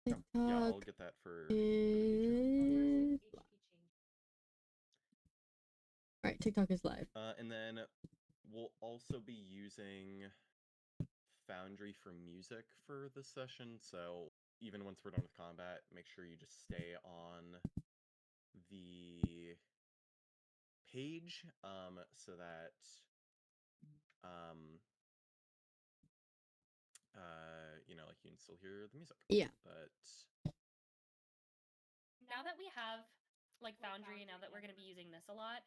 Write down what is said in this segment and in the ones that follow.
Yeah, I'll TikTok get that for the is all right. TikTok is live. and then we'll also be using Foundry for music for this session. So even once we're done with combat, make sure you just stay on the page, so that um like you can still hear the music. Yeah. But now that we have like Foundry, now that we're going to be using this a lot,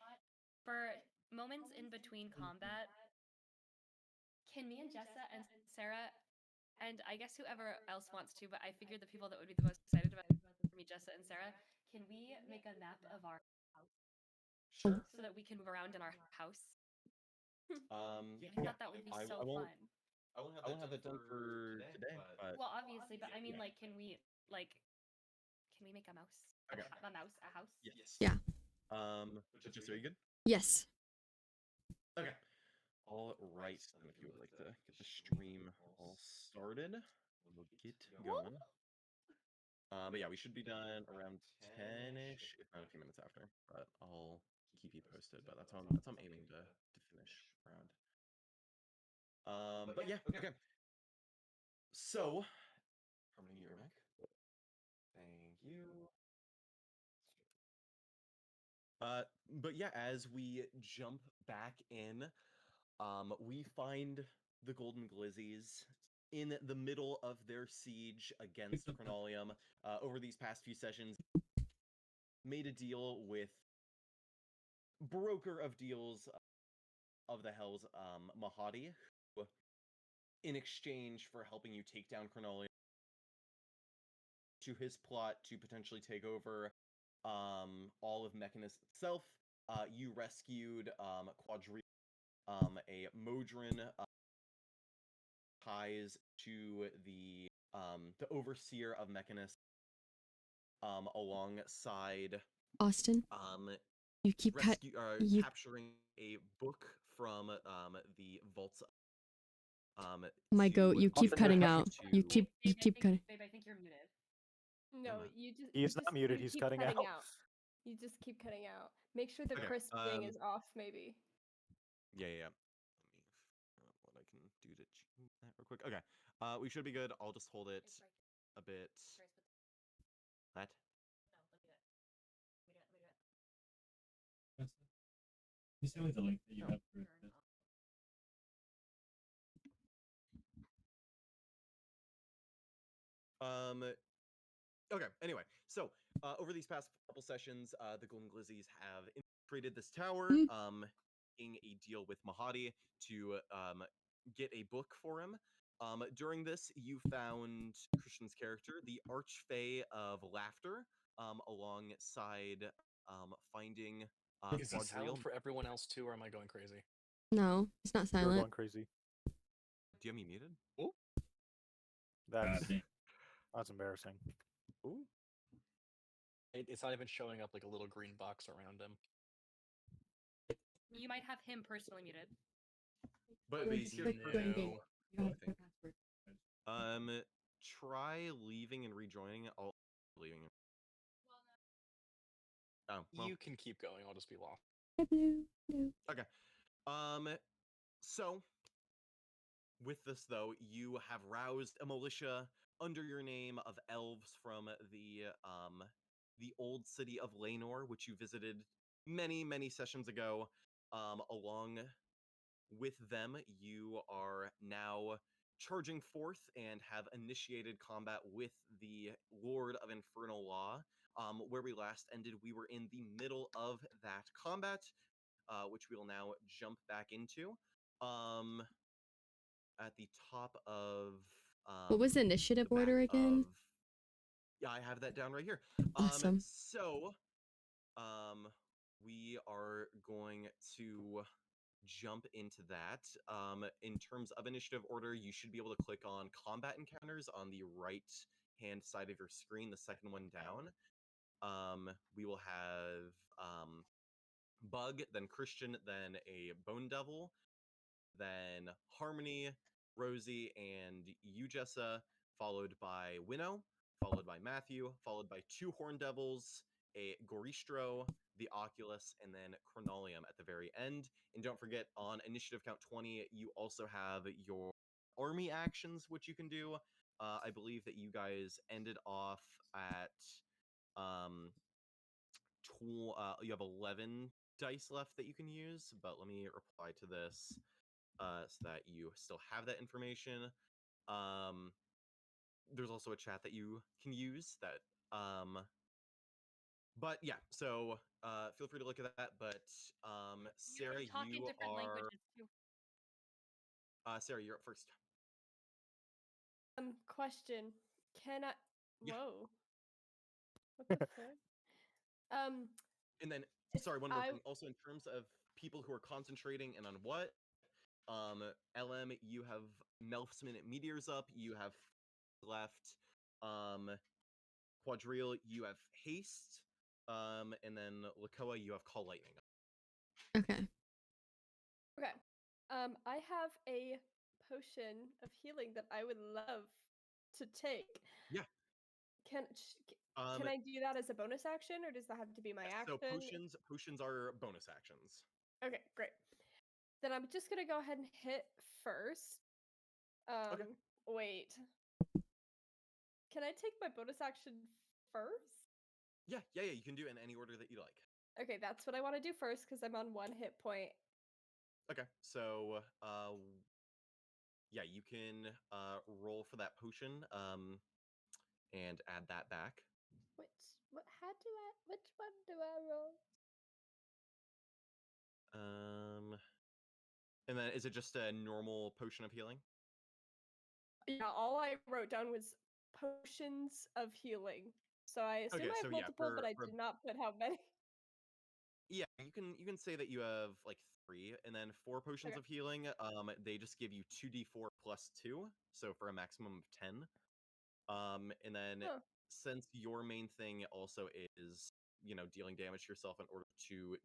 for moments in between combat, can me and Jessa and Sarah, and I guess whoever else wants to, but I figured the people that would be the most excited about this for me, Jessa and Sarah, can we make a map of our house sure. so that we can move around in our house? I thought that would be so fun. I won't have that done for today, but Well, obviously, but I mean, like, can we make a mouse? Okay. A house? Yes. Yeah. So just are you good? Yes. Okay. All right, then if you would like to get the stream all started, we'll get going. But yeah, we should be done around 10-ish, if not a few minutes after. But I'll keep you posted. But that's how I'm aiming to finish around. But yeah, okay. So, harmony your mic. Thank you. But yeah, as we jump back in, we find the Golden Glizzies in the middle of their siege against Chronolium. Over these past few sessions, made a deal with broker of deals of the Hells, Mahadi, who, in exchange for helping you take down Chronolium, to his plot to potentially take over all of Mechanus itself. You rescued Quadri, a Modron, ties to the overseer of Mechanus, alongside Austin, you keep capturing a book from the vaults. My goat, you keep cutting out. You keep cutting. Babe, I think you're muted. No, you just. He's not muted. He's keep cutting out. You just keep cutting out. Make sure the Okay, crisp thing is off, maybe. Yeah. Let me what I can do to change that real quick. Okay. We should be good. I'll just hold it a bit. What? You send me the link that you have for it. Okay, anyway, so over these past couple sessions, the Golden Glizzies have infiltrated this tower, making a deal with Mahadi to get a book for him. During this, you found Christian's character, the Archfey of Laughter, alongside finding Is he silent for everyone else too, or am I going crazy? No, it's not You're silent. going crazy. Do you have me muted? Oh, That's embarrassing. Ooh. It's not even showing up like a little green box around him. You might have him personally muted. But he's here No. for now, I think. Try leaving and rejoining. I'll leaving. Oh, well. You can keep going. I'll just be lost. Okay. So with this though, you have roused a militia under your name of elves from the old city of Lanor, which you visited many sessions ago. Along with them, you are now charging forth and have initiated combat with the Lord of Infernal Law. Where we last ended, we were in the middle of that combat, which we will now jump back into. At the top of What was the initiative order again? Yeah, I have that down right here. Awesome. So, we are going to jump into that. In terms of initiative order, you should be able to click on combat encounters on the right hand side of your screen, the second one down. We will have Bug, then Christian, then a Bone Devil, then Harmony, Rosie, and you, Jessa, followed by Winnow. followed by Matthew, followed by 2 Horn Devils, a Goristro, the Oculus, and then Chronolium at the very end. And don't forget, on initiative count 20, you also have your army actions, which you can do. I believe that you guys ended off at you have 11 dice left that you can use, but let me reply to this so that you still have that information. There's also a chat that you can use that but yeah, so feel free to look at that. But Sarah, We talk in you different are languages too. Sarah, you're up first. Question. Can I? Yeah. Whoa. What the frick? And then If sorry, one more I thing. Also, in terms of people who are concentrating and on what, LM, you have Melf's Minute Meteors up. You have left. Quadrille, you have Haste. And then Lakoa, you have Call Lightning. Okay. Okay. I have a potion of healing that I would love to take. Yeah. Can I do that as a bonus action, or does that have to be my So action? potions are bonus actions. Okay, great. Then I'm just gonna go ahead and hit first. Okay. Wait. Can I take my bonus action first? Yeah. You can do it in any order that you like. Okay, that's what I want to do first because I'm on 1 hit point. Okay, so yeah, you can roll for that potion and add that back. Which one do I roll? And then is it just a normal potion of healing? Yeah, all I wrote down was potions of healing. So I assume Okay, I so have yeah, multiple, but I for did not put how many. yeah, you can say that you have like 3, and then 4 potions Okay. of healing. They just give you 2d4 plus 2, so for a maximum of 10. And then Huh. since your main thing also is dealing damage to yourself in order to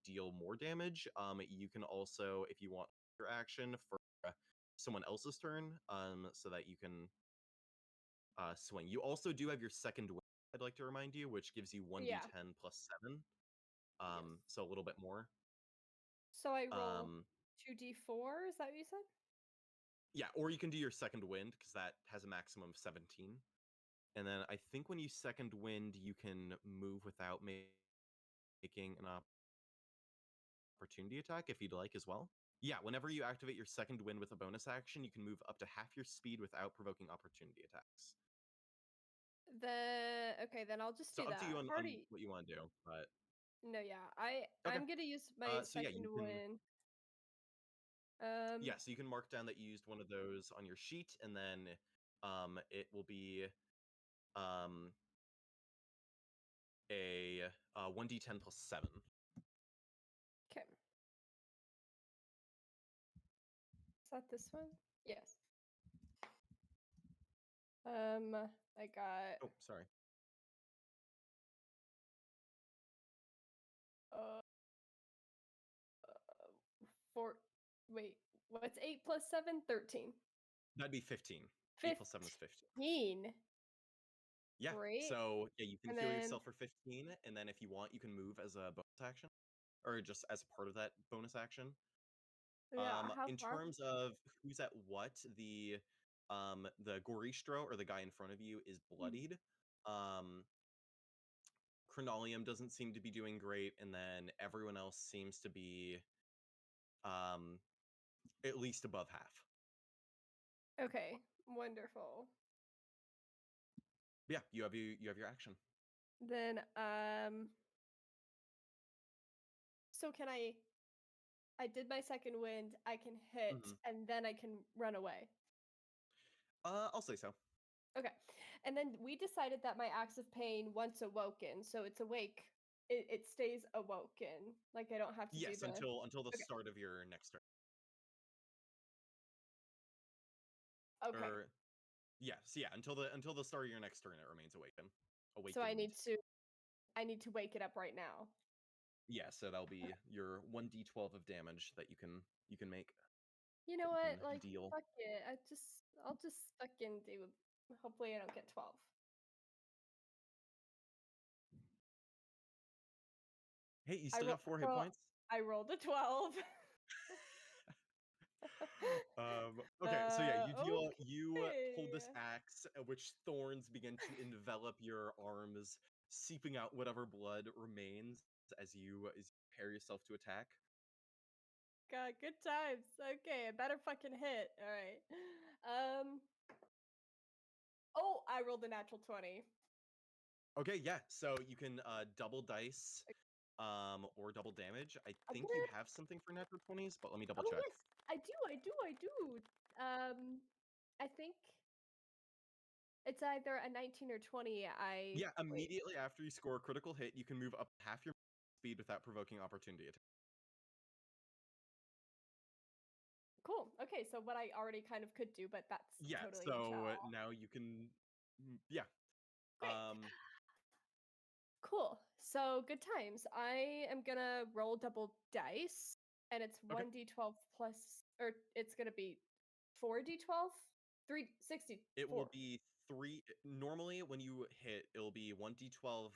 deal more damage, you can also, if you want your action for someone else's turn, so that you can swing. You also do have your second wind, I'd like to remind you, which gives you 1d10 Yeah. plus 7. Yes. So a little bit more. So I roll 2d4, is that what you said? Yeah, or you can do your second wind because that has a maximum of 17. And then I think when you second wind, you can move without making an opportunity attack if you'd like as well. Yeah, whenever you activate your second wind with a bonus action, you can move up to half your speed without provoking opportunity attacks. Okay, then I'll just So do up that. to you on Already. what you want to do, but No, yeah. okay. I'm gonna use my So yeah, second you can. win. Yeah, so you can mark down that you used one of those on your sheet, and then it will be a 1d10 plus 7. Okay. Is that this one? Yes. I got Oh, sorry. uh, 4. Wait, what's 8 plus 7? 13. That'd be 15. 8 plus 7 is 15. 15. Yeah. Great. So yeah, you can And heal then yourself for 15, and then if you want, you can move as a bonus action, or just as a part of that bonus action. yeah, how In far? terms of who's at what, the Goristro or the guy in front of you is bloodied. Chronolium doesn't seem to be doing great, and then everyone else seems to be at least above half. Okay, wonderful. Yeah, you have your action. Then so can I did my second wind, I can hit and then I can run away. I'll say so. Okay. And then we decided that my axe of pain once awoken, so it's awake. It stays awoken. Like I don't have to do Yes, the until the Okay. start of your next turn. Okay. Or yes, yeah, until the start of your next turn, it remains awakened. So I Awakened. need to wake it up right now. Yeah, so that'll be your 1d12 of damage that you can make. You know You what? can Like deal. fuck it. I'll just fucking do. Hopefully I don't get 12. Hey, you I still ro- got 4 hit well, points. I rolled a 12. Okay, so yeah, you hold this Okay. axe, which thorns begin to envelop your arms, seeping out whatever blood remains as you prepare yourself to attack. God, good times. Okay, I better fucking hit. All right. Oh, I rolled a natural 20. Okay, yeah, so you can double dice or double damage. I I'm think you gonna. have something for natural 20s, but let me double Oh check. yes, I do. I think it's either a 19 or 20. Yeah, Wait. immediately after you score a critical hit, you can move up half your speed without provoking opportunity attack. Cool. Okay, so what I already kind of could do, but that's Yeah, totally so chill. now you can yeah. Great. Um Cool. So good times. I am gonna roll double dice, and it's Okay. 1d12 plus, or it's gonna be 4d12, 364. It will be 3 normally when you hit, it'll be 1d12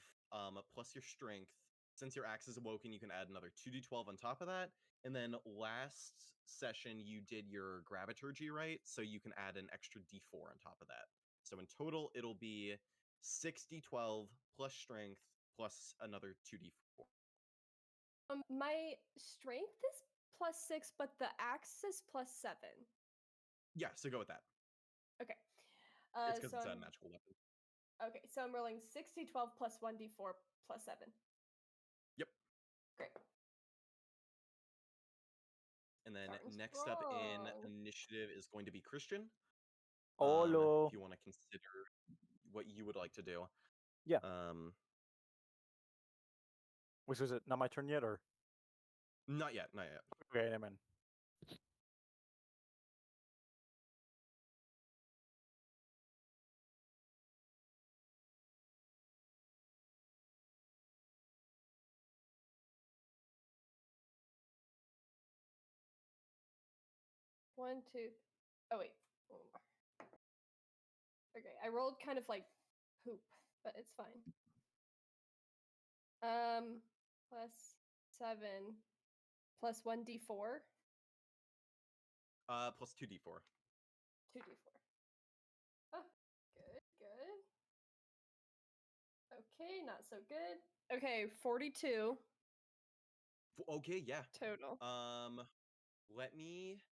plus your strength. Since your axe is awoken, you can add another 2d12 on top of that. And then last session you did your graviturgy, right? So you can add an extra d4 on top of that. So in total it'll be 6d12 plus strength plus another 2d4. My strength is +6, but the axe is +7. Yeah, so go with that. Okay. It's because So it's a I'm magical weapon. okay. So I'm rolling 6d12 plus 1d4 plus 7. Yep. Great. And then Starting next up in strong. initiative is going to be Christian. Olo. If you want to consider what you would like to do. Yeah. Um, Which is it? Not my turn yet, or not yet, not yet. okay, I'm in. One, two. Oh wait. One more. Okay, I rolled kind of like poop, but it's fine. +7 plus 1d4. Plus 2d4. 2d4. Oh, good, good. Okay, not so good. Okay, 42 Okay, yeah. total. Let me,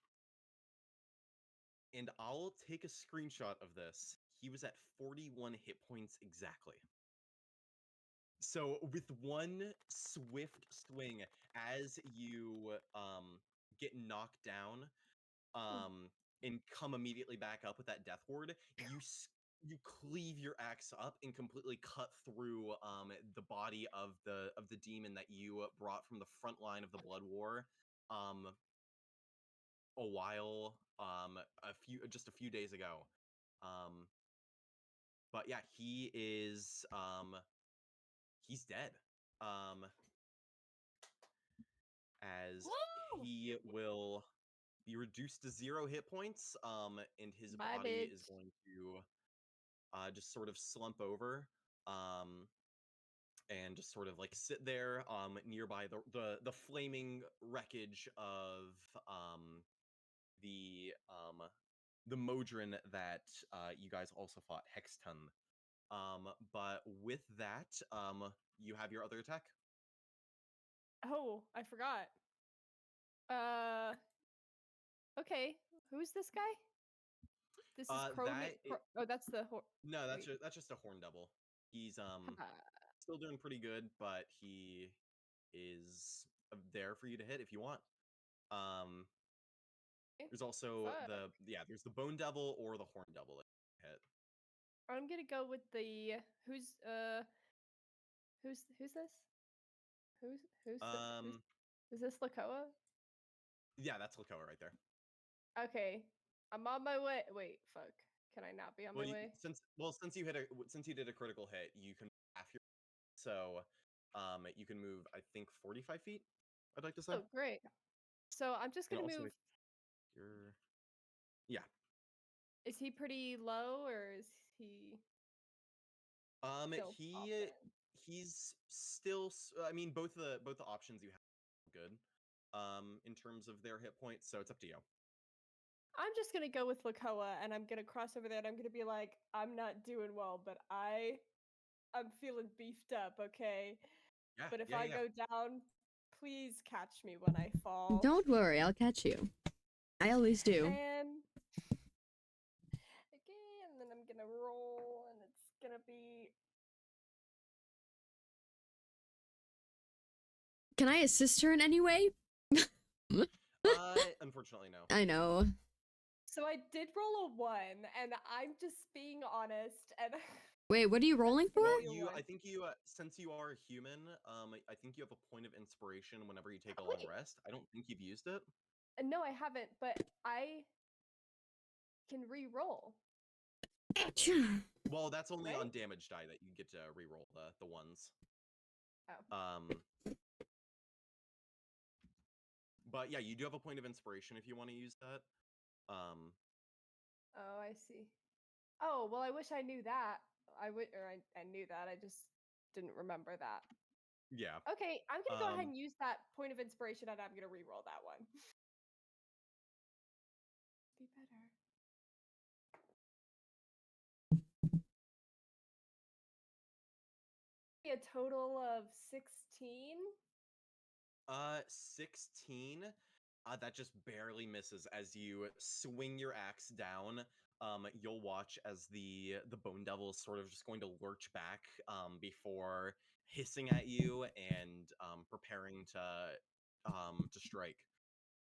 and I'll take a screenshot of this. He was at 41 hit points exactly. So with one swift swing, as you get knocked down, and come immediately back up with that death ward, you cleave your axe up and completely cut through the body of the demon that you brought from the front line of the blood war a while just a few days ago. But yeah, he's dead. As Woo! he will be reduced to 0 hit points, and his Bye, body is bitch. going to just sort of slump over, and just sort of like sit there, nearby the flaming wreckage of the Modron that you guys also fought, Hexton. But with that, you have your other attack. Oh, I forgot. Uh, okay. Who's this guy? This is oh, that's the No, wait. that's just a horn devil. He's Ah, still doing pretty good, but he is there for you to hit if you want. There's also fuck. there's the bone devil or the horn devil that you can hit. I'm gonna go with the who's this? Who's is this Lakoa? Yeah, that's Lakoa right there. Okay, I'm on my way. Wait, fuck. Can I not be on Well, my way? since you did a critical hit, you can half your so you can move I think 45 feet. I'd like to say. Oh, great. So I'm just And gonna also move. your yeah. Is he pretty low or is he still He popping? He's still. I mean, both the options you have are good. In terms of their hit points, so it's up to you. I'm just gonna go with Lakoa, and I'm gonna cross over there, and I'm gonna be like, I'm not doing well, but I'm feeling beefed up, okay? Yeah. But if yeah, I yeah. go down, please catch me when I fall. Don't worry, I'll catch you. I always do. And again, then I'm gonna roll, and it's gonna be. Can I assist her in any way? Unfortunately, no. I know. So I did roll a 1, and I'm just being honest. And Wait, what are you rolling for? Well, you're You, I right. think you, since you are human, I think you have a point of inspiration whenever you take a Oh, long wait. rest. I don't think you've used it. No, I haven't, but I can re-roll. Well, that's only on Right? damage die that you get to reroll the ones. Oh. But yeah, you do have a point of inspiration if you want to use that. Oh, I see. Oh, well, I wish I knew that. I knew that. I just didn't remember that. Yeah. Okay, I'm gonna go ahead and use that point of inspiration, and I'm gonna re-roll that one. Be better. A total of 16. 16. That just barely misses as you swing your axe down. You'll watch as the bone devil is sort of just going to lurch back before hissing at you and preparing to strike.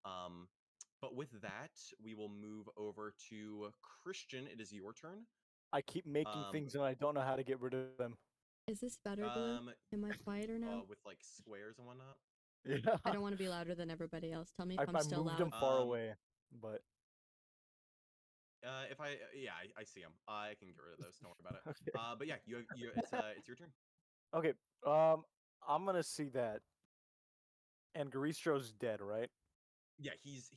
But with that, we will move over to Christian. It is your turn. I keep making things and I don't know how to get rid of them. Is this better, Blue? Am I quieter now? With like squares and whatnot. Yeah. I don't want to be louder than everybody else. Tell me if I'm I still moved loud. them far away, but If I I see them. I can get rid of those. Don't worry about it. okay. But yeah, it's your turn. Okay. I'm gonna see that. And Garistro's dead, right? Yeah, he's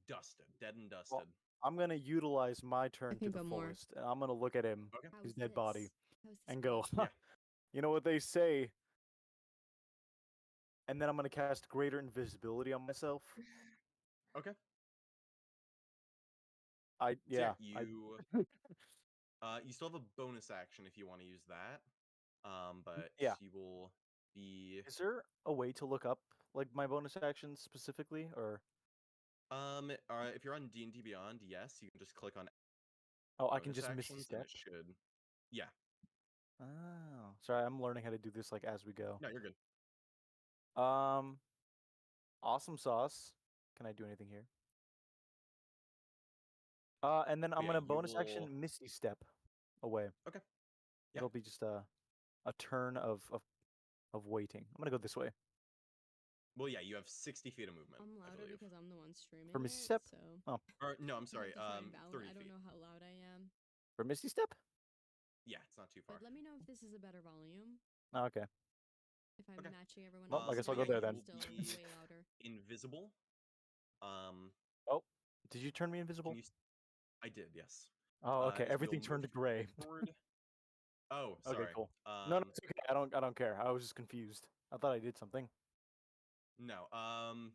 dusted, dead and dusted. Well, I'm gonna utilize my turn to can the go more. fullest, and I'm gonna look at him, Okay. his How's dead this? body, How's this and feel? go, Yeah. you know what they say. And then I'm gonna cast Greater Invisibility on myself. Okay. I So yeah, I you still have a bonus action if you want to use that. But yeah. you will be Is there a way to look up like my bonus actions specifically, or if you're on D&D Beyond, yes, you can just click on oh, I can bonus just Misty actions and Step? it should. Yeah. Oh, sorry, I'm learning how to do this like as we go. No, you're good. Awesome sauce. Can I do anything here? And then I'm Yeah, gonna you bonus will. action Misty Step away. Okay. Yeah. It'll be just a turn of waiting. I'm gonna go this way. Well, yeah, you have 60 feet of movement. I'm I louder believe. because I'm the one streaming For Misty it, Step? so... Oh, Or no, I'm I have sorry. to try and balance. 30 I don't feet. know how loud I am. for Misty Step? Yeah, it's not too far. But let me know if this is a better volume. Oh, okay. If I'm Okay. matching everyone Well, I else's guess I'll But go yeah, there volume, then. you will still be way louder. invisible. Oh, did you turn me Can invisible? you? I did, yes. Oh, okay. As Everything we'll turned move gray. forward. Oh, Okay, sorry. cool. No, it's okay. I don't care. I was just confused. I thought I did something. No. That was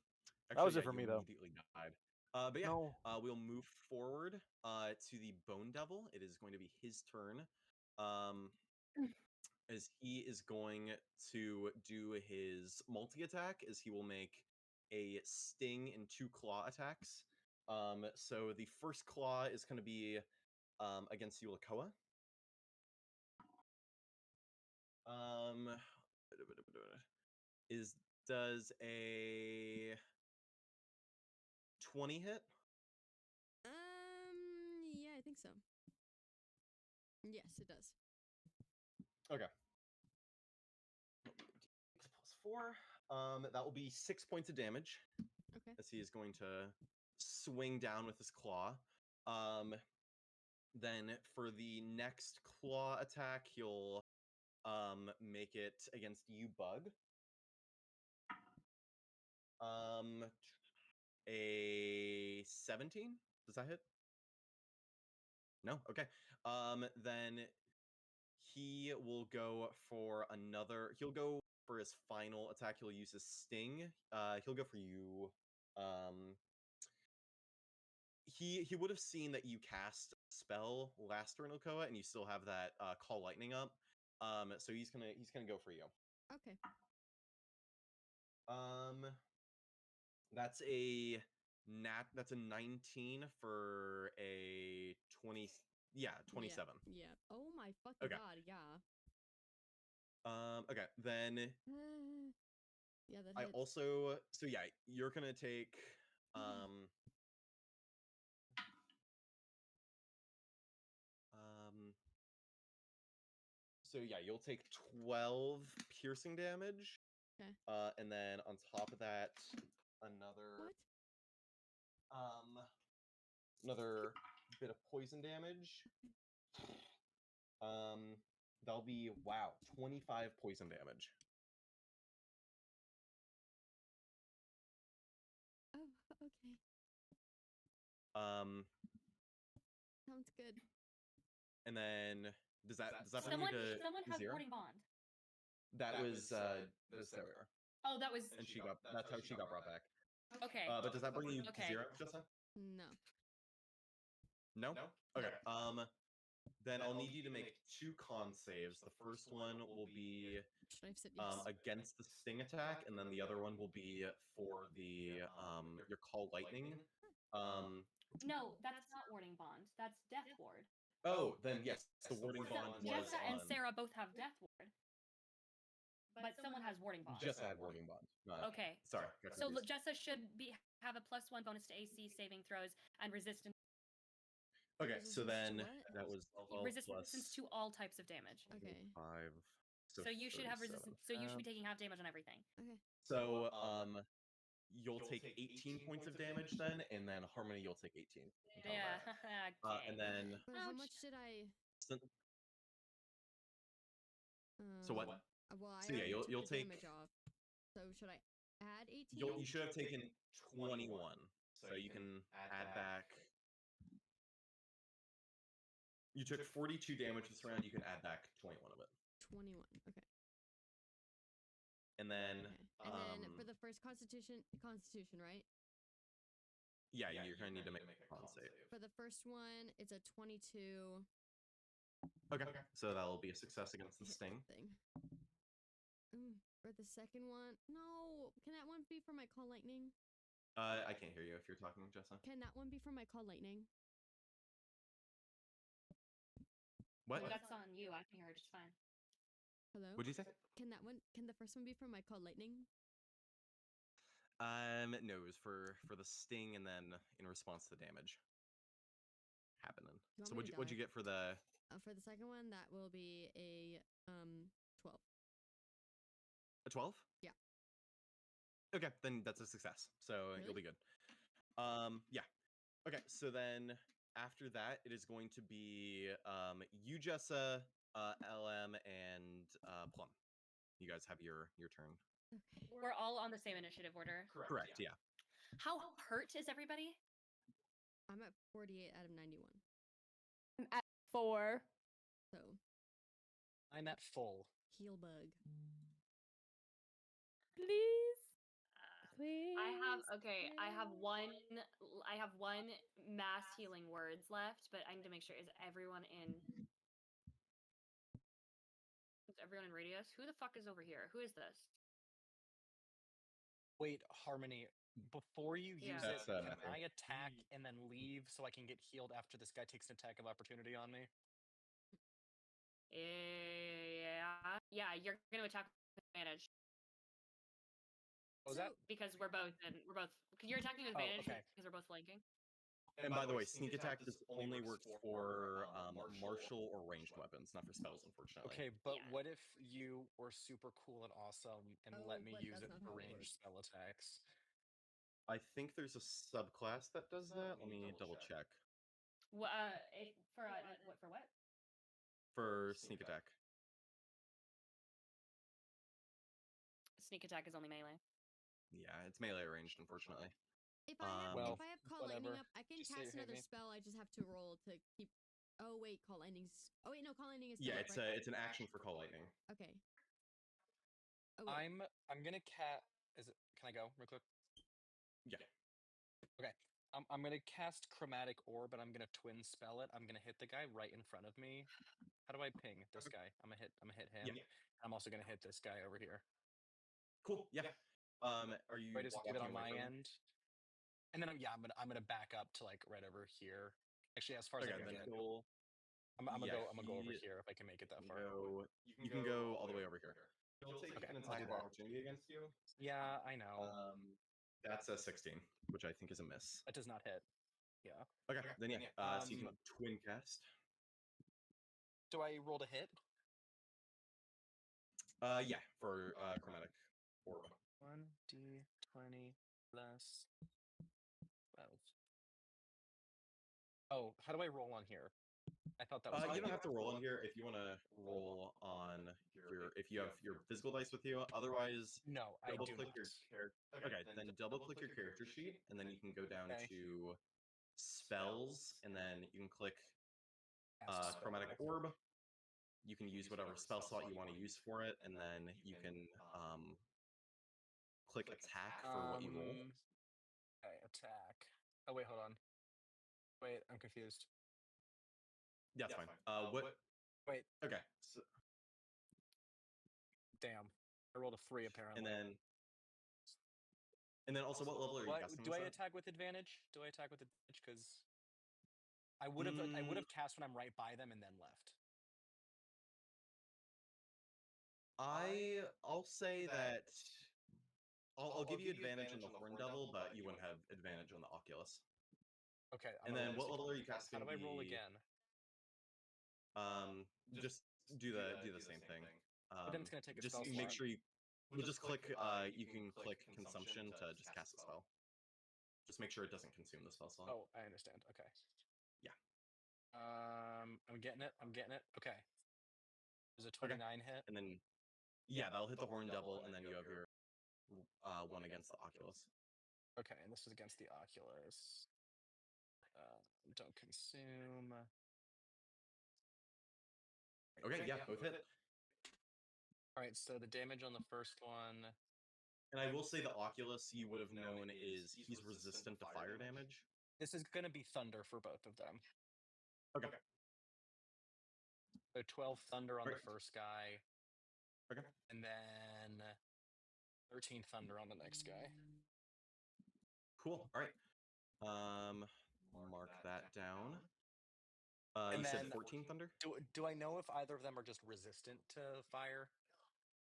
Actually, it yeah, for you me though. immediately died. But yeah, No. we'll move forward to the Bone Devil. It is going to be his turn. As he is going to do his multi-attack, as he will make a sting and 2 claw attacks. So the first claw is going to be against Yulakoa. Does a 20 hit? Yeah, I think so. Yes, it does. Okay. +4. That will be 6 points of damage. Okay. As he is going to swing down with his claw. Then for the next claw attack, he'll make it against you, Bug. A 17? Does that hit? No? Okay. Then he will go for another. He'll go for his final attack. He'll use his sting. He'll go for you. He would have seen that you cast spell last turn, Okoa, and you still have that call lightning up. So he's gonna go for you. Okay. That's a 19 for a 20. Yeah, 27. Yeah. Oh my fucking Okay. god. Yeah. Okay, then Yeah, that I hits. also you're gonna take you'll take 12 piercing damage. Okay. And then on top of that, another What? another bit of poison damage. That'll be 25 poison damage. Oh, okay. Sounds good. And then does that bring Someone you to has Zira? warding bond. That was Sarah. Oh, that was. And that's how she got brought back. Okay. But does that bring you Okay. to Zira, Justin? No. No? Okay. Then I'll need you to make 2 con saves. The first one will be Should I have said yes? against the sting attack, and then the other one will be for the your call lightning. No, that's not warding bond. That's death ward. Oh, then yes, the warding bond was Jessa and on. Sarah both have death ward. But someone has warding bond. Just had warding bond. Okay. Sorry. So Jessa should have a +1 bonus to AC saving throws and resistance. Okay, so Resistance to then what? that was 12 Resistance to all types of damage. Okay. 5. So you should have resistance. So you should be taking half damage on everything. Okay. So you'll take 18 points of damage then, and then Harmony you'll take 18. Yeah. And then But how Ouch. much did I? So what? Well, I So yeah, already you'll took the take. damage off. So should I add 18? You should have taken 21, so you can add back. You took 42 damage this round. You can add back 21 of it. 21. Okay. And then, Okay. And then for the first Constitution, right? Yeah, you're gonna need to make a con save. For the first one, it's a 22. Okay, so that'll be a success against the hit sting. Thing. For the second one, no. Can that one be for my call lightning? I can't hear you if you're talking, Jessa. Can that one be for my call lightning? What? That's on you. I can hear it just fine. Hello? What'd you say? Can the first one be for my call lightning? No, it was for the sting, and then in response to damage happening. You want So me to what'd you die? get for the? For the second one, that will be a 12. A 12? Yeah. Okay, then that's a success. So you'll be Really? good. Yeah. Okay, so then after that, it is going to be you, Jessa, LM, and Plum. You guys have your turn. Okay. We're all on the same initiative order. Correct. Yeah. How hurt is everybody? I'm at 48 out of 91. I'm at 4. So, I'm at full. heal bug. Please. Please. I have one mass healing words left, but I need to make sure is everyone in radius? Who the fuck is over here? Who is this? Wait, Harmony, before you use Yeah. it, That's, can Matthew. I attack and then leave so I can get healed after this guy takes an attack of opportunity on me? Yeah, you're gonna attack with advantage Was that? because we're both. You're attacking with advantage okay. because we're both flanking. And by the way, sneak attack just only works for martial or ranged weapons, not for spells, unfortunately. Okay, but Yeah. what if you were super cool and awesome and Oh, let me but use that's it not for how it ranged spell attacks? I think there's a subclass that does that. Let me double check. For what? For sneak attack. Sneak attack is only melee. Yeah, it's melee ranged, unfortunately. If I have, Well, call lightning whatever. up, I can Just say cast you hate another me. spell. I just have to roll to keep Oh wait, call lightning's. Oh wait, no, call lightning is. Yeah, still up, right? it's an action for call lightning. Okay. Oh wait. I'm gonna Is it? Can I go real quick? Yeah. Okay. I'm gonna cast chromatic orb, and I'm gonna twin spell it. I'm gonna hit the guy right in front of me. How do I ping this guy? I'm gonna hit him. Yeah. I'm also gonna hit this guy over here. Cool. Yeah. Are you Right, just do it walking on away my from him? end, and then I'm gonna back up to like right over here. Actually, as far as Okay, I can then get. he'll I'm gonna yeah, go over he here if I can make it that far. you can go all the way over here. He'll take Okay, an I'll attack do of that. opportunity against you. Yeah, I know. That's a 16, which I think is a miss. That does not hit. Yeah. Okay, then yeah. So you can twin cast. Do I roll to hit? Yeah, for chromatic orb. 1d20 plus 12. Oh, how do I roll on here? I thought that was. You don't have to roll in here if you want to roll on if you have your physical dice with you. Otherwise, No, I double do click not. your character. Okay, then double click your character sheet, and then you can go down Okay. to spells, and then you can click Cast chromatic orb. You can use whatever spell slot you want to use for it, and then you can click attack for what you roll. Okay, attack. Oh wait, hold on. Wait, I'm confused. Yeah, that's fine. What? Wait, Okay. So, damn. I rolled a 3 apparently. and then also, what level are you casting Do this I at? attack with advantage? Do I attack with advantage? Because I would have cast when I'm right by them and then left. I'll say that I'll give you advantage on the Horn Devil, but you wouldn't have advantage on the Oculus. Okay. And then what level are you casting? How do I roll again? Just do the same thing. But then it's gonna take a just spell make slot. sure we'll just click. You can click consumption to just cast a spell. Just make sure it doesn't consume the spell slot. Oh, I understand. Okay. Yeah. I'm getting it. Okay. There's a 29 hit. And then yeah, that'll hit the Horn Devil, and then you have your one against the Oculus. Okay, and this is against the Oculus. Don't consume. Okay, yeah, both hit. All right, so the damage on the first one. And I will say the Oculus you would have known is he's resistant to fire damage. This is gonna be thunder for both of them. Okay. So 12 thunder on Great. the first guy. Okay. And then 13 thunder on the next guy. Cool. All right. Mark that down. And you said then 14 thunder? Do I know if either of them are just resistant to fire?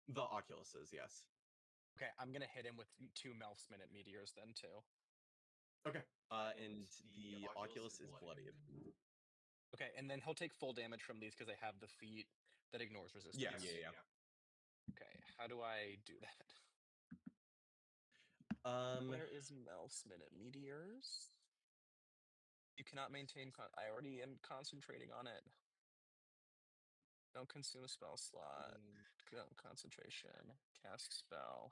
The Oculus is, yes. Okay, I'm gonna hit him with 2 Melf's Minute Meteors then too. Okay. And the Oculus is bloodied. Okay, and then he'll take full damage from these because I have the feat that ignores resistance. Yeah. Okay, how do I do that? Where is Melf's Minute Meteors? You cannot maintain. I already am concentrating on it. Don't consume a spell slot. Concentration. Cast spell.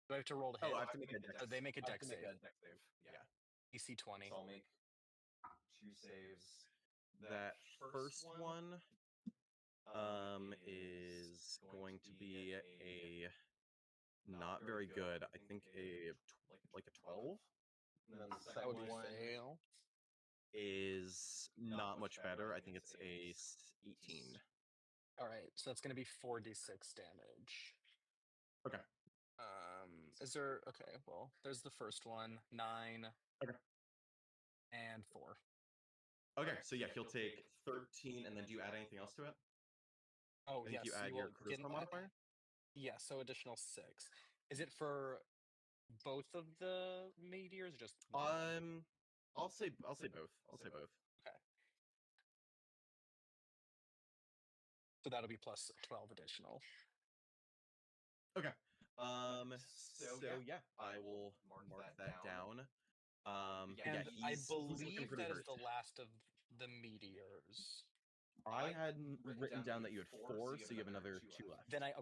Do I have to roll to hit? Oh, I have to make a dex. They make a I have dex to make save. a dex save. Yeah. DC 20. So I'll make 2 saves. That first one is going to be a not very good. I think like a 12. And then the That second would be one fail. is not much better. I think it's a 18. All right, so that's gonna be 4d6 damage. Okay. Is there? Okay, well, there's the first one, 9. Okay. And 4. Okay, so yeah, he'll take 13, and then do you add anything else to it? Oh, I think yes. you add your charisma modifier? Yeah, so additional 6. Is it for both of the meteors or just one? I'll say both. I'll say both. Okay. So that'll be plus 12 additional. Okay. So yeah, I will mark that down. And yeah, I he's looking believe pretty that is hurt. the last of the meteors. I had written down that you had 4, so you have another 2 left. Then I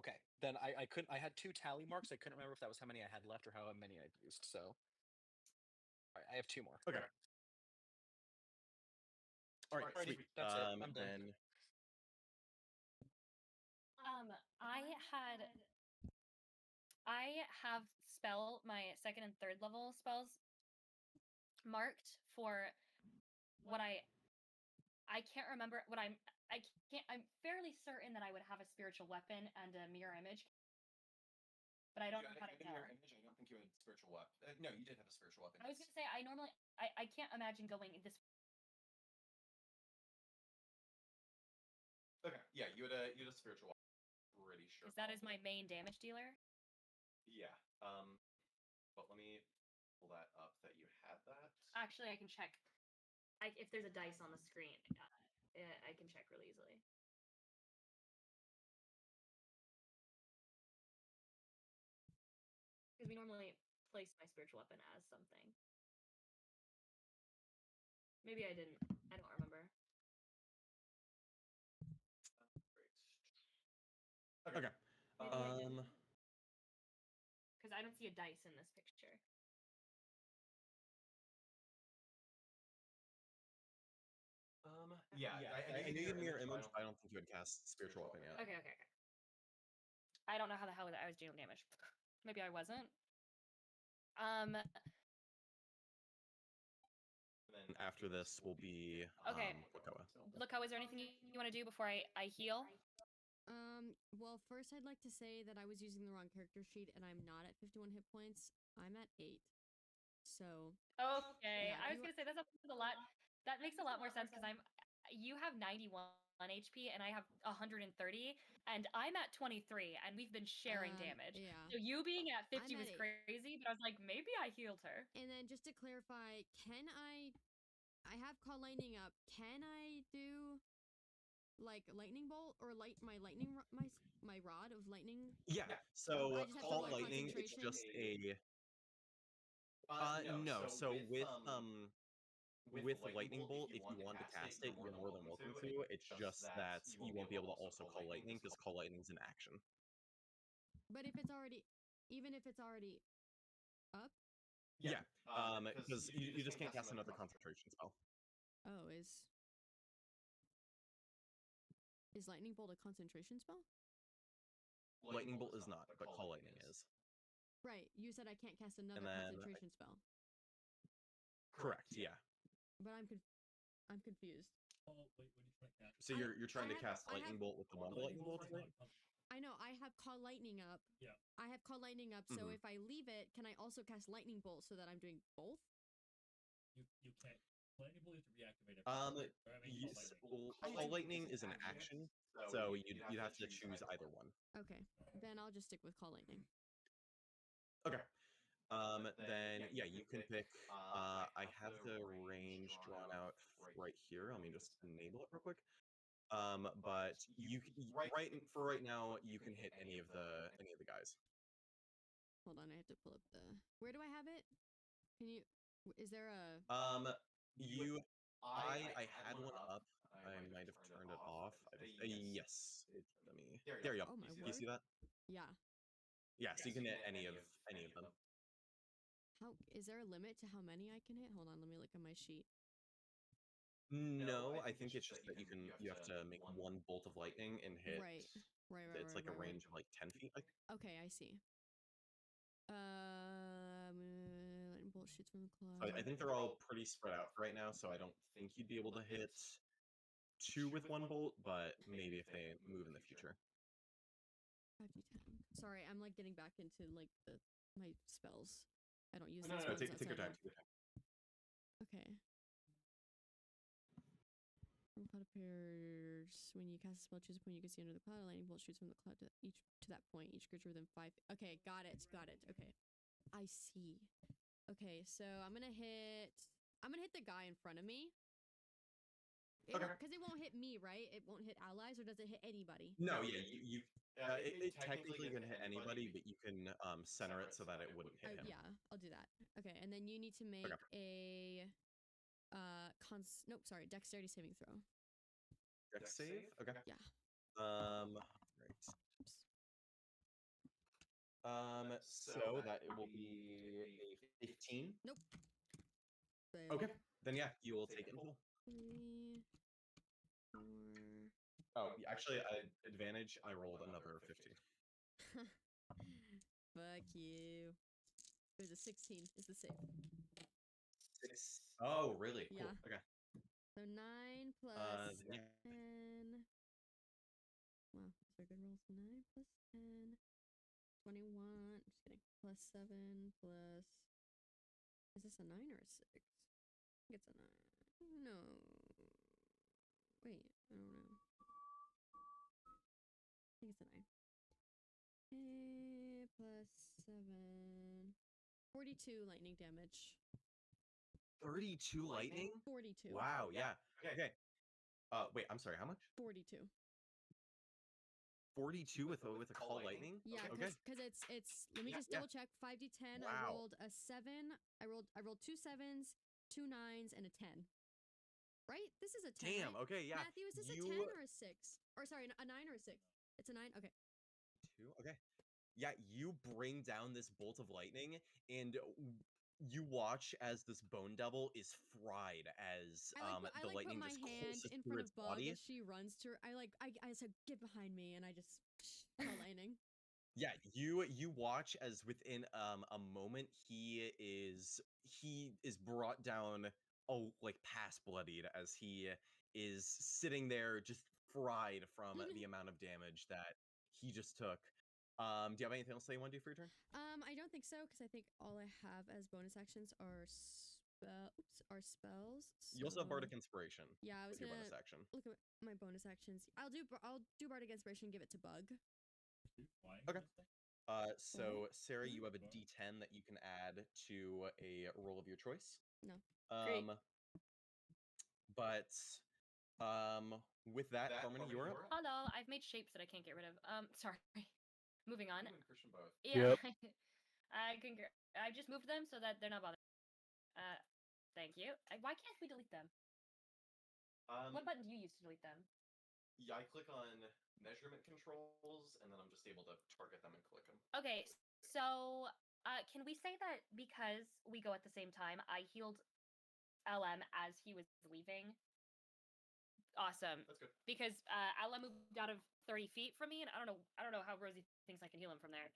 couldn't. I had 2 tally marks. I couldn't remember if that was how many I had left or how many I'd used. So, all right, I have 2 more. Okay. All right, Alrighty, sweet. that's it. I'm done. Then I have my second and third level spells marked for what I can't remember what I'm fairly certain that I would have a spiritual weapon and a mirror image, but I don't know how to tell. I don't think you had spiritual weapon. No, you did have a spiritual weapon. I was gonna say I can't imagine going this. Okay, yeah, you had a spiritual weapon. Pretty sure. Because that is my main damage dealer. Yeah. But let me pull that up that you had that. Actually, I can check. If there's a dice on the screen, I can check really easily. Because we normally place my spiritual weapon as something. Maybe I didn't. I don't remember. Great. Okay. Because I don't see a dice in this picture. Yeah, I knew you had mirror image, but I don't think you had cast spiritual weapon yet. Okay. I don't know how the hell I was dealing damage. Maybe I wasn't. And then after this will be Okay. Lakoa. Lakoa, is there anything you want to do before I heal? Well, first I'd like to say that I was using the wrong character sheet and I'm not at 51 hit points. I'm at 8. So. Okay. Yeah, I was gonna say that's a lot. That makes a lot more sense because you have 91 HP and I have 130, and I'm at 23, and we've been sharing damage. Yeah. So you being at 50 I'm was at 8. crazy, but I was like, maybe I healed her. And then just to clarify, I have call lightning up. Can I do like lightning bolt or my rod of lightning? Yeah. So I just have to call roll lightning. It's concentration? just a. No. So with lightning bolt, if you want to cast it, you're more than welcome to. It's just that you won't be able to also call lightning because call lightning's an action. But even if it's already up? Yeah. Because you just can't cast another concentration spell. Oh, is lightning bolt a concentration spell? Lightning bolt is not, but call lightning is. Right. You said I can't cast another then concentration spell. Correct. Yeah. But I'm confused. Oh, wait, what are you trying to cast? So you're trying to cast I lightning have- bolt with the one lightning bolt, is it? I know, I have call lightning up. Yeah. I have call lightning up, so Mhm. if I leave it, can I also cast lightning bolt so that I'm doing both? You can't. Lightning bolt is to reactivate Um, everything. Or, I mean, Call lightning is an action, so you'd have to choose either one. Okay, then I'll just stick with call lightning. Okay. Then yeah, you can pick. I have the range drawn out right here. Let me just enable it real quick. But right now you can hit any of the guys. Hold on, I have to pull up the. Where do I have it? Can you? Is there a? I had one up. I might have turned it off. Yes. Let me. There you go. Oh my Do you word. see that? Yeah. Yeah. So you can hit any of them. How is there a limit to how many I can hit? Hold on, let me look at my sheet. No, I think it's just that you have to make one bolt of lightning and hit. Right. It's like a range of like 10 feet. Okay, I see. Lightning bolt shoots from the So cloud. I think they're all pretty spread out right now, so I don't think you'd be able to hit 2 with one bolt, but maybe if they move in the future. 5d10. Sorry, I'm like getting back into like my spells. I don't use No, these no, ones take your outside time. of- Take your time. Okay. From cloud appears when you cast a spell, choose a point you can see under the cloud. A lightning bolt shoots from the cloud to that point. Each creature within 5. Okay, got it. Okay, I see. Okay, so I'm gonna hit the guy in front of me. Okay. Because it won't hit me, right? It won't hit allies, or does it hit anybody? No, yeah, it technically can hit anybody, but you can center it so that it wouldn't hit him. Yeah, I'll do that. Okay, and then you need to make a dexterity saving throw. Dex save? Okay. Yeah. Right. So that it will be a 15. Nope. Okay. Then yeah, you will take it in full. 3, Oh, actually, advantage. I rolled another 15. Fuck you. It was a 16 is the save. 6. Oh, really? Cool. Yeah. Okay. So 9 plus yeah. 10. Wow, those are good rolls. 9 plus 10. 21. Just kidding. Plus 7 plus. Is this a 9 or a 6? I think it's a 9. No. Wait, I don't know. I think it's a 9. Plus 7. 42 lightning damage. 32 lightning? 42. Wow, yeah. Okay. Wait, I'm sorry, how much? 42. 42 with a call lightning? Yeah, Okay. because it's let me just double check. 5d10. I Wow. rolled a 7. I rolled 2 7s, 2 9s, and a 10. Right? This is a 10. Damn, right? okay, yeah. Matthew, is this a 10 or a 6? Or sorry, a 9 or a 6? It's a 9? Okay. 2? Okay. Yeah, you bring down this bolt of lightning, and you watch as this bone devil is fried as the I lightning put my just hand courses in through front its of Bug body. as she runs to her. I said, get behind me, and I just call lightning. Yeah, you watch as within a moment he is brought down, like past bloodied, as he is sitting there just fried from the amount of damage that he just took. Do you have anything else that you want to do for your turn? I don't think so, because I think all I have as bonus actions are spells. You also have Bardic so- Inspiration. Yeah, I was with your gonna bonus action. look at my bonus actions. I'll do Bardic Inspiration, give it to Bug. Okay. So Sarah, Mhm. you have a D10 that you can add to a roll of your choice. No. Great. But with that, Harmony, you're up. Hello, I've made shapes that I can't get rid of. Sorry. Moving on. You and Christian both. Yeah. Yep. I just moved them so that they're not bothered. Thank you. Why can't we delete them? What button do you use to delete them? Yeah, I click on measurement controls, and then I'm just able to target them and click them. Okay, so can we say that because we go at the same time, I healed LM as he was leaving? Awesome. That's good. Because LM moved out of 30 feet from me, and I don't know how Rosie thinks I can heal him from there.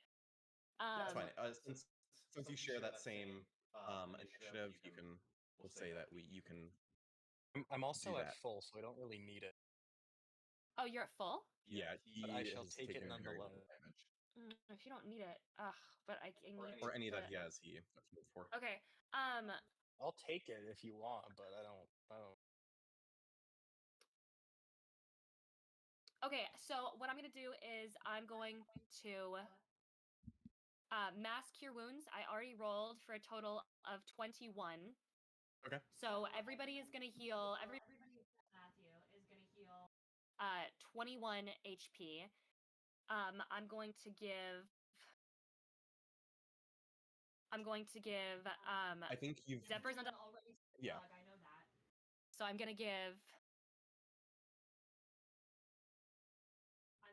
That's fine. Since you share that same initiative, you can. We'll say that you can. I'm also do at that. full, so I don't really need it. Oh, you're at full? Yeah, But I shall has take it taken very nonetheless. little damage. If you don't need it, but I need Or any that but- he has, he has moved for. Okay. I'll take it if you want, but I don't. Okay, so what I'm gonna do is I'm going to mass cure wounds. I already rolled for a total of 21. Okay. So everybody is gonna heal. Everybody except Matthew is gonna heal 21 HP. I'm going to give. I think you've. Zephyr's undone already. Yeah. I know that. So I'm gonna give.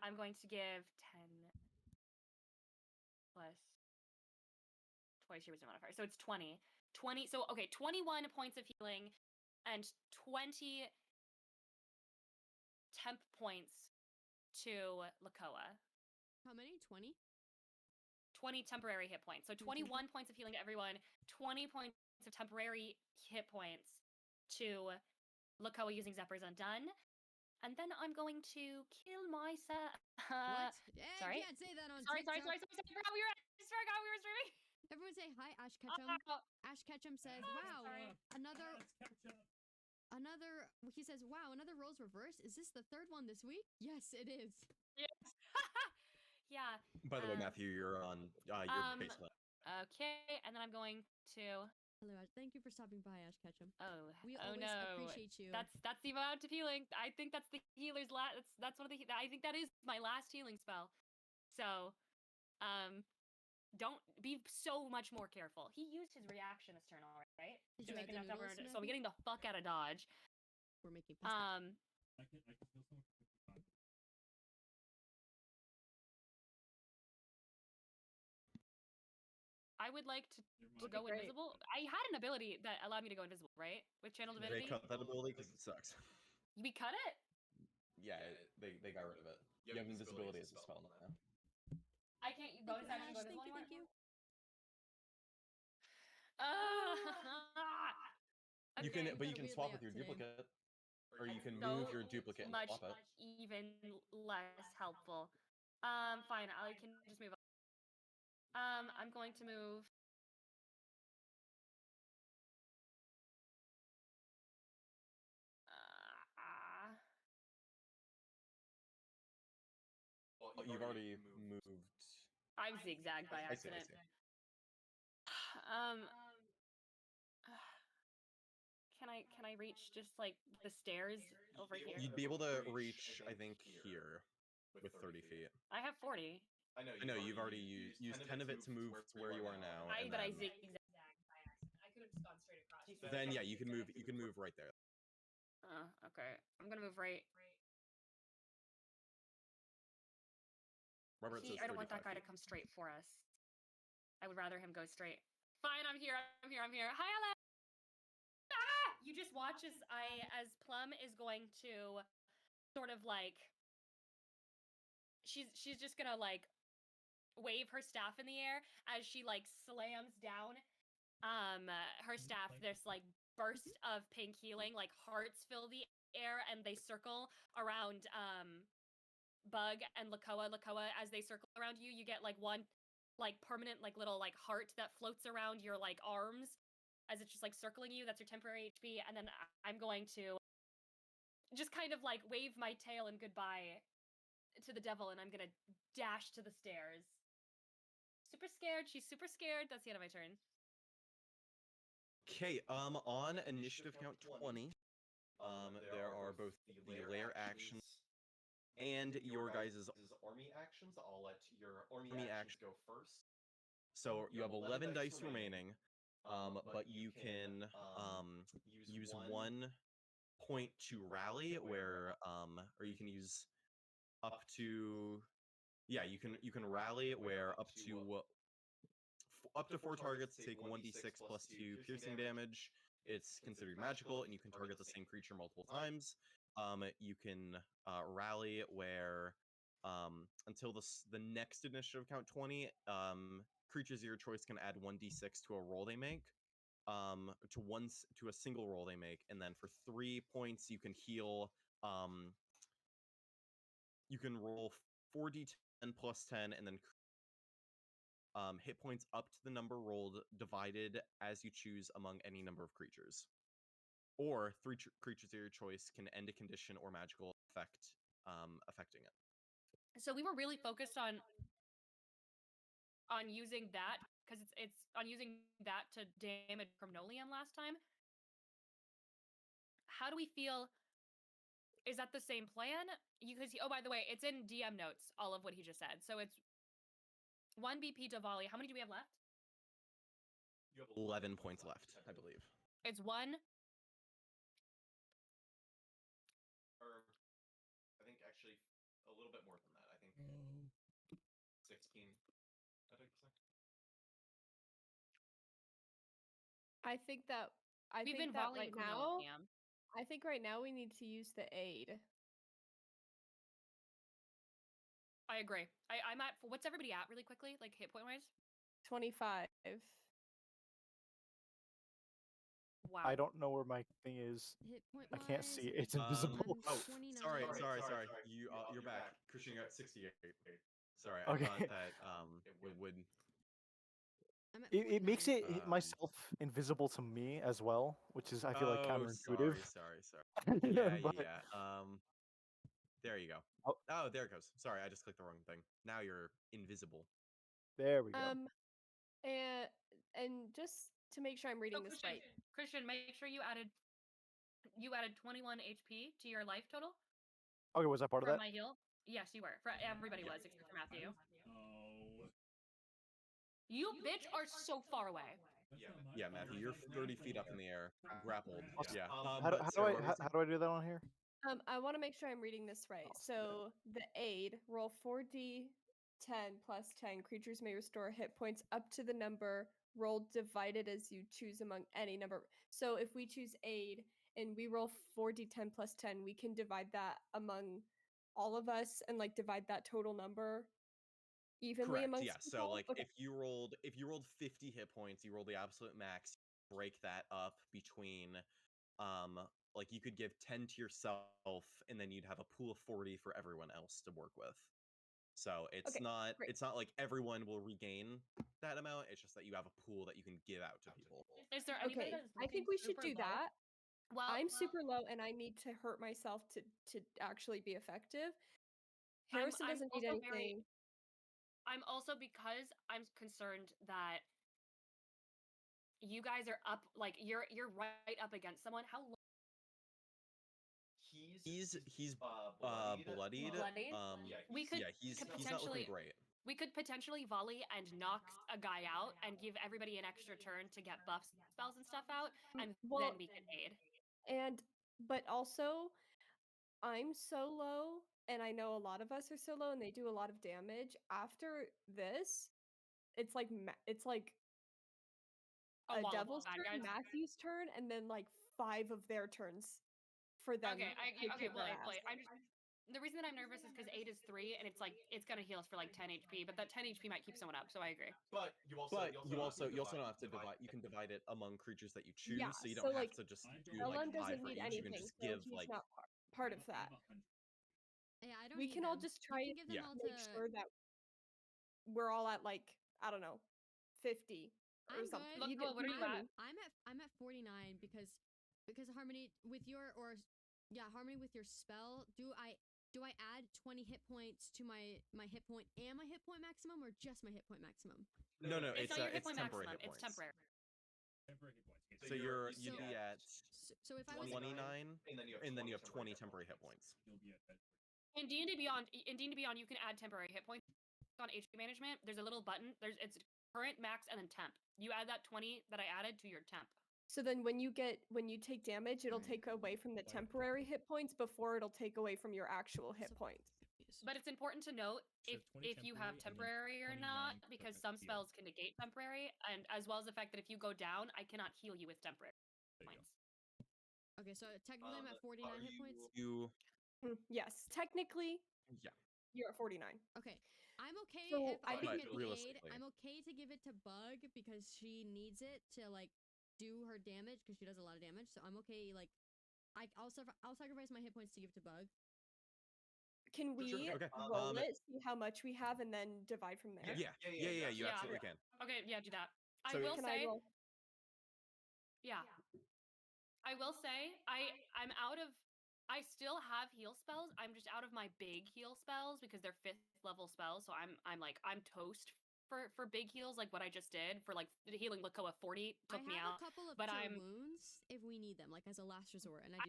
I'm going to give 10 plus twice your wisdom modifier. So it's 20. 20. So okay, 21 points of healing and 20 temp points to Lakoa. How many? 20? 20 temporary hit points. So 21 points of healing to everyone, 20 points of temporary hit points to Lakoa using Zephyr's Undone. And then I'm going to kill myself. What? Yeah, sorry. You can't say that on Sorry. TikTok. I forgot we were streaming. Everyone say hi, Ash Ketchum. Ash Ketchum says, "Wow, sorry. another." He says, "Wow, another roles reverse. Is this the third one this week?" Yes, it is. Yes. Yeah. By the way, Matthew, you're on your baseline. Okay, and then I'm going to. Hello, Ash. Thank you for stopping by, Ash Ketchum. We Oh always no. appreciate you. That's the amount of healing. I think that's the healer's last. That's one of the. I think that is my last healing spell. So, don't be so much more careful. He used his reaction this turn already, right? Did To you make add the enough noodles, cover. So I'm Matthew? getting the fuck out of dodge. We're making pasta. I can feel someone for 55. I would like to Never go mind. Great. invisible. I had an ability that allowed me to go invisible, right? With channel They divinity. cut that ability because it sucks. We cut it. Yeah, they got rid of it. You have invisibility as a spell now. I can't use Thank bonus you, action, Ash. bonus Thank you, anymore. thank you. You can, Okay. but you Got a can weird swap with layout your today. duplicate, or you can So move your duplicate and much swap it. even less helpful. Fine, I can just move. I'm going to move. You've already moved. I've zigzagged by I see. accident. Um, can I reach just like the stairs over here? You'd be able to reach, I think, here with 30 feet. I have 40. I know you've already used 10 of it to move to where you are now, and But I then, zigzagged by accident. I could have just gone straight across. then yeah, you can move right there. Okay. I'm gonna move right. Remember, it says I don't want 35 that guy to feet. come straight for us. I would rather him go straight. Fine, I'm here. Hi, Alex. You just watch as Plum is going to sort of like she's just gonna like wave her staff in the air as she like slams down her staff. There's like burst of pink healing, like hearts fill the air and they circle around Bug and Lakoa. As they circle around you, you get like one like permanent like little like heart that floats around your like arms as it's just like circling you. That's your temporary HP. And then I'm going to just kind of like wave my tail and goodbye to the devil, and I'm gonna dash to the stairs. Super scared. She's super scared. That's the end of my turn. Okay, on initiative count 20, there are both the lair actions and your guys' army actions. I'll let your army actions go first. So you have 11 dice remaining, but you can use 1 point to rally, where or you can use up to, yeah, you can rally where up to 4 targets take 1d6 plus 2 piercing damage. It's considered magical, and you can target the same creature multiple times. You can rally where until the next initiative count 20, creatures of your choice can add 1d6 to a roll they make, to a single roll they make, and then for 3 points you can heal. You can roll 4d10 plus 10, and then hit points up to the number rolled, divided as you choose among any number of creatures. Or 3 creatures of your choice can end a condition or magical effect affecting it. So we were really focused on using that because it's on using that to damage Chromnolium last time. How do we feel? Is that the same plan? Because oh, by the way, it's in DM notes, all of what he just said. So it's 1 BP to volley. How many do we have left? You have 11 points left, I believe. It's 1. Or I think actually a little bit more than that. I think 16. I think that We've been that volleying right now. Chromnolium. I think right now we need to use the aid. I agree. I'm at, what's everybody at really quickly, like hit point wise? 25. Wow. I don't know where my thing is. Hit point I can't wise, see it. It's invisible. Oh, 29. sorry. You're back. Christian got 68. Sorry, Okay. I thought that it would. I'm at It makes 49. it myself invisible to me as well, which is I feel like Oh, counterintuitive. sorry. Yeah. But- There you go. Oh. Oh, there it goes. Sorry, I just clicked the wrong thing. Now you're invisible. There we go. And just to make sure I'm reading this right. Christian, make sure you added 21 HP to your life total Okay, was that part of from that? my heal. Yes, you were. Everybody was except for Matthew. Oh. You bitch are so far away. Yeah, Matthew, you're 30 feet up in the air, grappled. Yeah. How But Sarah, what were you how do I do that on here? I want to make sure I'm reading this right. So the aid, roll 4d10 plus 10. Creatures may restore hit points up to the number rolled divided as you choose among any number. So if we choose aid and we roll 4d10 plus 10, we can divide that among all of us and like divide that total number evenly Correct. amongst Yeah. So people? like Okay. if you rolled 50 hit points, you roll the absolute max, break that up between like you could give 10 to yourself and then you'd have a pool of 40 for everyone else to work with. So it's Okay, not great. like everyone will regain that amount. It's just that you have a pool that you can give out to people. Is there anybody Okay, that is I think looking we should super do low? that. Well, I'm super low and I need to hurt myself to actually be effective. I'm Harrison doesn't need also anything. I'm also, because I'm concerned that you guys are up, like you're right up against someone. How low? He's bloodied. Bloodied? We could Yeah, he's not looking potentially great. we could potentially volley and knock a guy out and give everybody an extra turn to get buff spells and stuff out, and Well, then we can aid. but also I'm so low and I know a lot of us are so low and they do a lot of damage. After this, it's like A a wall of devil's bad turn, guys. Matthew's turn, and then like 5 of their turns for them Okay, to okay, kick our ass. wait. The reason that I'm nervous is because 8 is 3, and it's like it's gonna heal us for like 10 HP, but that 10 HP might keep someone up, so I agree. But you also don't have to divide. You can divide it among creatures that you choose, Yeah, so you so, don't have like, to just I do don't like Ellen 5 doesn't for need each. You can anything, just so give he's like not part of that. Yeah, I don't We need can all them. just You try can and give them Yeah. all make to. sure that we're all at like, I don't know, 50 or I'm something. good. Look, Noah, what are you know at? me. I'm at 49 because Harmony with your Harmony with your spell. Do I add 20 hit points to my hit point and my hit point maximum, or just my hit point maximum? No, It's not your hit it's point temporary maximum. hit It's points. temporary. Temporary hit points. Okay, So you'd be at So if I was 29, and then you have 20 temporary hit points. you'll be at that. In D&D Beyond, you can add temporary hit points on HP management. There's a little button. It's current, max, and then temp. You add that 20 that I added to your temp. So then when you take damage, it'll take away from the temporary hit points before it'll take away from your actual hit points. But it's important to note So if 20 you have temporary temporary or 29 not, for because the some heal. spells can negate temporary, and as well as the fact that if you go down, I cannot heal you with temporary There you go. points. Okay, so technically I'm at 49 hit points. Yes, technically Yeah. you're at 49. Okay, I'm okay So if I I give think it the aid. realistically- I'm okay to give it to Bug because she needs it to like do her damage because she does a lot of damage. So I'm okay. Like, I'll sacrifice my hit points to give to Bug. Can we Okay. roll it, see how much we have, and then divide from there? Yeah. You Yeah. absolutely can. Okay, yeah, do that. So I will Can say, I roll? yeah. I will say, I'm out of. I still have heal spells. I'm just out of my big heal spells because they're 5th level spells. So I'm toast for big heals, like what I just did for like the healing Lakoa 40 took I me have out. a couple of but cure I'm- wounds if we need them, like as a last resort. And I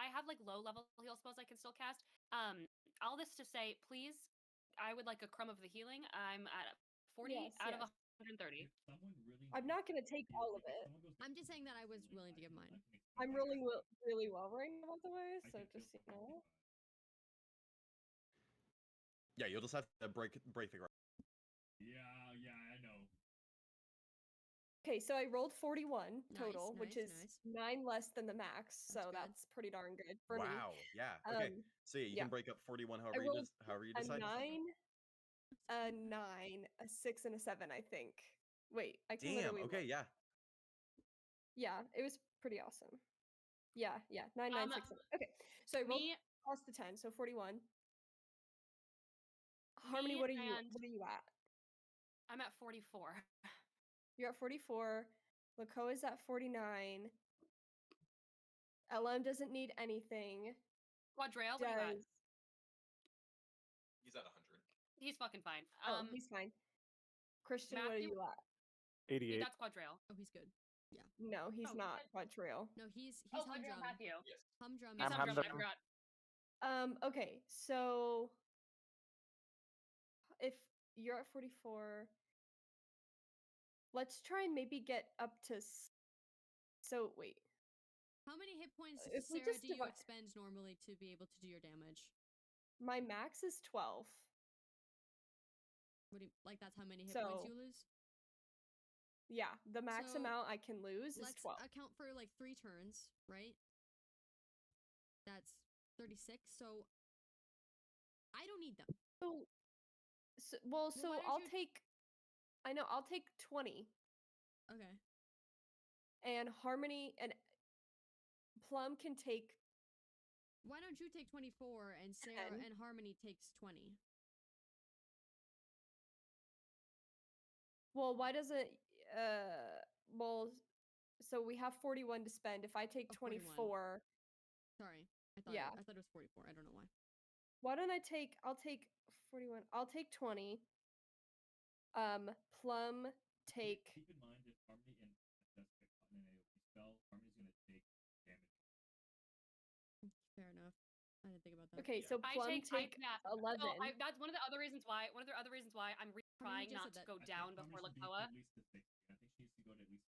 have like low level heal spells I can still cast. All this to say, please, I would like a crumb of the healing. I'm at 40 Yes, out of yes. 130. If someone really I'm not gonna take needs all of if it. someone goes I'm just saying that I was like, willing to give I mine. can make I'm something rolling happen. really well right now, by the way. I So can just feel you know. Yeah, you'll just have to break the ground. Yeah, I know. Okay, so I rolled 41 Nice, total, which nice, is nice. 9 less than the max. That's So good. that's pretty darn good for me. Wow. Yeah. Okay. So yeah, you yeah. can break up 41 I rolled however you a decide. 9, a 9, a 6, and a 7, I think. Wait, I can Damn. literally Okay. look. Yeah. Yeah, it was pretty awesome. Yeah, 9, 9, 6, 7. Okay, so I rolled Me, plus the 10, so 41. Harmony, Me what are you and- at? I'm at 44. You're at 44. Lakoa's at 49. LM doesn't need anything. Quadrail, what are you at? Does He's at 100. He's fucking fine. he's fine. Christian, what are Matthew- you at? 88. That's Quadrail. Oh, he's good. No, he's Oh, not good. quadrille. No, he's Quadrail humdrum. Matthew. Humdrum. He's is I'm humdrum. I humdrum. forgot. Okay, so if you're at 44, let's try and maybe get up to so wait. How many hit points, If we Sarah, just do you divide- expend normally to be able to do your damage? My max is 12. What do you, like that's how many hit points So- you lose? Yeah, the max So, amount I can lose is Let's 12. account for like 3 turns, right? That's 36. So I don't need them. So why don't I'll you- take. I know I'll take 20, Okay. and Harmony and Plum can take. Why don't you take 24 and Sarah 10. and Harmony takes 20? Well, why doesn't well, so we have 41 to spend. If I take Oh, 41. 24, Sorry. Yeah. I thought it was 44. I don't know why. why don't I take? I'll take 41. I'll take 20. Plum take. Keep in mind if Harmony and Jessica caught in an AoE spell, Harmony's gonna take damage. Fair enough. I didn't think about that. Okay, so Plum take yeah. 11. So that's one of the other reasons why. One of the other reasons why I'm Harmony trying just not said to that. go down before Lakoa. At least to 60. I think she needs to go to at least.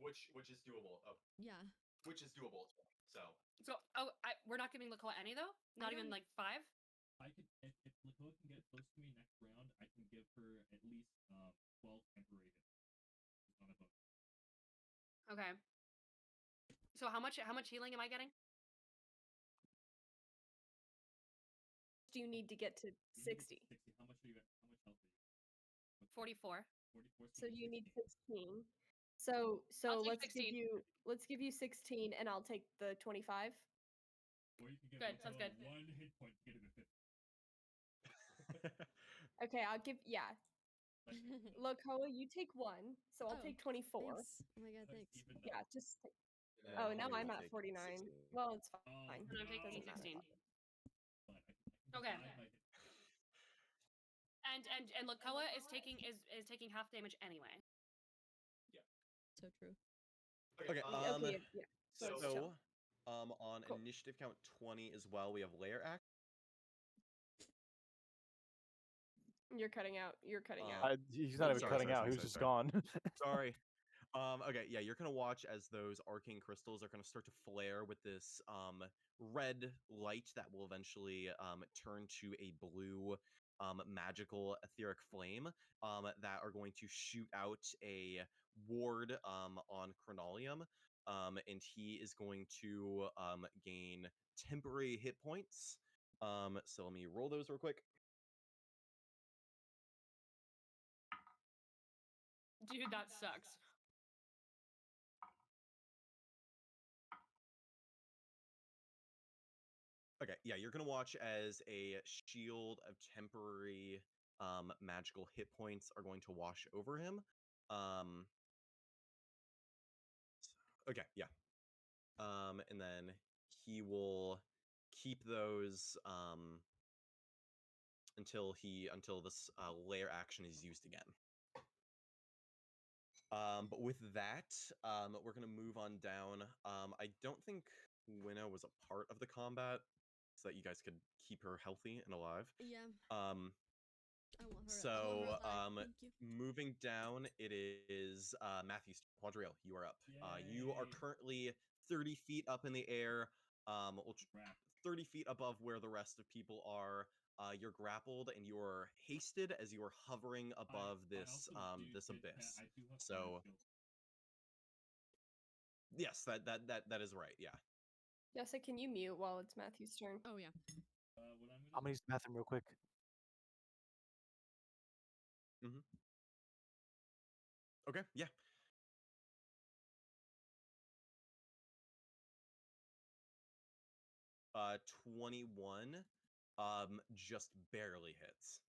Which is doable. Oh, Yeah. which is doable. So So we're not giving Lakoa any though. Not even don't- like 5. I could if Lakoa can get close to me next round, I can give her at least 12 temporary hits. On a bonus. Okay. So how much healing am I getting? Do you need to get to You need to 60? 60. How much are you at? How much health are you? 44. 44. So you need 16. 16. So I'll take let's give you 16, and I'll take the 25. Or you can give Good, sounds Lakoa good. 1 hit point to get him at 50. Okay, I'll give Lokoa, you take 1, so I'll Oh, take 24. Thanks. Oh my god, That's thanks. even Yeah, though. just take, and oh, then now Harmony I'm will at take 49. 16. Well, it's Oh, fine. And I'm taking Doesn't matter. 16. But I can Okay. divide my hit. And Lakoa is taking half damage anyway. So true. Okay. Okay, yeah. So it's So, chill. on Cool. initiative count 20 as well, we have layer act. You're cutting out. You're cutting Um, out. He's not even sorry, cutting sorry, out. sorry, He was sorry, just sorry. gone. Sorry. Okay, yeah, you're gonna watch as those arcane crystals are gonna start to flare with this red light that will eventually turn to a blue magical etheric flame that are going to shoot out a ward on Chronolium. And he is going to gain temporary hit points. So let me roll those real quick. Dude, that sucks. Okay, yeah, you're gonna watch as a shield of temporary magical hit points are going to wash over him. Okay, yeah. And then he will keep those until this layer action is used again. But with that, we're gonna move on down. I don't think Winna was a part of the combat, so that you guys could keep her healthy and alive. Yeah. Um, I want her. I want her so, alive. Thank you. moving down, it is Matthew Quadriel. You are up. You are Yay. currently 30 feet up in the air, Crap. 30 feet above where the rest of people are. You're grappled and you are hasted as you are hovering above this this abyss. I do have So, fire skill. yes, that is right. Yeah. Jessica, can you mute while it's Matthew's turn? Oh yeah. What I'm gonna I'm gonna use the bathroom real quick. Okay. Yeah. Uh, 21, just barely hits.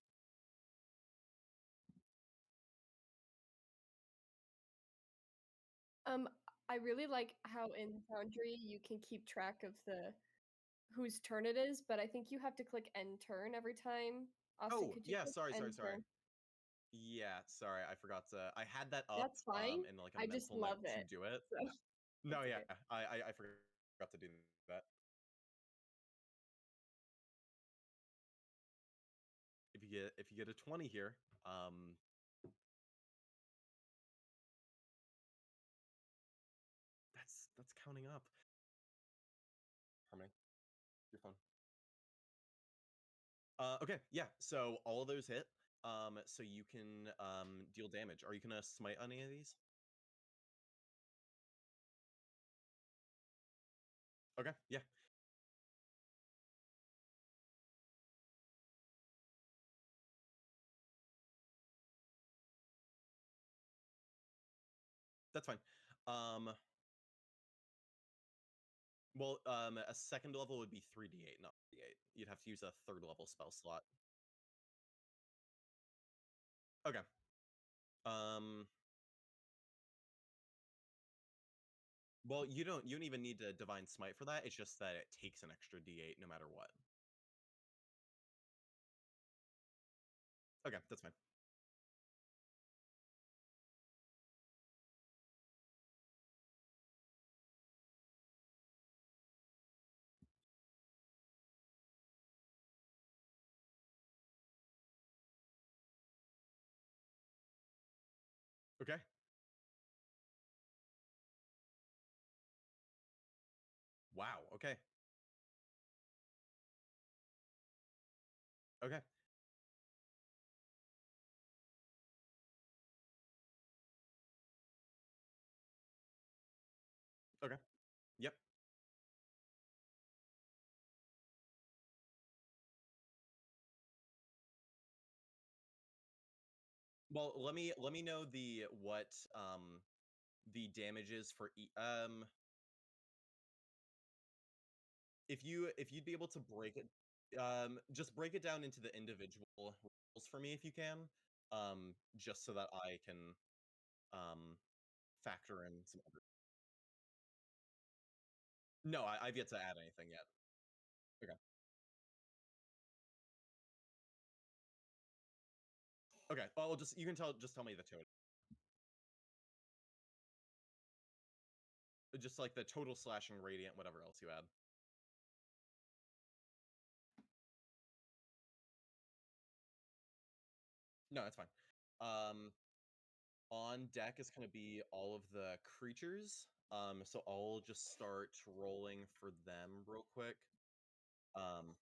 I really like how in Foundry you can keep track of whose turn it is, but I think you have to click end turn every time. Austin, Oh, could you yeah, click sorry. end turn? Yeah, sorry, I forgot to. I had that up That's fine. in like a I just mental note love to it. do it. So No, it's yeah, okay. I forgot to do that. If you get a 20 here, that's counting up. Harmony, your phone. Okay, yeah. So all of those hit. So you can deal damage. Are you gonna smite on any of these? Okay, yeah. That's fine. Well, a second level would be 3d8, not 3d8. You'd have to use a third level spell slot. Okay. Well, you don't even need to divine smite for that. It's just that it takes an extra d8 no matter what. Okay, that's fine. Okay. Wow. Okay. Okay. Okay. Yep. Well, let me know the the damage is for if you'd be able to break it, just break it down into the individual rolls for me if you can, just so that I can factor in some other. No, I've yet to add anything yet. Okay. Okay. Well, just you can just tell me the total. Just like the total slashing radiant, whatever else you add. No, that's fine. On deck is going to be all of the creatures. So I'll just start rolling for them real quick. Um,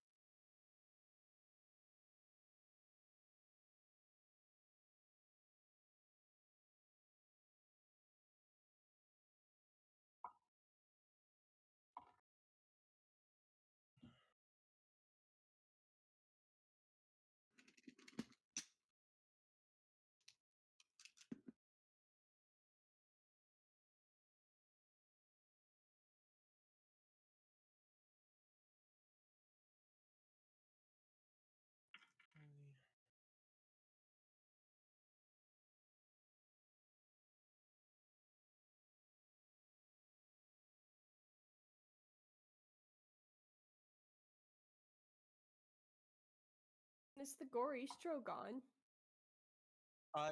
Is the Goristro gone?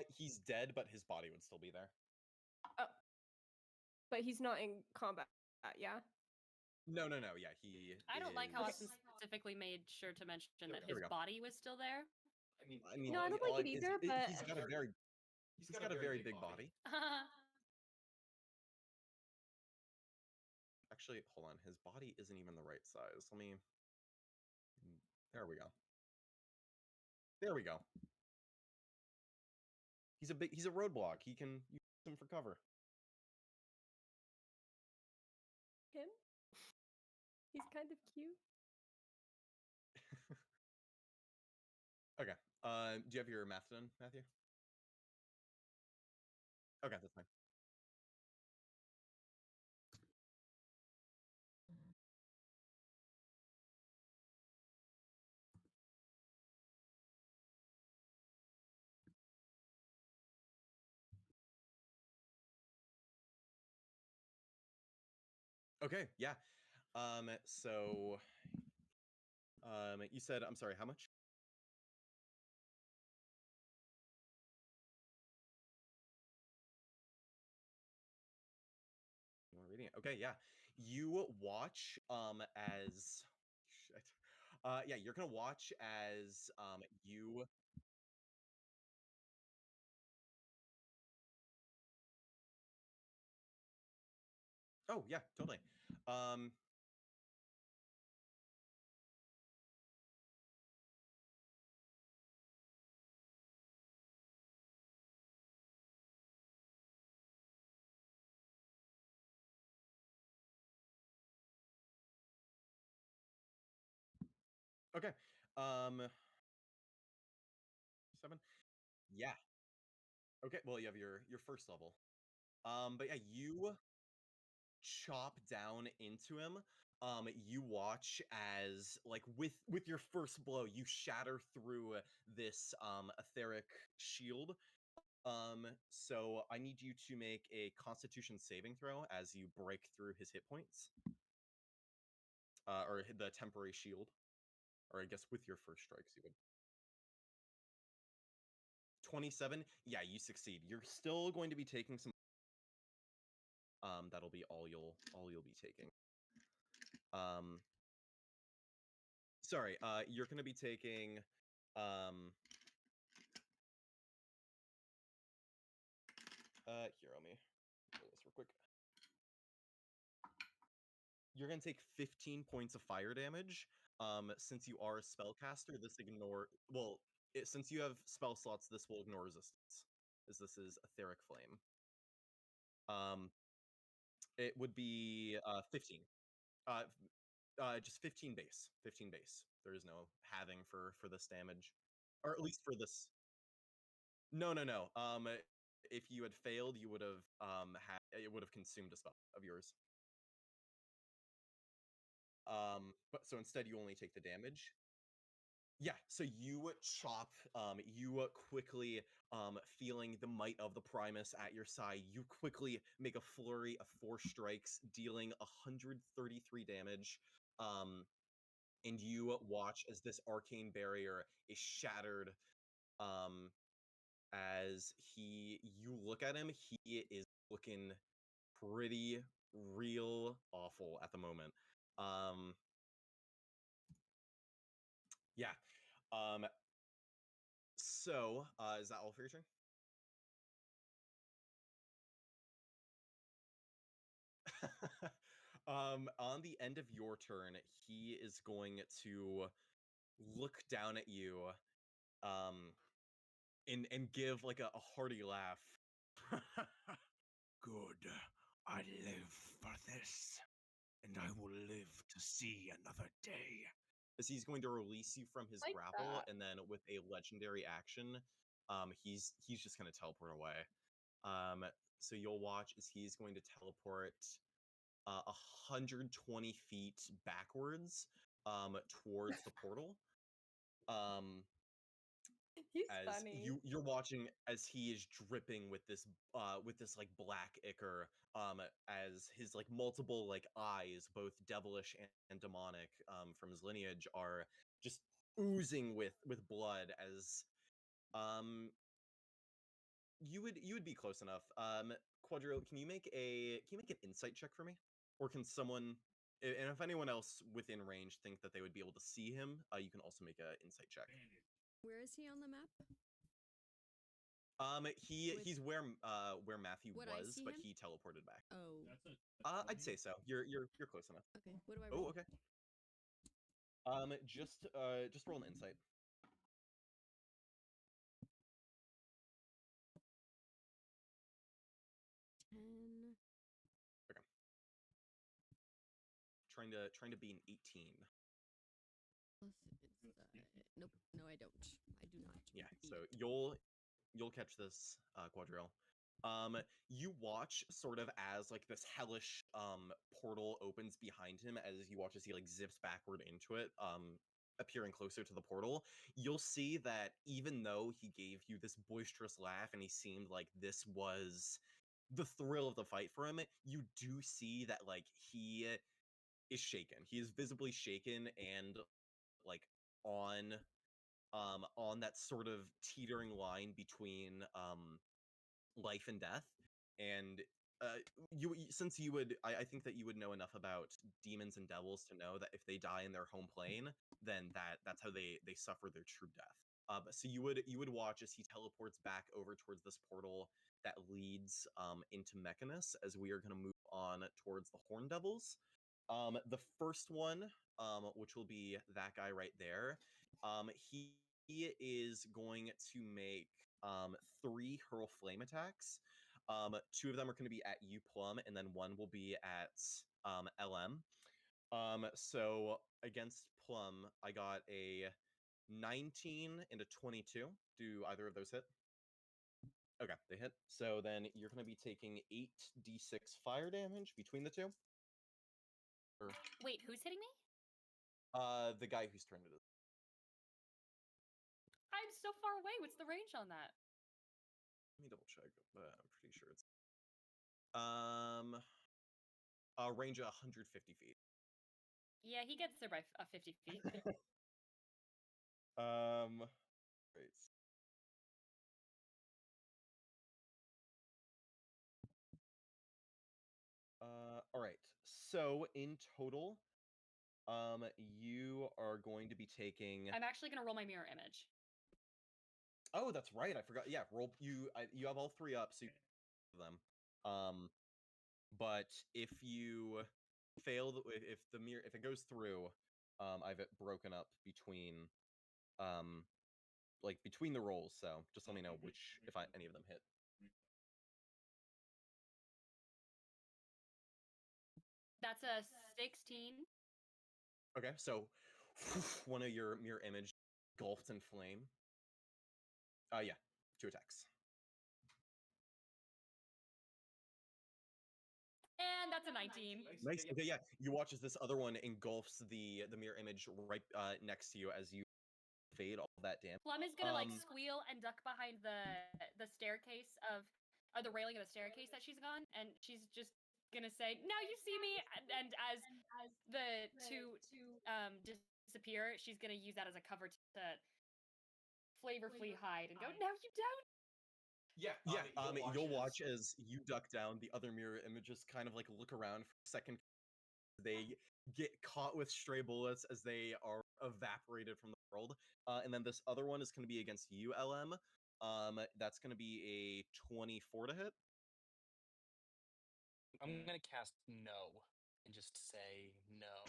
he's dead, but his body would still be there. Oh. But he's not in combat, yeah? No, no, no. Yeah, he. I don't like how is- Austin specifically made sure to mention There that we his go. body was still there. I mean, No, I don't all like it is- either, but he's got a very big body. Actually, hold on. His body isn't even the right size. Let me. There we go. There we go. He's a roadblock. He can use him for cover. him? He's kind of cute. Okay. Do you have your math done, Matthew? Okay, that's fine. Okay, yeah. So, you said, I'm sorry, how much? You want reading it? Okay, yeah. You watch, as, shit. Yeah, you're gonna watch as, you. Oh, yeah, totally. Okay. Um, 7. Yeah. Okay, well, you have your first level. But yeah, you chop down into him. You watch as, like, with your first blow, you shatter through this etheric shield. So I need you to make a Constitution saving throw as you break through his hit points, or the temporary shield, or I guess with your first strikes you would. 27. Yeah, you succeed. You're still going to be taking some. That'll be all you'll be taking. Sorry. You're going to be taking. Here, let me pull this real quick. You're gonna take 15 points of fire damage. Since you are a spellcaster, this since you have spell slots, this will ignore resistance, as this is etheric flame. It would be 15. Just 15 base. 15 base. There is no halving for this damage, or at least for this. No, no, no. If you had failed, you would have it would have consumed a spell of yours. But so instead you only take the damage. Yeah, so you chop, you quickly, feeling the might of the Primus at your side, you quickly make a flurry of 4 strikes, dealing 133 damage. And you watch as this arcane barrier is shattered. As you look at him, he is looking pretty real awful at the moment. Yeah. Um, so, is that all for your turn? On the end of your turn, he is going to look down at you, and give like a hearty laugh. Good. I live for this, and I will live to see another day. As he's going to release you from his Like grapple, that. and then with a legendary action, he's just going to teleport away. So you'll watch as he's going to teleport 120 feet backwards, towards the portal. He's As funny. you're watching as he is dripping with this like black ichor, as his like multiple like eyes, both devilish and demonic, from his lineage, are just oozing with blood. As um you would be close enough. Quadro, can you make an insight check for me? Or can someone, and if anyone else within range think that they would be able to see him, you can also make an insight check. Where is he on the map? He's where Matthew Would I was, see but him? he teleported back. Oh, I'd say so. You're close enough. okay. What do I Oh, roll? okay. Just roll an insight. 10. Okay. Trying to be an 18. Plus nope. No, I don't. I do not. Yeah, Beat so it. you'll catch this, Quadrille. You watch sort of as like this hellish portal opens behind him, as you watch as he like zips backward into it, appearing closer to the portal. You'll see that even though he gave you this boisterous laugh and he seemed like this was the thrill of the fight for him, you do see that like he is shaken. He is visibly shaken and like on that sort of teetering line between life and death. And since you would, I think that you would know enough about demons and devils to know that if they die in their home plane, then that's how they suffer their true death. So you would watch as he teleports back over towards this portal that leads into Mechanus, as we are going to move on towards the Horn Devils. The first one, which will be that guy right there, he is going to make 3 hurl flame attacks. 2 of them are going to be at you, Plum, and then 1 will be at LM. So against Plum, I got a 19 and a 22. Do either of those hit? Okay, they hit. So then you're going to be taking 8d6 fire damage between the two. Wait, who's hitting me? The guy whose turn it is. I'm so far away. What's the range on that? Let me double check, but I'm pretty sure it's range of 150 feet. Yeah, he gets there by 50 feet. Right. All right. So in total, you are going to be taking. I'm actually gonna roll my mirror image. Oh, that's right. I forgot. Yeah, roll. You have all three up, so you them. But if you fail, if the mirror, if it goes through, I've it broken up between, like between the rolls. So just let me know which, if any of them hit. That's a 16. Okay, so one of your mirror image engulfed in flame. Yeah, 2 attacks. And that's a 19. Nice. Okay, yeah. You watch as this other one engulfs the mirror image right next to you as you fade all that damage. Plum is gonna like squeal and duck behind the staircase or the railing of the staircase that she's on, and she's just gonna say, "Now you see me!" And as the two disappear, she's gonna use that as a cover to flavorfully hide and go, "No, you don't." Yeah, you'll watch as you duck down, the other mirror images kind of like look around for a second. They get caught with stray bullets as they are evaporated from the world. And then this other one is going to be against you, LM. That's going to be a 24 to hit. I'm gonna cast no and just say no.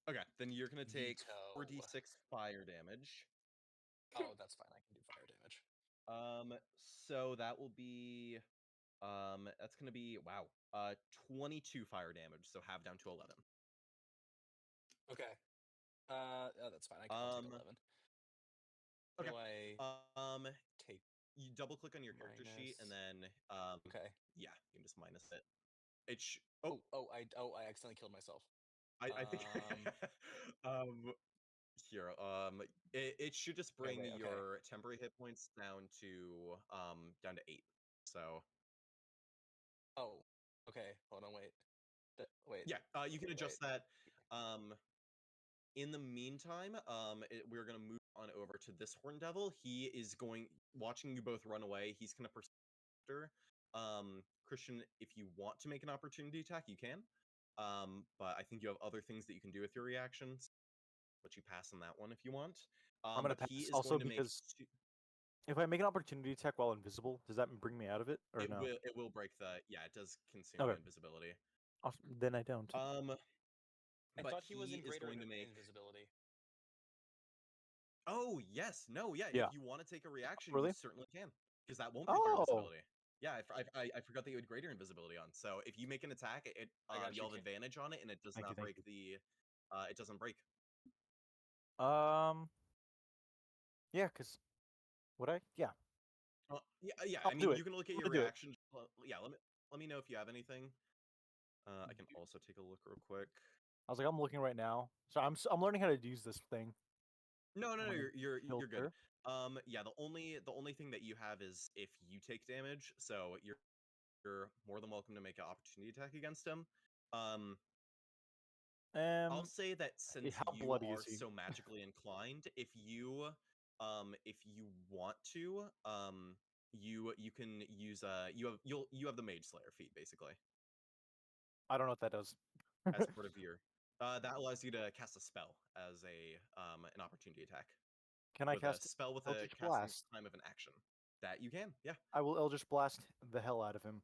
Okay, then you're going to take Veto. 4d6 fire damage. Oh, that's fine. I can do fire damage. So that will be, that's going to be, wow, 22 fire damage. So half down to 11. Okay. Oh, that's fine. I'll take 11. What Okay. do I take? You double click on your character sheet and then Okay. yeah, you can just minus it. I accidentally killed myself. I think here it should just bring wait, okay. your temporary hit points down to 8. So Oh, okay. Hold on, wait. Wait. yeah, you can adjust that. In the meantime, we're gonna move on over to this Horn Devil. He is watching you both run away. He's gonna pursue. Christian, if you want to make an opportunity attack, you can. But I think you have other things that you can do with your reactions. Let you pass on that one if you want. I'm gonna but pass he is also going to because make if I make an opportunity attack while invisible, does that bring me out of it or no? it will break it does consume Okay. invisibility. Awesome. Then I don't. I But thought he was in is greater going to make invisibility. Oh yes, no, yeah. Yeah. If you want to take a reaction, Really? you certainly can, because that won't break your Oh. invisibility. Yeah, I forgot that you had greater invisibility on. So if you make an attack, you'll have advantage on it, and it does Thank you, not thank break the. It doesn't break. Yeah, because would I? Yeah. Yeah. I'll I do mean, it. you can look at I'm your gonna do it. reaction. Yeah, let me know if you have anything. I can also take a look real quick. I was like, I'm looking right now. So I'm learning how to use this thing. No, I'm gonna you're good. filter. Yeah, the only thing that you have is if you take damage, so you're more than welcome to make an opportunity attack against him. I'll say that since how you bloody are is he? so magically inclined, if you want to, you can use you have the Mage Slayer feat basically I don't know what that does. as part of your that allows you to cast a spell as an opportunity attack. Can I With a cast spell with a Eldritch casting Blast? time of an action. That you can, yeah. I will Eldritch Blast the hell out of him.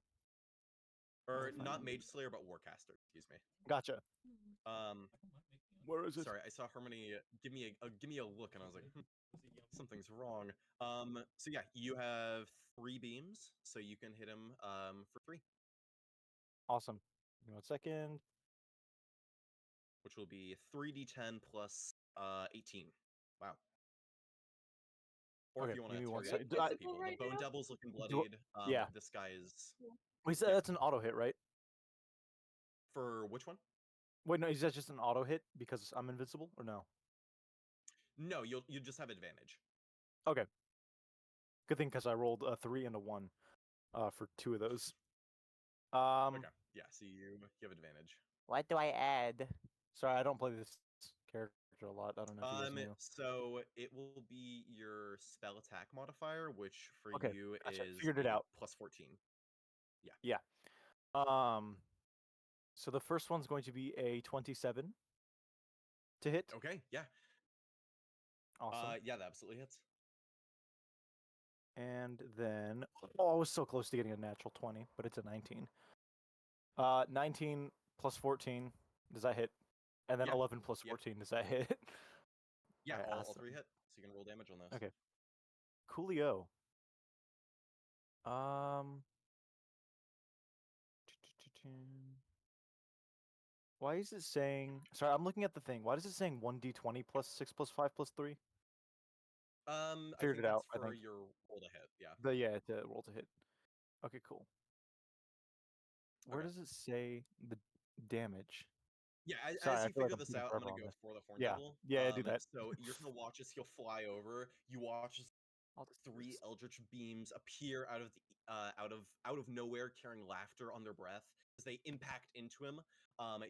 Or fine. not Mage Slayer, but Warcaster. Excuse me. Gotcha. Um, Where is it? sorry, I saw Harmony give me a look, and I was like, something's wrong. So yeah, you have 3 beams, so you can hit him for 3, Awesome. Give me 1 second. which will be 3d10 plus 18. Wow. Or Okay, if you want give to me one target second. other Visible people. right The Bone now? Devil's looking bloodied. yeah. This guy is Wait, Yeah. that's an auto hit, right? for which one? Wait, no, is that just an auto hit because I'm invincible, or no? No, you just have advantage. Okay. Good thing because I rolled a 3 and a 1 for 2 of those. Okay. Yeah, so you have advantage. What do I add? Sorry, I don't play this character a lot. I don't know if you guys knew. So it will be your spell attack modifier, which for Okay, you gotcha. is Figured it a out. plus 14. Yeah. So the first one's going to be a 27 to hit. Okay, yeah. Awesome. Yeah, that absolutely hits. And then, I was so close to getting a natural 20, but it's a 19. 19 plus 14, does that hit? And then Yeah. 11 plus Yep. 14, does that hit? Yeah, Alright, all awesome. 3 hit. So you can roll damage on those. Okay. Coolio. Why is it saying? Sorry, I'm looking at the thing. Why is it saying 1d20 plus 6 plus 5 plus 3? I Figured think it out, that's I for think. your roll to hit. Yeah. It's a roll to hit. Okay, cool. Where Okay. does it say the damage? Yeah, Sorry, as I you feel like figure I'm this taking out, I'm forever gonna on go this. for the Horn Yeah, Devil. yeah, do that. So you're gonna watch as he'll fly over. You watch as I'll just do 3 this. eldritch beams appear out of the out of nowhere, carrying laughter on their breath as they impact into him.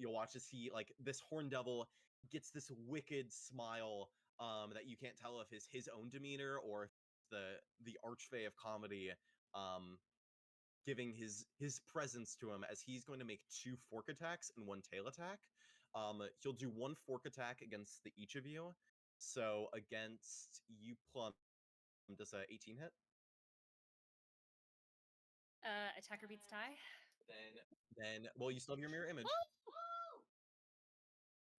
You'll watch as he this Horn Devil gets this wicked smile that you can't tell if it's his own demeanor or if the archfey of comedy giving his presence to him, as he's going to make 2 fork attacks and 1 tail attack. He'll do 1 fork attack against each of you. So against you, Plum, does a 18 hit? Attacker beats tie. Then well, you still have your mirror image.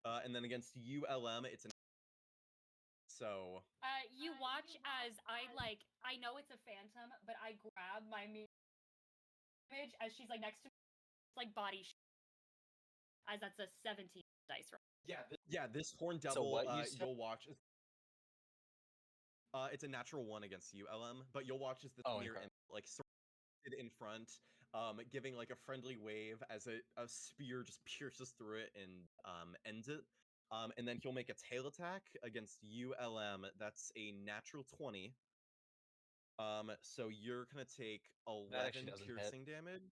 And then against you, LM, it's an so You watch as I know it's a phantom, but I grab my image as she's like next to me, like body as that's a 17 dice roll. yeah, this Horn Devil, So what you said? you'll watch as it's a natural 1 against you, LM, but you'll watch as this Oh, mirror okay. image, sorted in front, giving like a friendly wave as a spear just pierces through it and ends it. And then he'll make a tail attack against you, LM. That's a natural 20. So you're gonna take That actually 11 doesn't hit. piercing damage,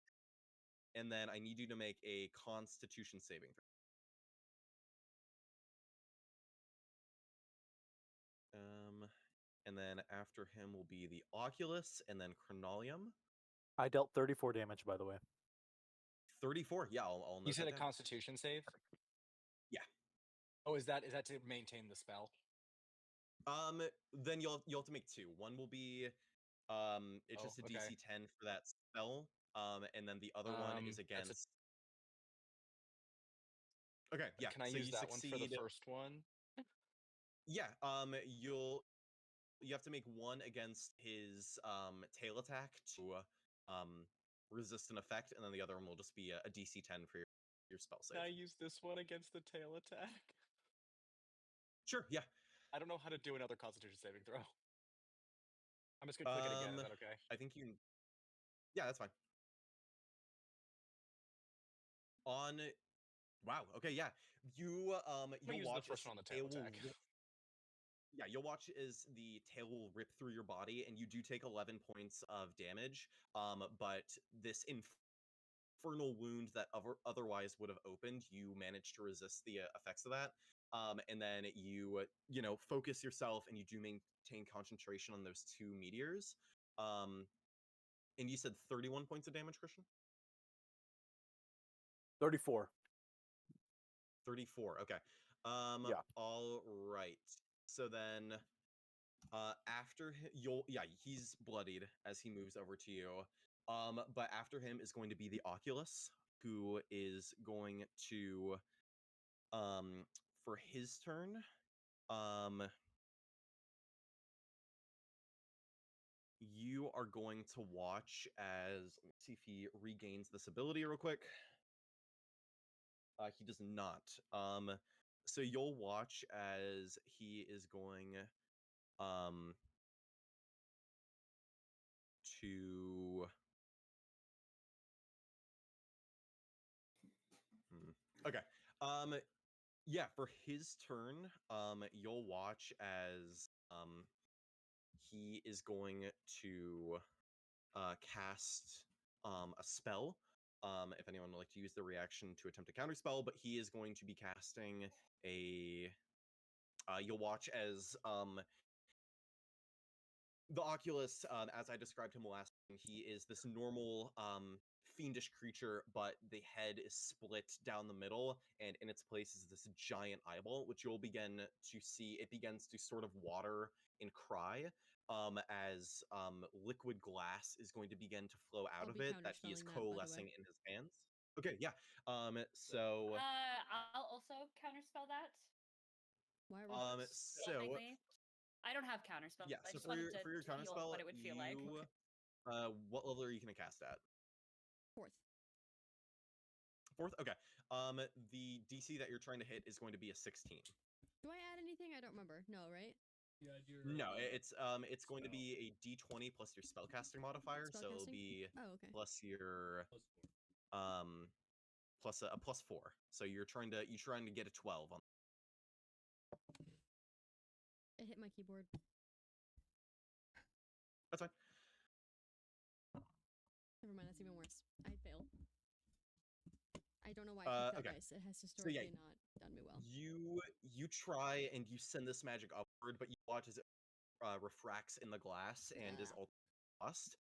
and then I need you to make a Constitution saving throw. And then after him will be the Oculus, and then Chronolium. I dealt 34 damage, by the way. 34. Yeah, I'll You note said that a down. Constitution save? Yeah. Oh, is that to maintain the spell? Then you'll have to make 2. One will be it's just a okay. DC 10 for that spell. And then the other one is That's against. Okay, yeah. Can I so use you that one for the succeed. first one? Yeah. You have to make 1 against his tail attack to resist an effect, and then the other one will just be a DC 10 for your spell save. Can I use this one against the tail attack? Sure. Yeah. I don't know how to do another Constitution saving throw. I'm just gonna click it again. Is that okay? I think you can. Yeah, that's fine. On. Wow. Okay. Yeah. You'll use watch the first as one on the they tail will attack. Yeah, you'll watch as the tail will rip through your body, and you do take 11 points of damage. But this infernal wound that otherwise would have opened, you manage to resist the effects of that. And then you focus yourself, and you do maintain concentration on those 2 meteors. And you said 31 points of damage, Christian? 34. 34. Okay. Yeah. All right. So then after he's bloodied as he moves over to you. But after him is going to be the Oculus, who is going to for his turn you are going to watch as, let's see if he regains this ability real quick. He does not. So you'll watch as he is going to. Okay. Yeah, for his turn, you'll watch as he is going to cast a spell. If anyone would like to use the reaction to attempt a counter spell, but he is going to be casting a. You'll watch as the Oculus, as I described him last time, he is this normal fiendish creature, but the head is split down the middle, and in its place is this giant eyeball, which you'll begin to see. It begins to sort of water and cry as liquid glass is going to begin to flow out I'll of be it that he is counterspelling that, by the way. coalescing in his hands. Okay, yeah. So I'll also counterspell that. Why are we? so Technically. I don't have counterspell. yeah, I so just wanted to for your feel counterspell, what it would feel like. you what level are you gonna cast at? Fourth. Fourth? Okay. The DC that you're trying to hit is going to be a 16. Do I add anything? I don't remember. No, right? Yeah, your, No, it's going to be a D20 plus your spellcasting modifier, so it'll Spellcasting? be Oh, okay. plus your +4. plus a plus 4. So you're trying to get a 12 on. It hit my keyboard. That's fine. Never mind, that's even worse. I failed. I don't know why I picked that Okay. dice. It has So yeah, historically not done me well. you try and you send this magic upward, but you watch as it refracts in the glass and is Ah. all lost.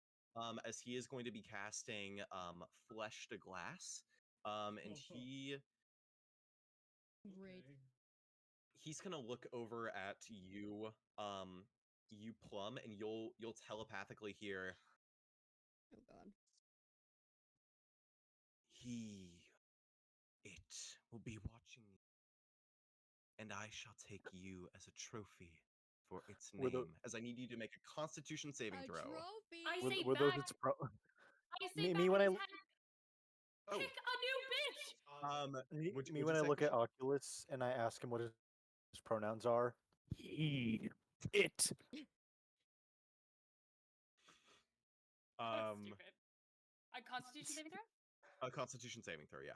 As he is going to be casting flesh to glass. And Great. he's gonna look over at you, you Plum, and you'll telepathically hear Oh god. It will be watching me, and I shall take you as a trophy for its Were name. the as I need you to make a Constitution saving A throw. trophy! I were, say were those back. its pro? I say Me back when in I his head. Oh, Pick a new bitch. me would me you when I say, look at Christian? Oculus and I ask him what his pronouns are. He, it. That's stupid. A Constitution saving throw. A Constitution saving throw, yeah.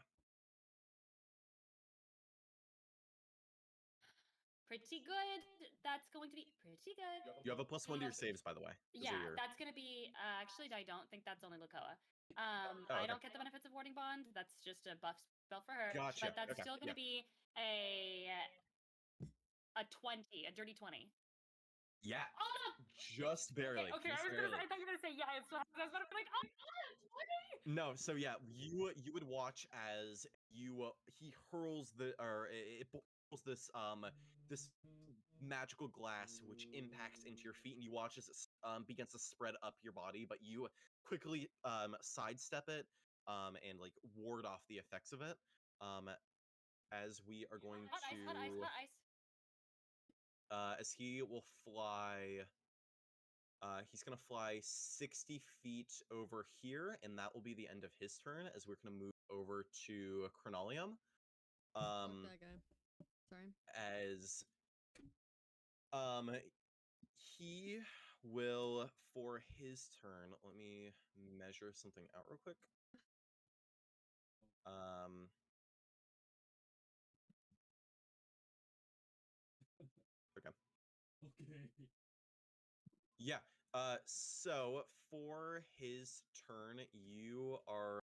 Pretty good. That's going to be pretty good. You have a +1 to your saves, by the way. 'Cause Yeah, of your... that's gonna be. Actually, I don't think that's only Lukoa. Oh, I okay. don't get the benefits of warding bond. That's just a buff spell for her. Gotcha. But that's Okay, still gonna be a 20, a dirty 20. Yeah, Oh no! just barely. Okay, just I barely. thought you were gonna say yeah. I was about to be like, oh, 20. No, so yeah, you would watch as he hurls it pulls this magical glass which impacts into your feet, and you watch as it begins to spread up your body, but you quickly sidestep it and like ward off the effects of it. As we are going Hot ice, hot ice, to hot ice. as he will fly. He's going to fly 60 feet over here, and that will be the end of his turn as we're going to move over to Chronolium. Fuck that guy. Sorry. As he will, for his turn, let me measure something out real quick. Okay. Okay. Yeah. So for his turn, you are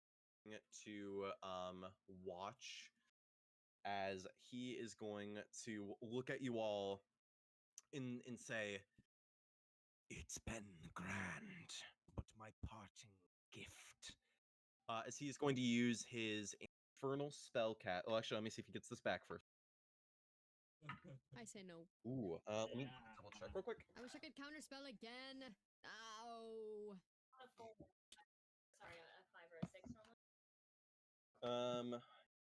going to watch as he is going to look at you all and say, It's been grand, but my parting gift. As he is going to use his infernal spell cat. Oh, actually, let me see if he gets this back first. I say no. Ooh, let me double check real quick. I wish I could counterspell again. Ow. Sorry, a 5 or a 6 normally.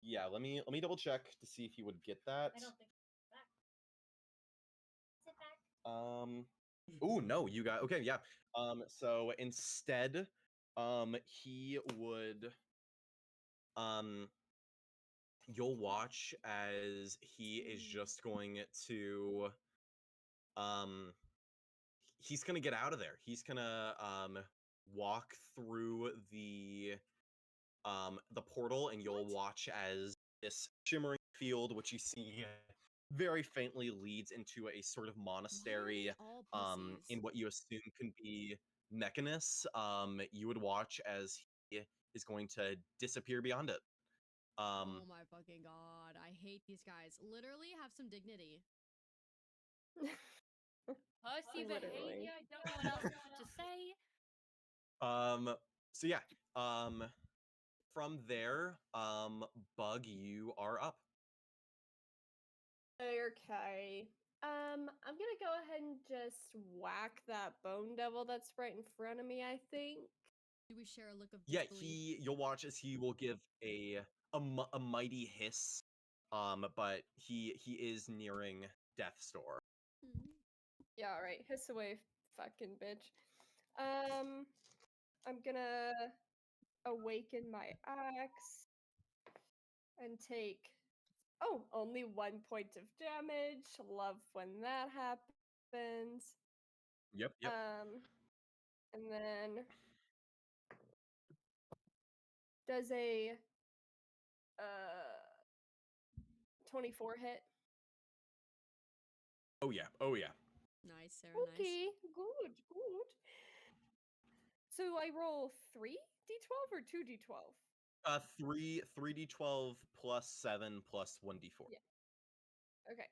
Yeah, let me double check to see if he would get that. I don't think back. Sit back. Oh no, you got okay, yeah. So instead, he would you'll watch as he is just going to he's gonna get out of there. He's gonna walk through the portal, and you'll What? watch as this shimmering field, which you see very faintly, leads into a sort of Why are monastery. they all In pussies? what you assume can be Mechanus. You would watch as he is going to disappear beyond it. Oh my fucking god. I hate these guys. Literally have some dignity. Pussy Literally. behavior. I don't know what else to say. So yeah. From there, Bug, you are up. Okay. I'm gonna go ahead and just whack that bone devil that's right in front of me, I think. Do we share a look of Yeah, disbelief? you'll watch as he will give a mighty hiss. But he is nearing death's door. Mm. Yeah, alright. Hiss away, fucking bitch. I'm gonna awaken my axe and take only 1 point of damage. Love when that happens. Yep. And then does a 24 hit? Oh yeah. Nice, Sarah, nice. Okay, good. So I roll 3d12 or 2d12? 3d12 plus 7 plus 1d4. Yeah. Okay.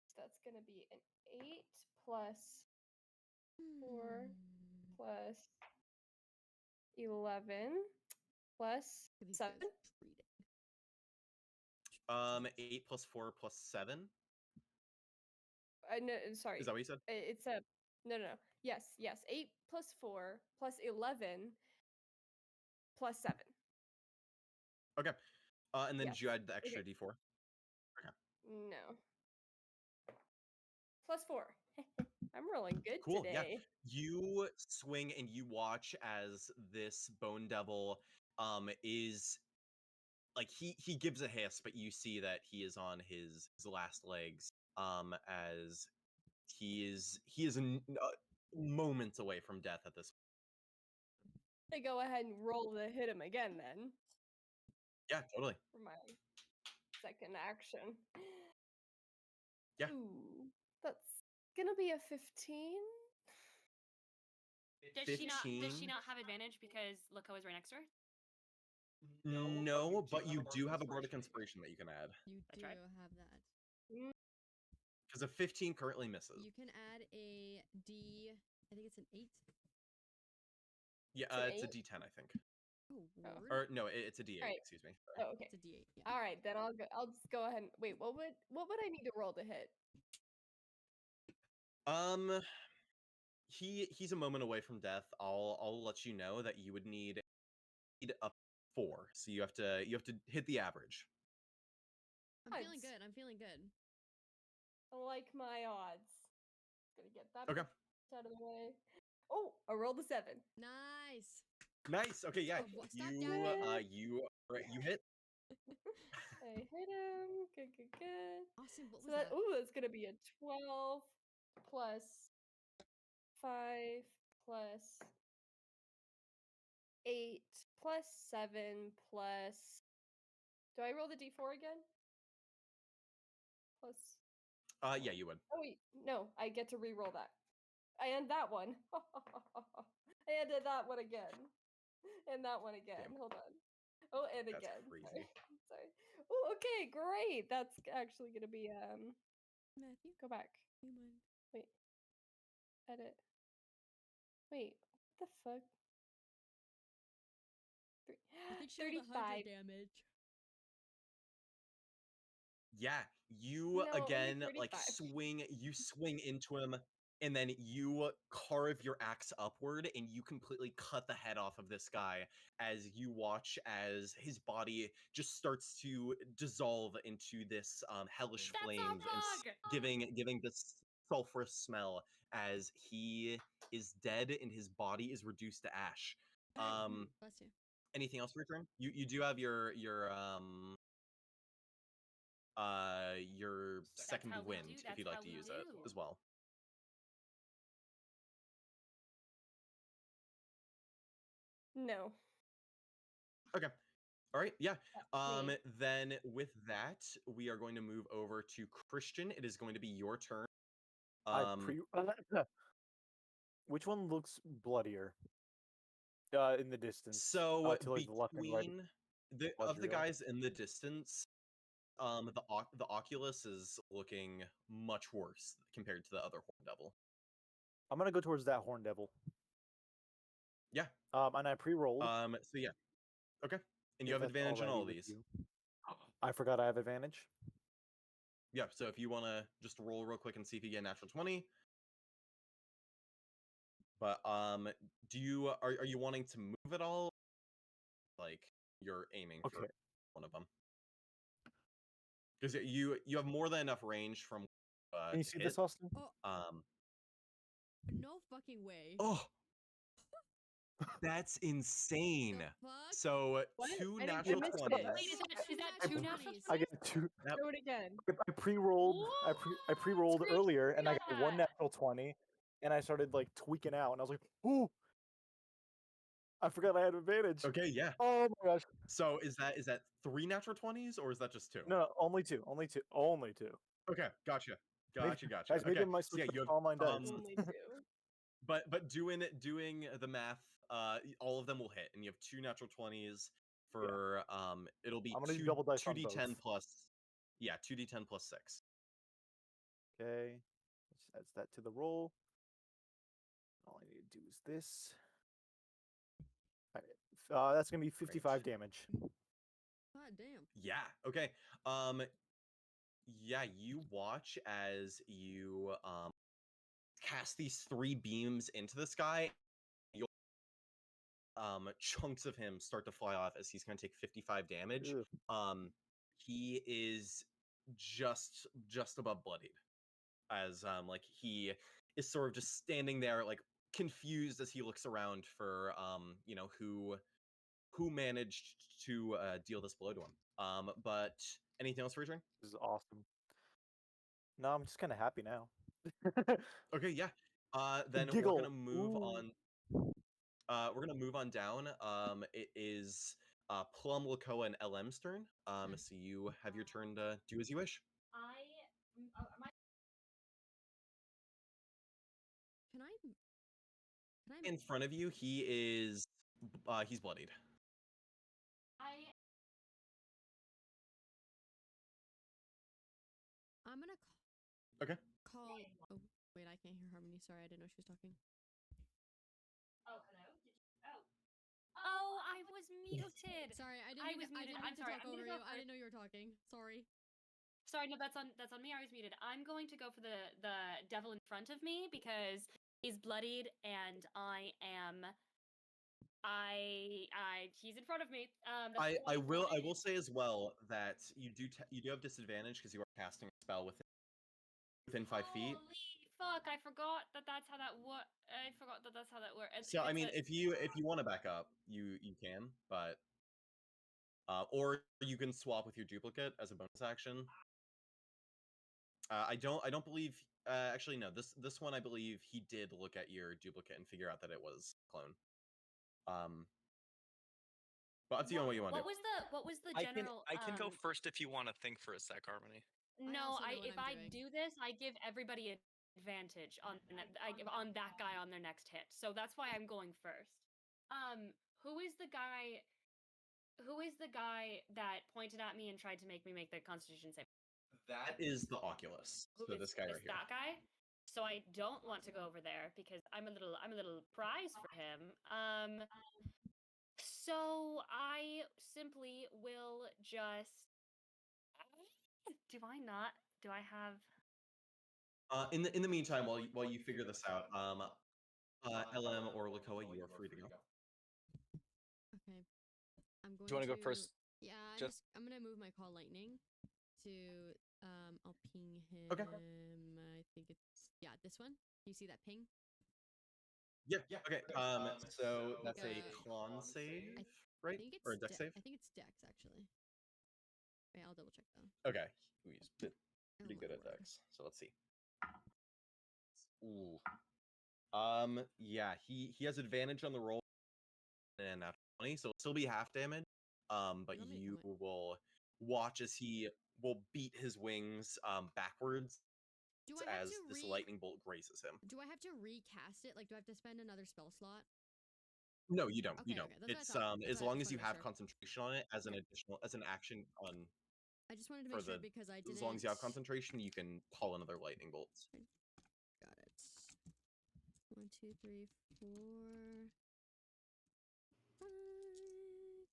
So that's gonna be an 8 plus 4 Hmm. plus 11 plus Look at these 7. guys treating. 8 plus 4 plus 7. No, sorry. Is that what you said? It's a no. Yes. 8 plus 4 plus 11 plus 7. Okay. And then Yes. did you add the extra Okay. d4? No. Plus 4. I'm rolling good Cool. Yeah. today. You swing and you watch as this bone devil is like he gives a hiss, but you see that he is on his last legs. As he is moments away from death at this. I go ahead and roll to hit him again then Yeah, totally. for my second action. Yeah. Ooh, that's gonna be a 15. Does she not have advantage because Loco is right next to her? No, but you do have a bardic inspiration that you can add. You I do tried. have that. Because a 15 currently misses. You can add a D. I think it's an 8. Yeah, It's an it's a 8? D10, I think. Oh, Oh. word. Or no, it's a D8. Alright. Excuse me. Sorry. Oh, okay. It's a D8. Yeah. All right, then I'll just go ahead and wait. What would I need to roll to hit? He's a moment away from death. I'll let you know that you would need a 4. So you have to hit the average. I'm feeling Odds. good. I'm feeling good. I like my odds. Gonna get that Okay. out of the way. Oh, I rolled a 7. Nice. Nice. Okay, yeah. Oh, stop You dabbing. you hit. I hit him. Good. Austin, what So was that? that's gonna be a 12 plus 5 plus 8 plus 7 plus. Do I roll the d4 again? Plus. Yeah, you would. Oh wait, no, I get to re-roll that. I end that one. I ended that one again. And that one again. Damn. Hold on. Oh, and That's again. crazy. Sorry. Oh, okay, great. That's actually gonna be Matthew? go back. You mind? Wait. Edit. Wait, what the fuck? I think she rolled 100 35. damage. Yeah, you No, only again like 35. you swing into him, and then you carve your axe upward and you completely cut the head off of this guy as you watch as his body just starts to dissolve into this hellish That's flames and giving this sulfurous smell as he is dead and his body is reduced to ash. Bless you. Anything else for your turn? You do have your second how we wind do, if that's you'd like how to we use do. it as well. No. Okay. All right. Yeah. That's me. Then with that, we are going to move over to Christian. It is going to be your turn. I pre. Which one looks bloodier? In the distance. So to like the left and right. between the blood of the real. guys in the distance, the Oculus is looking much worse compared to the other Horn Devil. I'm gonna go towards that Horn Devil. Yeah. And I pre-rolled. So yeah. Okay. And you if have that's advantage on alrighty all of with these. you. I forgot I have advantage. Yeah. So if you want to just roll real quick and see if you get a natural 20. But do you are you wanting to move at all? Like you're aiming for Okay. one of them. Because you have more than enough range from Can you to see hit. this, Austin? No fucking way. Oh, that's insane. The fuck? So What? 2 I didn't natural get 20s. Wait, is that two natural 20s? I get 2. Yep. Show it again. I pre-rolled. I pre-rolled earlier, and I got 1 natural 20, and I started like tweaking out, and I was like, "Ooh!" I forgot I had advantage. Okay, yeah. Oh my gosh! So is that 3 natural 20s or is that just 2? No, only 2. Only 2. Only 2. Okay, gotcha. Gotcha. Guys, maybe Okay. I might So switch yeah, to you have online dice. Only 2. but doing the math, all of them will hit, and you have 2 natural 20s for it'll be I'm gonna do 2 double dice on 2d10 both. plus 2d10 plus 6. Okay, let's add that to the roll. All I need to do is this. All right. That's gonna be 55 damage. God damn. Yeah. Okay. Yeah, you watch as you cast these 3 beams into the sky. You'll chunks of him start to fly off as he's going to take 55 damage. Ew. He is just above bloodied, as like he is sort of just standing there like confused as he looks around for who managed to deal this blow to him. But anything else for your turn? This is awesome. No, I'm just kind of happy now. Okay, yeah. Then Giggle. we're gonna move Ooh. on. We're gonna move on down. It is Plum, Lakoa, and LM's turn. So you have your turn to do as you wish. Can I? In front of you, he is he's bloodied. I'm gonna Okay. call. Oh wait, I can't hear Harmony. Sorry, I didn't know she was talking. Oh, hello. Oh, I was muted. Sorry, I I didn't was mean, I muted. didn't I'm mean to sorry. talk I'm over gonna you. go I first. didn't know you were talking. Sorry. Sorry, no, that's on me. I was muted. I'm going to go for the devil in front of me because he's bloodied and he's in front of me. I will say as well that you do have disadvantage because you are casting a spell within 5 feet. Holy fuck! I forgot that that's how that works. I forgot that that's how that works. So I mean, if you want to back up, you can, but or you can swap with your duplicate as a bonus action. I don't believe. Actually, no. This one, I believe he did look at your duplicate and figure out that it was clone. But up to you on what you want to do. What was the general? I can go first if you want to think for a sec, Harmony. No, also know what if I'm I doing. do this, I give everybody advantage on that guy on their next hit. So that's why I'm going first. Who is the guy? Who is the guy that pointed at me and tried to make me make the Constitution save? That is the Oculus. Who So is- this guy right is here. that guy? So I don't want to go over there because I'm a little prize for him. So I simply will just. Do I not? Do I have? In the meantime, while you figure this out, LM or Lakoa, you are free to go. Okay. I'm going Do you want to go first? Yeah, Just- I'm gonna move my call lightning to I'll ping him. Okay. I think it's this one. You see that ping? Yeah. Okay. So that's a a- con save, I right? think it's Or a dex save. I think it's Dex actually. Wait, I'll double check though. Okay. He's pretty Oh good my at word. dex. So let's see. Ooh. Yeah, he has advantage on the roll. and natural 20, so it'll still be half damage. But How many- you how will watch as he will beat his wings backwards Do I have as to this lightning bolt grazes him. Do I have to recast it? Like, do I have to spend another spell slot? No, you don't. You Okay, don't. okay, that's what I It's thought. That's as what I long just as you wanted to have make sure. concentration on it as an Okay. additional action on I just wanted to for make sure the because I didn't. as long as you have concentration, you can call another lightning bolts. Got it. 1, 2, 3, 4, 5.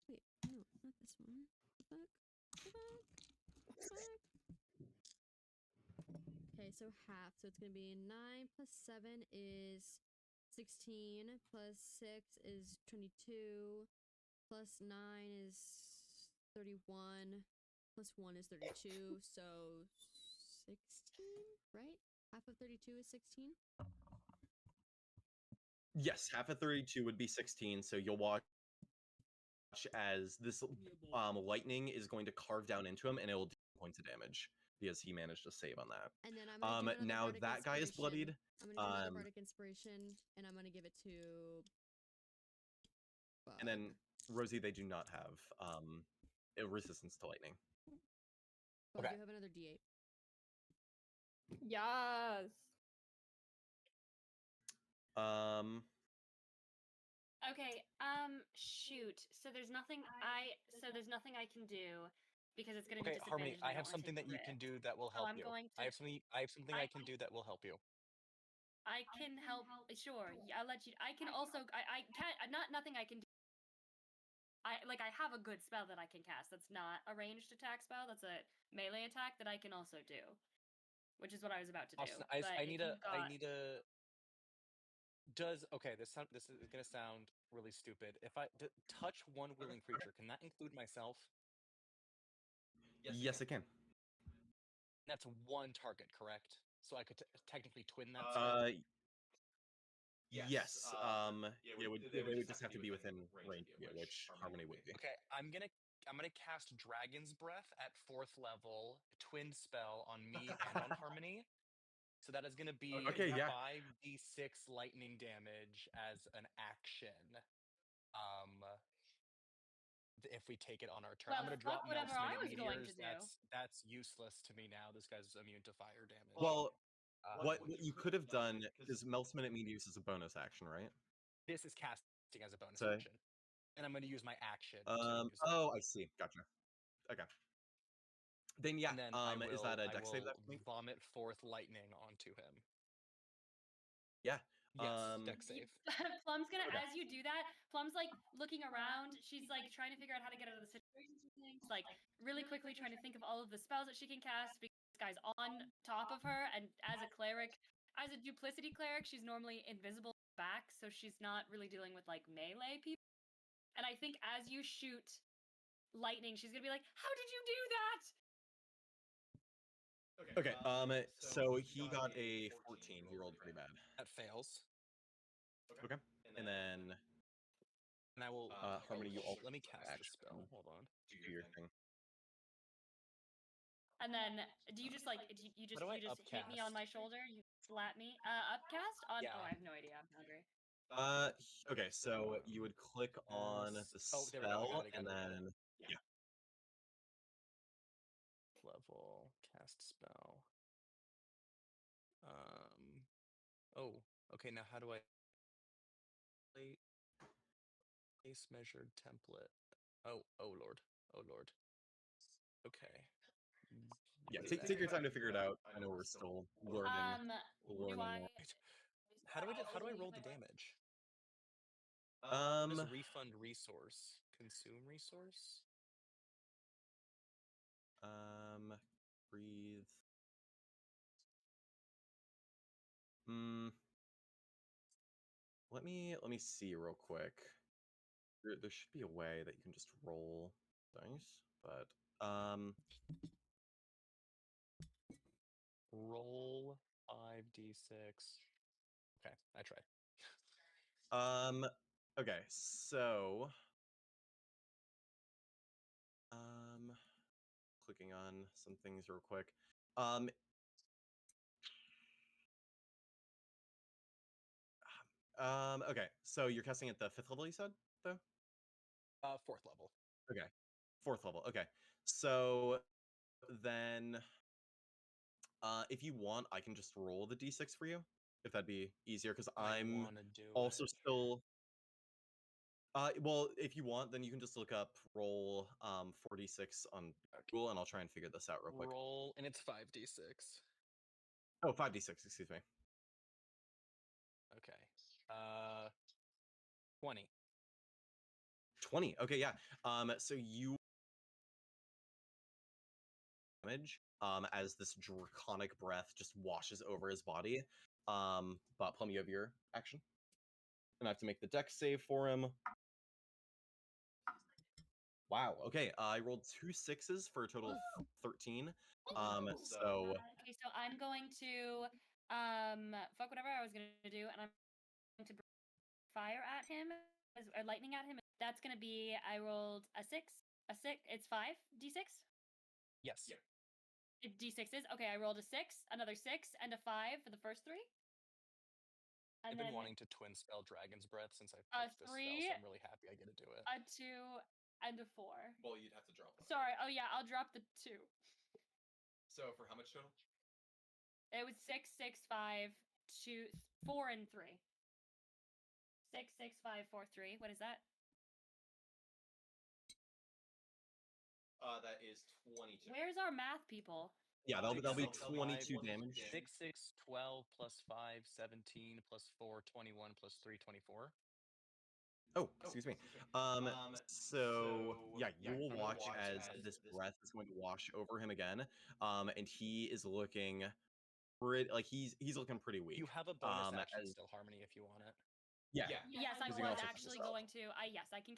Wait, no, not this one. Go back. Go back. Go back. Okay, so half. So it's gonna be 9 plus 7 is 16. Plus 6 is 22. Plus 9 is 31. Plus 1 is 32. So 16, right? Half of 32 is 16. Yes, half of 32 would be 16, so you'll watch as this lightning is going to carve down into him and it will do points of damage because he managed to save on that. And then I'm gonna do another Now bardic that guy is bloodied. inspiration. I'm gonna do another bardic inspiration, and I'm gonna give it to. And then Rosie, they do not have a resistance to lightning. But I do have another D8. Yes. Okay, shoot. So there's nothing I can do because it's gonna be Okay, Harmony, disadvantaged. And I I have don't wanna something take that the you can risk. do that will So help I'm you. going I to. have something I can do that will help you. I can help. Sure, I'll let you. I can also. I can't. Not nothing I can do. I have a good spell that I can cast. That's not a ranged attack spell. That's a melee attack that I can also do, which is what I was about to do. Austin, But I if need you've got, a. Okay, this is gonna sound really stupid. If touch one willing creature, can that include myself? Yes, it can. That's one target, correct? So I could technically twin that spell. Yes. They would just have to be within range, which Harmony would be. Okay, I'm gonna cast Dragon's Breath at 4th level, twin spell on me and on Harmony. So that is gonna be Okay, yeah. 5d6 lightning damage as an action. If we take it on our turn, well, I'm gonna fuck drop whatever Mel's I Minute was going Meteors. to do. That's useless to me now. This guy's immune to fire damage. Well, what you could have done is Mel's Minute Meteors is a bonus action, right? This is casting as a bonus Say. action, and I'm gonna use my action to use it. Oh, I see. Gotcha. Okay. Then yeah. And then is that a dex save I that will makes? vomit forth lightning onto him. Yeah. Yes, dex save. Plum's gonna, Okay. as you do that, Plum's like looking around. She's like trying to figure out how to get out of the situation. She's like really quickly trying to think of all of the spells that she can cast because this guy's on top of her. And as a cleric, as a duplicity cleric, she's normally invisible back, so she's not really dealing with like melee people. And I think as you shoot lightning, she's gonna be like, "How did you do that?" Okay. So he got a 14. He rolled pretty bad. That fails. Okay. And then And I will. Harmony, you also let me cast a action. spell. Hold on. Do your thing. And then do you just like you just do I hit me on upcast? my shoulder? You slap me? Upcast on? Yeah. Oh, I have no idea. I'm hungry. Okay. So you would click on the Oh, there we go. I spell, got it. and then yeah. Level cast spell. Oh, okay. Now how do I place measured template? Oh Lord. Oh Lord. Okay. Yeah. Take your time to figure it out. I know we're still learning. Do I? How do I roll the damage? What is refund resource? Consume resource? Breathe. Let me see real quick. There should be a way that you can just roll dice, but roll 5d6. Okay, I tried. Okay, so clicking on some things real quick. Okay, so you're casting at the 5th level, you said, though? 4th level. Okay, 4th level. Okay, so then, if you want, I can just roll the d6 for you, if that'd be easier, because I'm wanna do also it. still. Well, if you want, then you can just look up roll 4d6 on Google, and I'll try and figure this out real quick. Roll, and it's 5d6. Oh, 5d6, excuse me. Okay. 20. 20. Okay, yeah. So you damage as this draconic breath just washes over his body. But Plum, you have your action, and I have to make the dex save for him. Wow. Okay. I rolled 2 6s for a total of 13. So Okay, so I'm going to fuck whatever I was gonna do, and I'm going to fire at him, or lightning at him. That's gonna be, I rolled a 6, it's 5 d6. Yes. D6s. Okay, I rolled a 6, another 6, and a 5 for the first 3. And I've been then wanting to twin spell Dragon's Breath since I a picked this spell, 3, so I'm really happy I get to do it. a 2, and a 4. well, you'd have to drop one. Sorry. Oh yeah, I'll drop the 2. So for how much total? It was 6, 6, 5, 2, 4, and 3. 6, 6, 5, 4, 3. What is that? That is 22. Where's our math people? Yeah, that'll be 6, 22 5, damage. 6, 6, 12 plus 5, 17 plus 4, 21 plus 3, 24. Oh, excuse me. So yeah, you will watch as this breath is going to wash over him again. And he is looking like he's looking pretty weak. You have a bonus action as still, Harmony, if you want it. yeah. Yes, I 'cause you can was also actually cast a spell. going to. Yes, I can.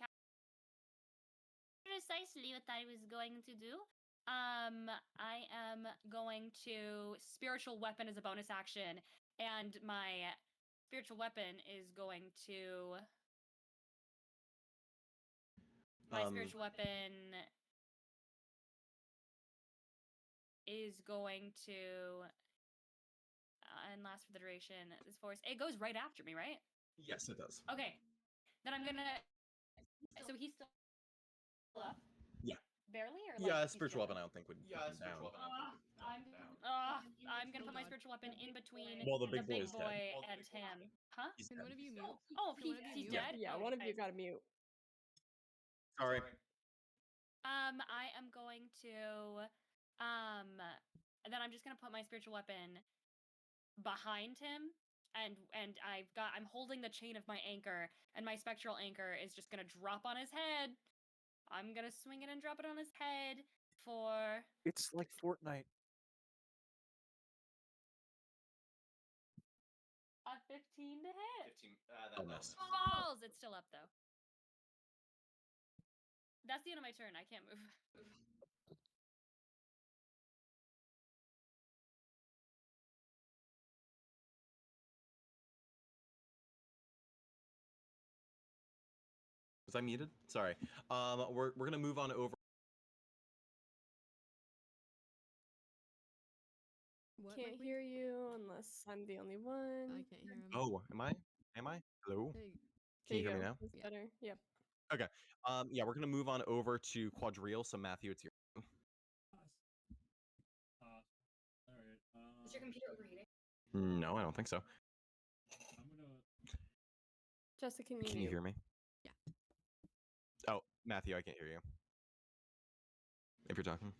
Precisely what I was going to do. I am going to spiritual weapon as a bonus action, and my spiritual weapon is going to. My spiritual weapon is going to. And last for the duration. This force. It goes right after me, right? Yes, it does. Okay. Then I'm gonna. So he's still up. Yeah. Barely, or Yeah, like spiritual weapon I don't think would put him down. I'm gonna put my spiritual weapon in between Well, the the big big boy is dead. boy and him. Huh? He's Can dead. one of you mute? Oh, Can one of you he's mute? dead. Yeah, Oh, one of you guys. got to mute. Sorry. I am going to then I'm just gonna put my spiritual weapon behind him, and I'm holding the chain of my anchor, and my spectral anchor is just gonna drop on his head. I'm gonna swing it and drop it on his head for It's like Fortnite. a 15 to hit. 15. That miss. Balls! It's still up though. That's the end of my turn. I can't move. Was I muted? Sorry. We're gonna move on over. What? Can't Requiem? hear you unless I'm the only one. I can't hear him. Oh, am I? Am I? Hello. Hey, Can you There hear me go. now? That's Yeah. better. Yep. Okay. Yeah, we're gonna move on over to Quadrille. So Matthew, it's your. All right. Is your computer overheating? No, I don't think so. I'm gonna. Jessica, can you Can you mute? hear me? Yeah. Oh, Matthew, I can't hear you. If you're talking.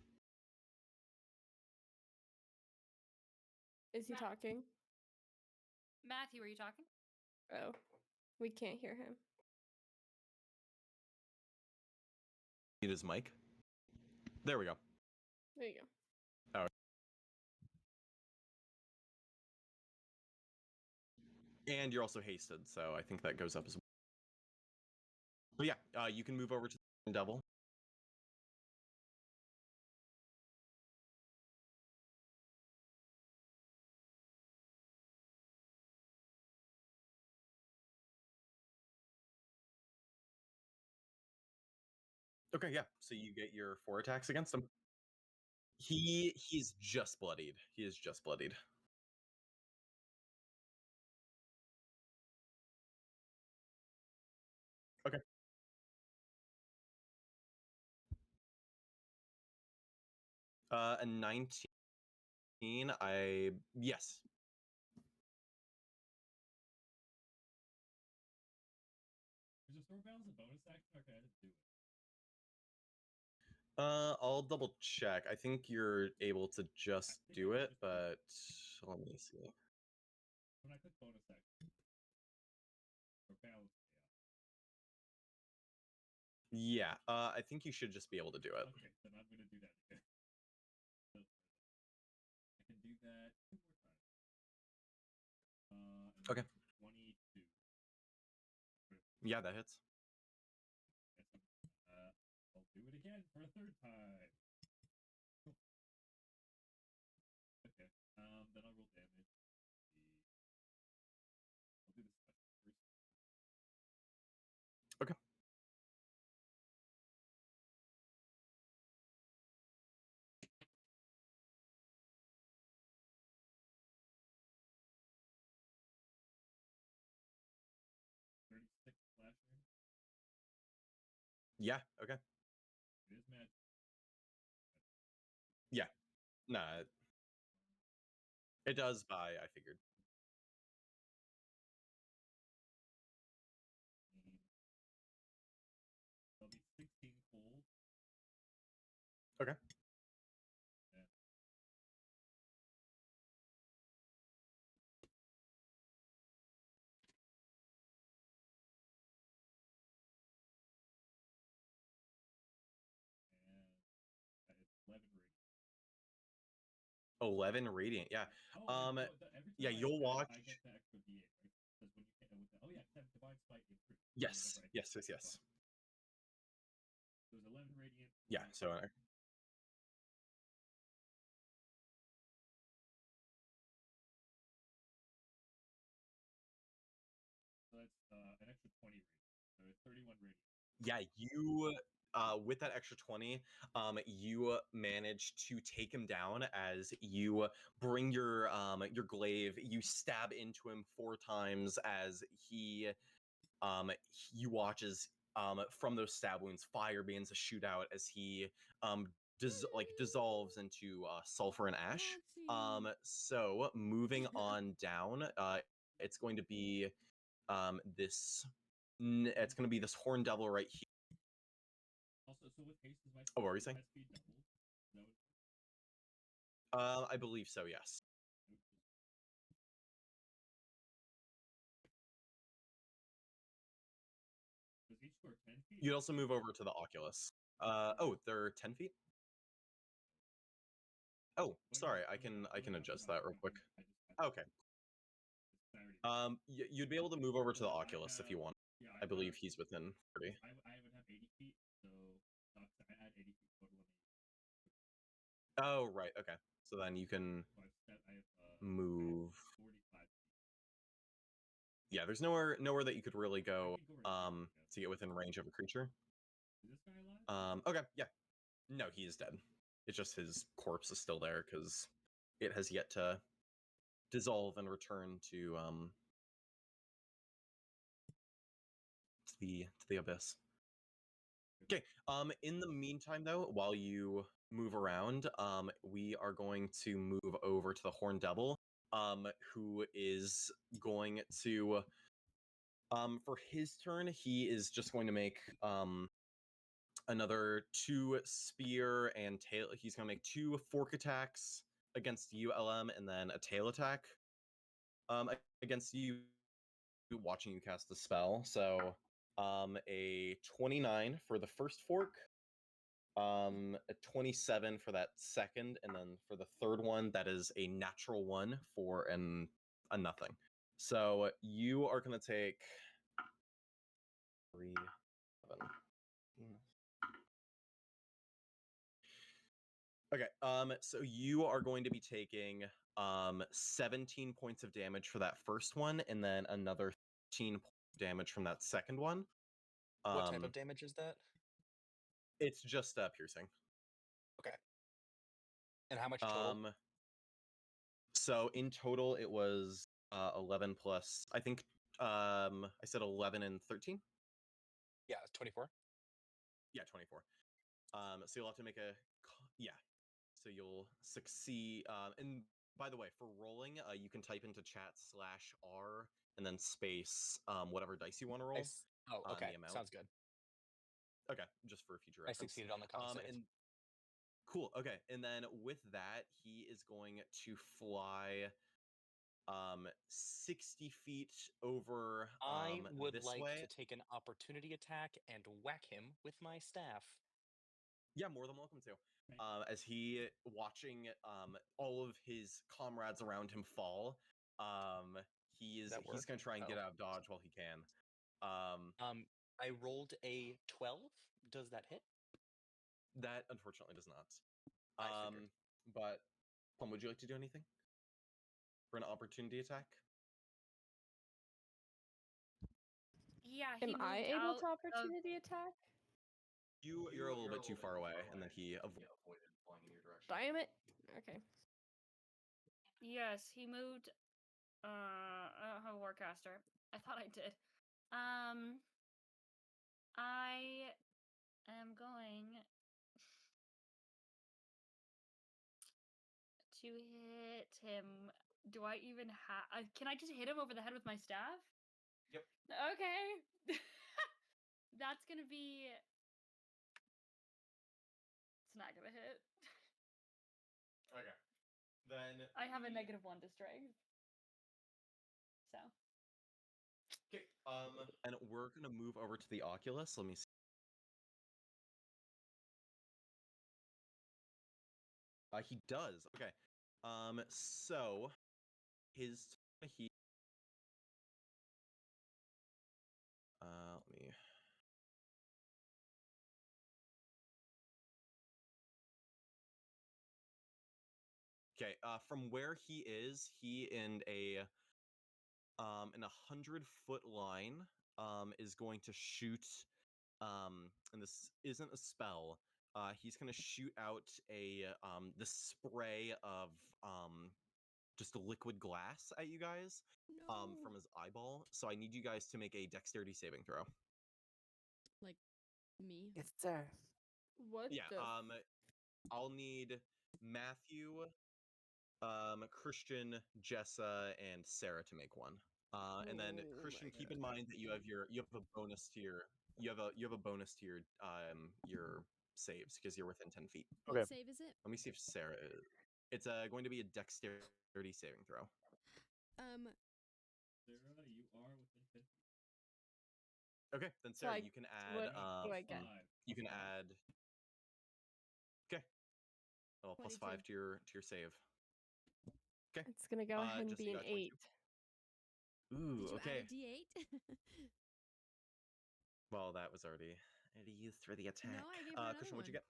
Is he talking? Matthew, are you talking? Oh, we can't hear him. Mute his mic. There we go. There you go. And you're also hasted, so I think that goes up as well. But yeah, you can move over to the devil. Okay, yeah. So you get your 4 attacks against him. He's just bloodied. He is just bloodied. Okay. A 19. Yes. Is a sword balance a bonus action? Okay, I didn't do it. I'll double check. I think you're able to just think do I it, just but let me see. When I click bonus action or balance, Yeah, I think you should just be able to do it. okay, then I'm gonna do that again. I can do that 2 more times. And Okay. 22. Yeah, that hits. I'll do it again for a 3rd time. Okay. Then I'll roll damage. I'll do this first. Okay. Slashing. Yeah, okay. It is magic. Yeah. Nah. It does buy, I figured. That'll be 16 cold. Okay. Yeah. And it's 11 radiant. 11 radiant, yeah. Oh, every time yeah, you'll watch. I get the extra D8, right? Because when you hit with the, oh yeah, divine smite increase. Yes, yes. So there's 11 radiant. Yeah, so So that's an extra 20 radiant. So 31 radiant. yeah, you with that extra 20, you manage to take him down as you bring your glaive, you stab into him 4 times as you watch as from those stab wounds fire begins to shoot out as he dissolves into sulfur and ash. So moving on down, it's going to be this it's going to be this horn devil right here. Also, so with haste, is my Oh, what were you saying? speed doubled? Is that what I believe so, yes. Does each score 10 feet? You'd also move over to the Oculus. Oh, they're 10 feet? Oh, sorry, I can adjust that real quick. Okay. You'd be able to move over to the Oculus if you want. Yeah, I believe he's within 30. I would have 80 feet, so I add 80 feet total. Oh, right, okay. So then you can move. 45 feet. Yeah, there's nowhere that you could really go to get within range of a creature. Is this guy alive? Okay, yeah. No, he is dead. It's just his corpse is still there because it has yet to dissolve and return to the abyss. Okay. In the meantime, though, while you move around, we are going to move over to the Horn Devil, who is going to, for his turn, he is just going to make another 2 spear and tail. He's going to make 2 fork attacks against you, LM, and then a tail attack against you, watching you cast the spell. So a 29 for the first fork, a 27 for that second, and then for the third one, that is a natural 1 for a nothing. So you are going to take 3, 7. Okay, so you are going to be taking 17 points of damage for that first one, and then another 13 points of damage from that second one. What type of damage is that? It's just piercing. Okay. And how much total? So in total, it was 11 plus. I think I said 11 and 13. Yeah, 24. Yeah, 24. So you'll have to make a yeah. So you'll succeed. And by the way, for rolling, you can type into chat /R and then space whatever dice you want to roll. Oh, okay. The amount. Sounds good. Okay, just for future I reference. succeeded on the con save. And cool. Okay, and then with that, he is going to fly 60 feet over I would this like way. to take an opportunity attack and whack him with my staff. Yeah, more than welcome to. As he watching all of his comrades around him fall, he's work? gonna try and get Oh. out of dodge while he can. I rolled a 12. Does that hit? That unfortunately does not. I figured. But Plum, would you like to do anything for an opportunity attack? Yeah, he Am moved I able out to of opportunity attack? You're a little bit too far away, and then he avoided flying in your direction. Damn it. Okay. Yes, he moved. I don't have a Warcaster. I thought I did. I am going to hit him. Do I even have? Can I just hit him over the head with my staff? Yep. Okay. That's gonna be. It's not gonna hit. Okay. Then I have a -1 to strength. So. okay. And we're gonna move over to the Oculus. Let me see. He does. Okay. So his he. Let me. Okay. From where he is, he in a 100-foot line is going to shoot. And this isn't a spell. He's gonna shoot out the spray of just a liquid glass at you guys No. from his eyeball. So I need you guys to make a dexterity saving throw. Like me. It's there. What Yeah. the? I'll need Matthew, Christian, Jessa, and Sarah to make one. And then Oh Christian, my keep in mind that you have a bonus to your bonus to your saves because you're within 10 feet. What Okay. save is it? Let me see if Sarah is. It's going to be a dexterity saving throw. Sarah, you are within 10 feet. Okay, then So Sarah, I- you can what add. do I get? You can add. Okay. Well, plus 5 to 22. your save. Okay. It's gonna go ahead and Jesse, be you an got 22. 8. Ooh, Did you okay. add a D8? Well, that was already used for the attack. No, I gave her another Christian, what'd you one. get?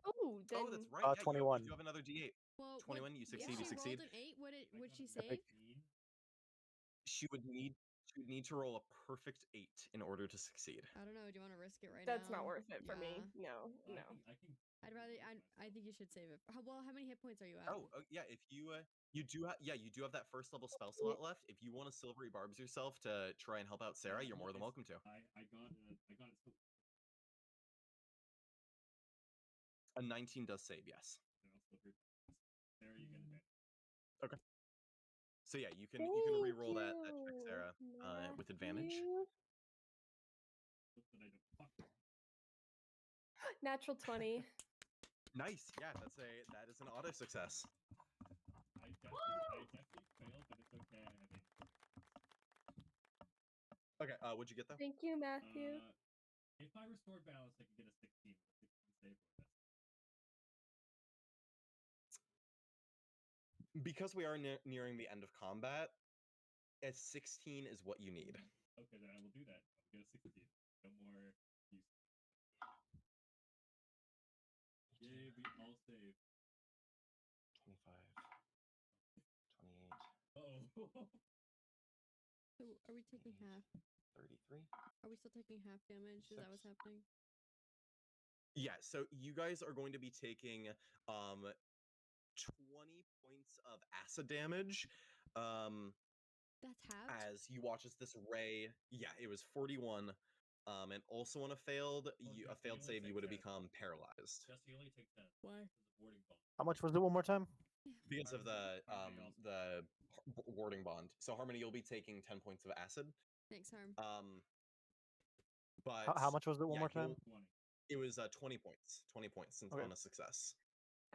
Oh, then Oh, that's right. Yeah, 21. You have another D8. Well, 21, you if succeed. she You succeed. rolled an 8, would she I got save? a 15. She would need to roll a perfect 8 in order to succeed. I don't know. Do you want to risk it right that's now? not worth it for me. No, I no. can I'd rather. I think you should save it. How many hit points are you at? Oh, yeah. If you you do have that first level spell slot left. If you want to silvery barbs yourself to try and help out Sarah, you're more than welcome to. I got it. So A 19 does save, yes. Sarah, you get advantage. Okay. So yeah, you can Thank re-roll that check, you, Sarah, with advantage. Matthew. But I don't fuck. Natural 20. Nice. Yeah, that is an auto success. I definitely failed, but it's okay. I mean, Okay. What'd you get though? Thank you, Matthew. if I restored balance, I could get a 16. 16 save for this. Because we are nearing the end of combat, a 16 is what you need. Okay, then I will do that. I'll get a 16. No more use. Yay, we all save. 25, 28, Oh. So are we taking half? 33. Are we still taking half damage? Is that what's Six. happening? Yeah, so you guys are going to be taking 20 points of acid damage. That's half. As you watch as this ray, yeah, it was 41. And also on a failed Jesse, save, you would have only takes 10. become paralyzed Jesse only takes 10. Why? This is a warding bond. How much was it one more time? because of the Harmony warding bond. So Harmony, you'll be taking 10 points of acid. Thanks, Harm. But How much was it one yeah, more time? 20. it was 20 points. 20 points since Okay. on a success.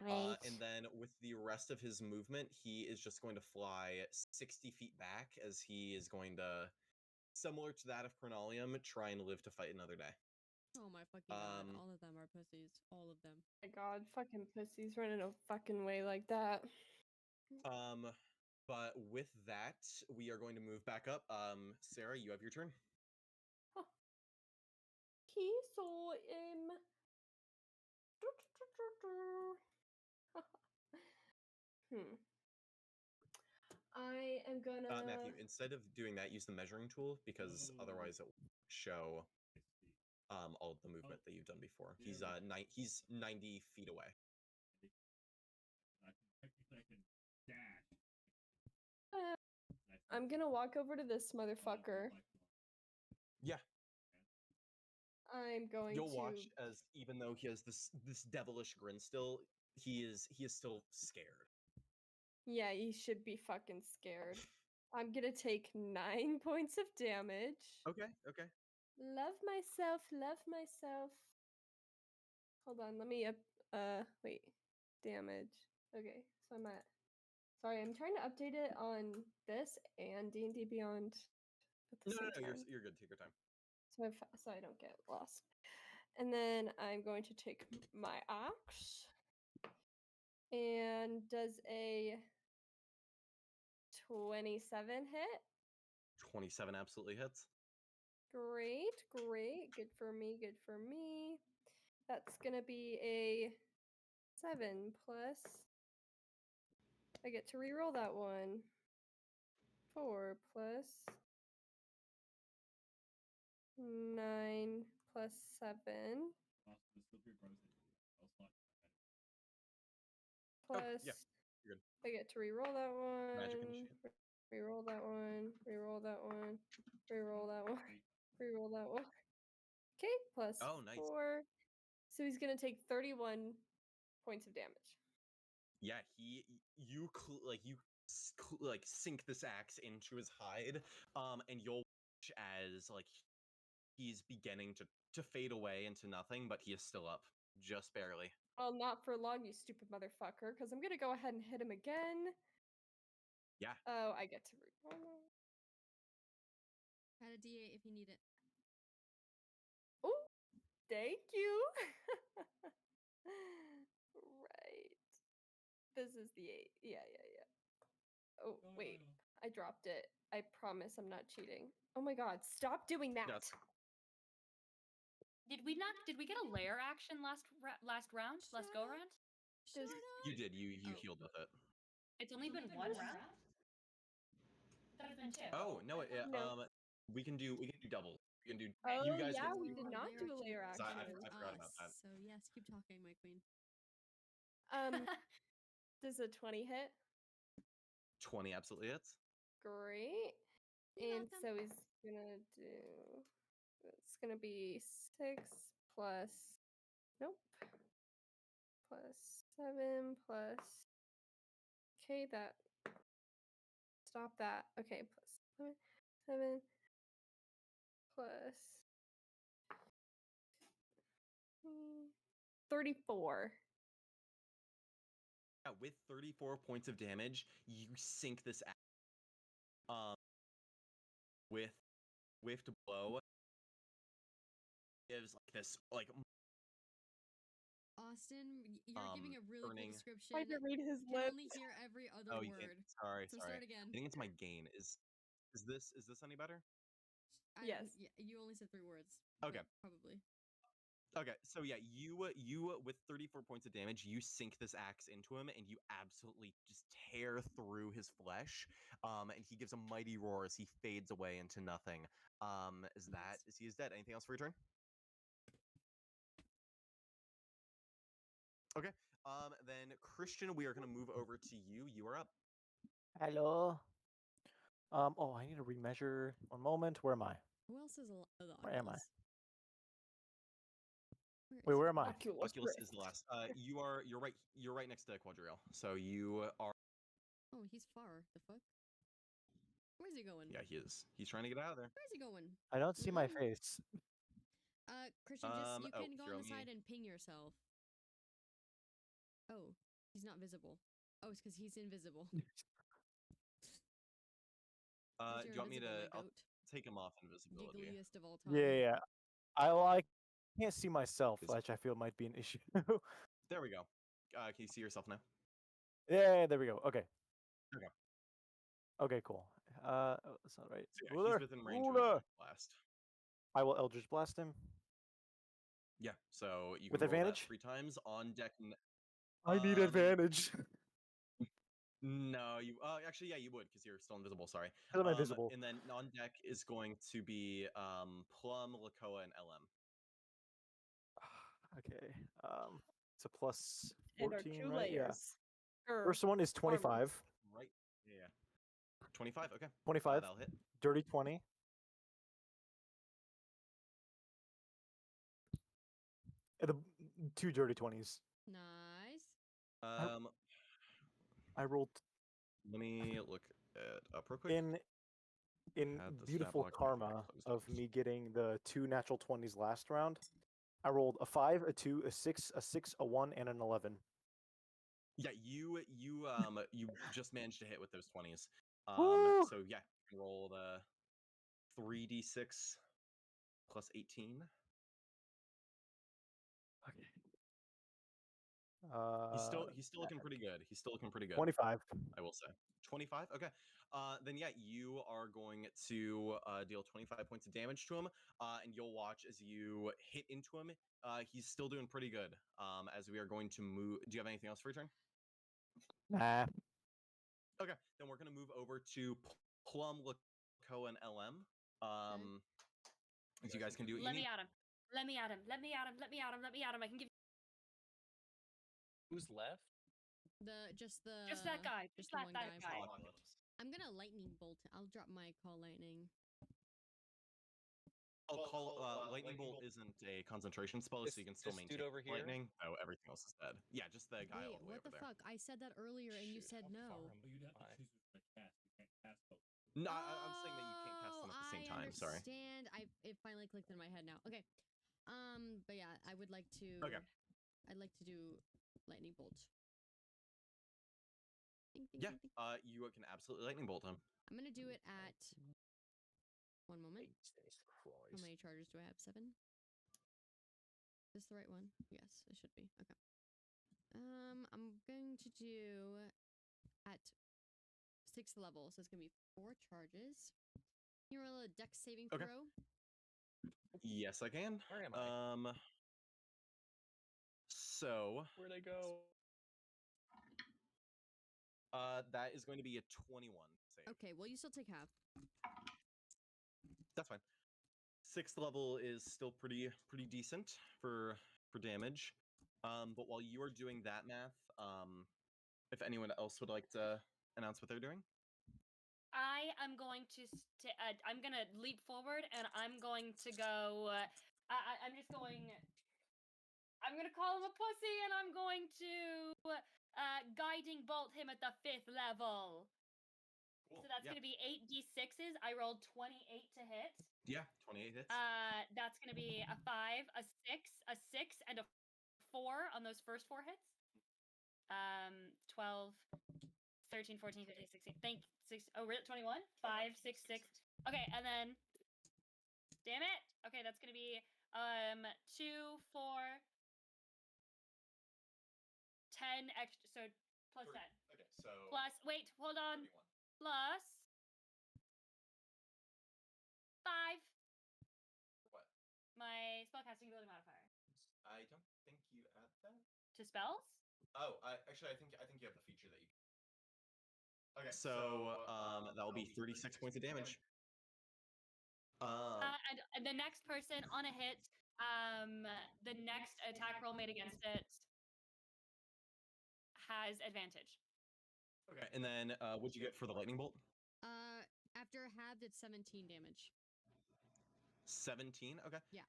Great. And then with the rest of his movement, he is just going to fly 60 feet back as he is going to, similar to that of Chronolium, try and live to fight another day. Oh my fucking god. All of them are pussies. All of them. My god, fucking pussies running a fucking way like that. But with that, we are going to move back up. Sarah, you have your turn. Okay, so I am gonna Matthew, instead of doing that, use the measuring tool because otherwise it will show all of the movement that you've done before. He's he's 90 feet away. I can dash. I'm gonna walk over to this motherfucker. Yeah. I'm going You'll to watch as even though he has this devilish grin still, he is still scared. Yeah, he should be fucking scared. I'm gonna take 9 points of damage. Okay. Love myself, love myself. Hold on, let me wait. Damage. Okay, so I'm at sorry, I'm trying to update it on this and D&D Beyond at the No, same time. you're good. Take your time. So I don't get lost. And then I'm going to take my axe. And does a 27 hit? 27 absolutely hits. Great. Good for me, good for me. That's gonna be a 7 plus. I get to reroll that one. 4 plus 9 plus 7 plus. yeah, you're good. I get to reroll that one. Magic initiate. Reroll that one. Reroll that one. Reroll that one. Reroll that one. Okay, plus Oh, nice. 4. So he's gonna take 31 points of damage. Yeah, you sink this axe into his hide, and you'll watch as like he's beginning to fade away into nothing, but he is still up, just barely. Well, not for long, you stupid motherfucker, because I'm gonna go ahead and hit him again. Yeah. Oh, I get to reroll. Add a D8 if you need it. Oh, thank you. Right. This is the 8. Yeah. Oh, wait. I dropped it. I promise I'm not cheating. Oh my god, stop doing that. Yes. Did we get a lair action last round? Last go around? Shut Does- up. You did. You Oh. healed with it. It's only been one round? That has been 2. Oh no! No. We can do double. We can do. Oh, you guys yeah, get we to- did not do a layer So I action. forgot about that. So yes, keep talking, my queen. Does a 20 hit? 20 absolutely hits. Great. You And got so them. he's gonna do. It's gonna be 6 plus. Nope. Plus 7 plus. Okay, that. Stop that. Okay, plus 7 plus. 34. Yeah, with 34 points of damage, you sink this axe. With whiffed blow gives like this like Austin, you're giving a really earning- cool description. Trying to read his Can only lips. hear every other Oh, you word. can't. Sorry. So start again. I think it's my gain. Is this any better? Yes. Yeah, you only said 3 words. Okay. but probably. Okay, so yeah, you with 34 points of damage, you sink this axe into him, and you absolutely just tear through his flesh. And he gives a mighty roar as he fades away into nothing. He is dead? Anything else for your turn? Okay. Then Christian, we are gonna move over to you. You are up. Hello. Oh, I need to remeasure. One moment. Where am I? Who else is alive? Where am I? Wait, where am I? Oculus is the last. You're right next to Quadriel. So you are. Oh, he's far. The fuck? Where's he going? Yeah, he is. He's trying to get out of there. Where's he going? I don't see my face. Christian, just you oh, can go here, on the let me- side and ping yourself. Oh, he's not visible. Oh, it's because he's invisible. Do Where's your you want me invisible, to? my I'll goat? take him off invisibility. Giggliest of all time. Yeah. I can't see myself, Is- which I feel might be an issue. There we go. Can you see yourself now? Yeah, there we go. Okay. Okay. Okay, cool. Oh, that's not right. So yeah, Ruler, he's within range of ruler. Eldritch Blast. I will Eldritch Blast him. Yeah. So you With can roll that advantage? 3 times on deck. I need Um, advantage. No, you. Actually, yeah, you would because you're still invisible. Sorry. Because I'm invisible. And then on deck is going to be Plum, Lakoa, and LM. Okay. It's a plus And our 14, two right? Yeah. layers. Or First one is 25. Right. Yeah. 25. Okay. 25. That'll hit. Dirty 20. The two dirty 20s. Nice. I rolled Let me look it up real quick. in Had the stat beautiful block right here, karma closed of it. me getting the 2 natural 20s last round. I rolled a 5, a 2, a 6, a 6, a 1, and an 11. Yeah, you just managed to hit with those 20s. Woo! So yeah, you can roll the 3d6 plus 18. Okay. He's still looking pretty good. He's still looking pretty good. 25. I will say. 25? Okay. Then yeah, you are going to deal 25 points of damage to him, and you'll watch as you hit into him. He's still doing pretty good. As we are going to move. Do you have anything else for your turn? Nah. Okay, then we're gonna move over to Plum, Lakoa, and LM. As you guys can do what you Let need. me at him. Let me at him. Let me at him. Let me at him. Let me at him. I can give Who's left? Just that guy. Just Just the that one guy. guy. I'm gonna lightning bolt. I'll drop my call lightning. I'll call lightning bolt isn't a concentration spell, so you can still This maintain dude over here? lightning. Oh, everything else is dead. Yeah, just the guy all Wait, the way what the over there. fuck? I said that earlier and you Shoot, said how no. far am But you'd have I? to choose which one to cast. You can't cast both. No, I'm saying that you can't cast them at the same time. Sorry. I understand. It finally clicked in my head now. Okay. But yeah, I would like to. Okay. I'd like to do lightning bolt. Ding, ding, Yeah. ding, ding. You can absolutely lightning bolt him. I'm gonna do it at. One moment. Jesus How Christ. many charges do I have? 7. Is this the right one? Yes, it should be. Okay. I'm going to do at 6th level, so it's gonna be 4 charges. Can you roll a dex saving Okay. throw? Yes, I can. Where am I? So Where'd I go? that is going to be a 21 save. Okay, well you still take half. That's fine. 6th level is still pretty decent for damage. But while you are doing that math, if anyone else would like to announce what they're doing. I am going to. I'm gonna leap forward, and I'm going to go. I'm just going. I'm gonna call him a pussy, and I'm going to guiding bolt him at the 5th level. Cool. So that's Yeah. gonna be 8d6s. I rolled 28 to hit. Yeah, 28 hits. That's gonna be a 5, a 6, and a 4 on those first 4 hits. 12, 13, 14, 15, 16. Thank 6. Oh, we're at 21. 5, 6, 6. Okay, and then. Damn it. Okay, that's gonna be 2, 4, 10 extra. So plus 10. Okay, so Plus. Wait, hold on. 31. Plus 5. What? My spellcasting ability modifier I don't think you add that. to spells. Oh, actually, I think you have the feature that you. Okay, so that will be 36 points of damage. And the next person on a hit, the next attack roll made against it has advantage. Okay, and then what'd you get for the lightning bolt? After halved, it's 17 damage. 17. Okay. Yeah.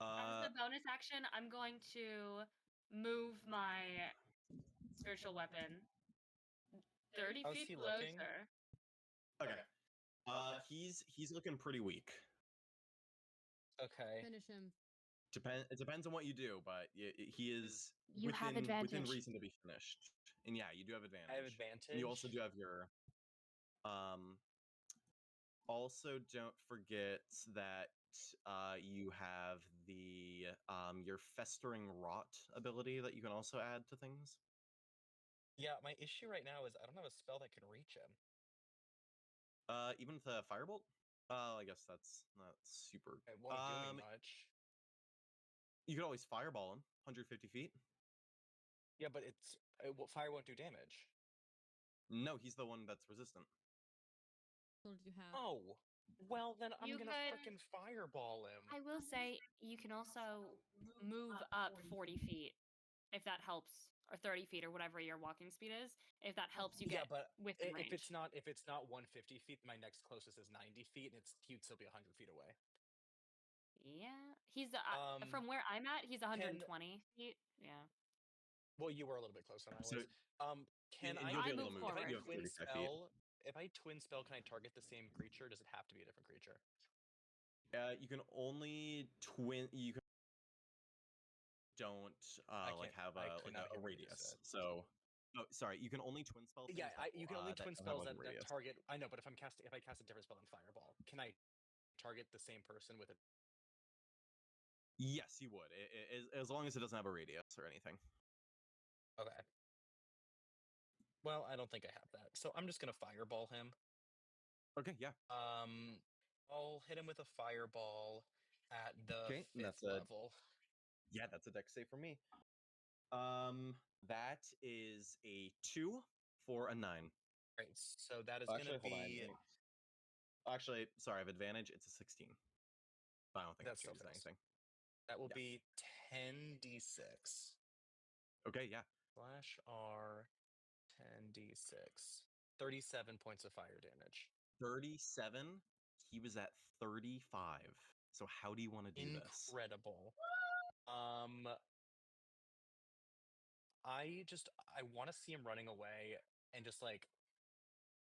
As the bonus action, I'm going to move my spiritual weapon 30 How's feet he looking? closer. Okay. He's looking pretty weak. Okay. Finish him. It depends on what you do, but he is You have within advantage. reason to be finished. And yeah, you do have advantage. I have advantage. And you also do have your also don't forget that you have the your festering rot ability that you can also add to things. Yeah, my issue right now is I don't have a spell that can reach him. Even with a firebolt? I guess that's not super. It won't do me much. You could always fireball him 150 feet. Yeah, but fire won't do damage. No, he's the one that's resistant. What did you have? Oh, well then I'm You gonna could- frickin' fireball him. I will say you can also move up 40 feet if that helps, or 30 feet, or whatever your walking speed is. If that helps you Yeah, get but within range. if it's not 150 feet, my next closest is 90 feet, and he'd still be 100 feet away. Yeah, he's from where I'm at. He's 120 feet. Yeah. Well, you were a little bit closer than I So- was. Can and I? you'll be I able to move move. forward. You have 35 feet. If I twin spell, can I target the same creature? Or does it have to be a different creature? You can only twin. You can don't like have I could not a hear what you radius. said. So, oh, sorry. You can only twin spell. Things Yeah, that, you can only twin that don't have, spells like, a that radius. target. I know, but if I cast a different spell than fireball, can I target the same person with it? Yes, you would. As long as it doesn't have a radius or anything. Okay. Well, I don't think I have that, so I'm just gonna fireball him. Okay, yeah. I'll hit him with a fireball at the Okay, and 5th that's a- level. Yeah, that's a dex save for me. That is a 2 for a 9. Right, so that is Actually, gonna hold on. be. Actually, sorry, I have advantage. It's a 16. But I don't think That that still changes fails. anything. That will Yeah. be 10d6. Okay, yeah. Slash R 10d6. 37 points of fire damage. 37. He was at 35. So how do you want to do this? Incredible. I want to see him running away and just like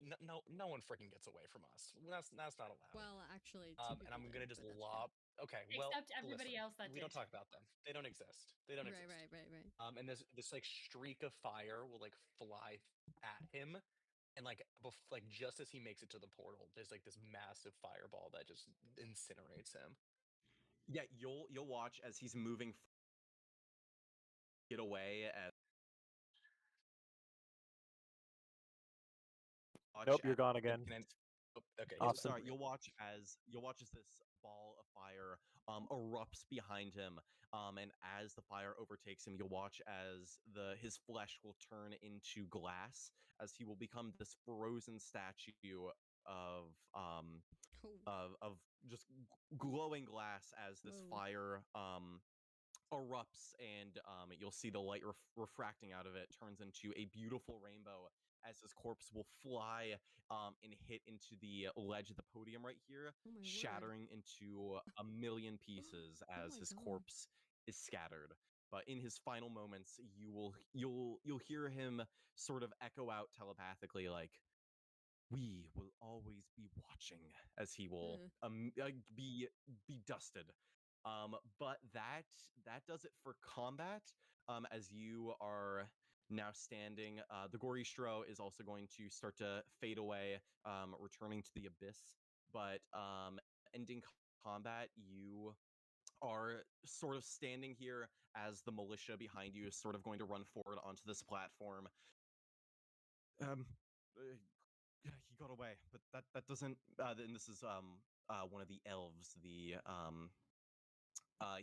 no one freaking gets away from us. That's not allowed. Well, actually, and I'm gonna just lob. Okay, well, Except everybody listen, else that we don't did. talk about them. They don't exist. They don't exist. Right. And this like streak of fire will like fly at him, and like just as he makes it to the portal, there's like this massive fireball that just incinerates him. Yeah, you'll watch as he's moving. Get away as. Nope, you're gone again. Okay. Austin. Sorry, you'll watch as this ball of fire erupts behind him, and as the fire overtakes him, you'll watch as his flesh will turn into glass, as he will become this frozen statue of just glowing glass as this Whoa. fire erupts, and you'll see the light refracting out of it turns into a beautiful rainbow as his corpse will fly and hit into the ledge of the podium right here, Oh my shattering into a million pieces as my his God. corpse is scattered. But in his final moments, you'll hear him sort of echo out telepathically, like, "We will always be watching," as he will be dusted. But that does it for combat. As you are now standing, the gory stro is also going to start to fade away, returning to the abyss. But ending combat, you are sort of standing here as the militia behind you is sort of going to run forward onto this platform. He got away, but that doesn't. And this is one of the elves.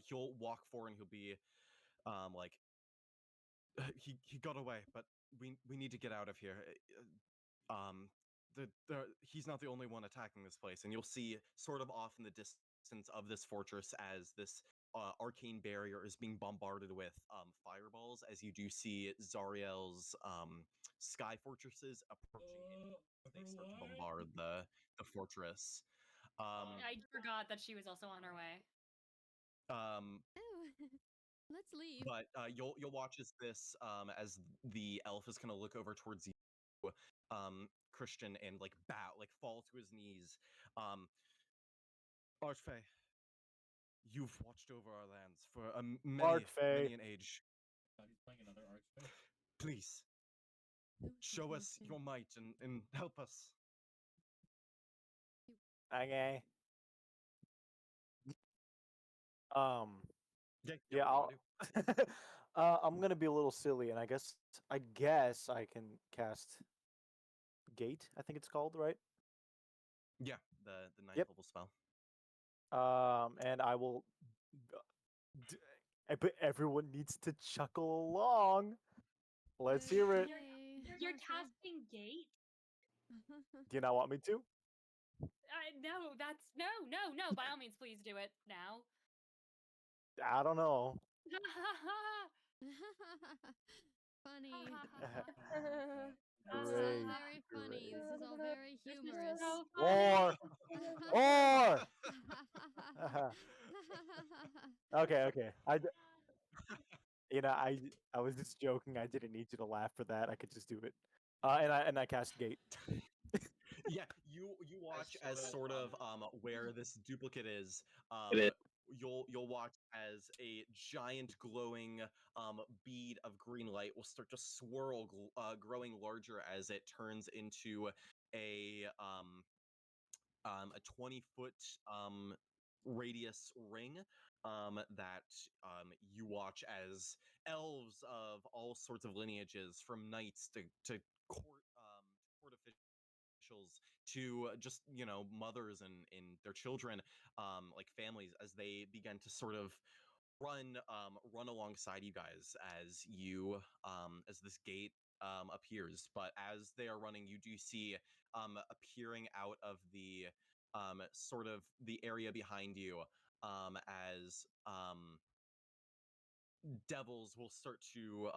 He'll walk forward and he'll be like, he got away, but we need to get out of here. He's not the only one attacking this place, and you'll see sort of off in the distance of this fortress as this arcane barrier is being bombarded with fireballs, as you do see Zariel's sky fortresses approaching in. They start to bombard the fortress. I forgot that she was also on her way. Let's leave. But you'll watch as the elf is gonna look over towards you, Christian, and like bow, like fall to his knees. Archfey, you've watched over our lands for Archfey. many an age. God, he's playing another Archfey. Please No, show no, us no. your might and help us. Okay. Yeah, Yeah, what do you wanna do? I'm gonna be a little silly, and I guess I can cast Gate. I think it's called, right? Yeah, the ninth Yep. level spell. And I will. But everyone needs to chuckle along. Let's hear it. Yay. You're casting gate? Do you not want me to? No, that's no. By all means, please do it now. I don't know. Funny. Oh my God. This is all Great, very funny. great. This is all very This is humorous. so Or okay, okay. I was just joking. I didn't need you to laugh for that. I could just do it. And I cast Gate. Yeah, you watch as sort of where this duplicate is. You'll watch as a giant glowing bead of green light will start to swirl, growing larger as it turns into a 20-foot radius ring that you watch as elves of all sorts of lineages, from knights to court officials to just mothers and their children, like families, as they begin to sort of run alongside you guys as this gate appears. But as they are running, you do see appearing out of the sort of the area behind you, as devils will start to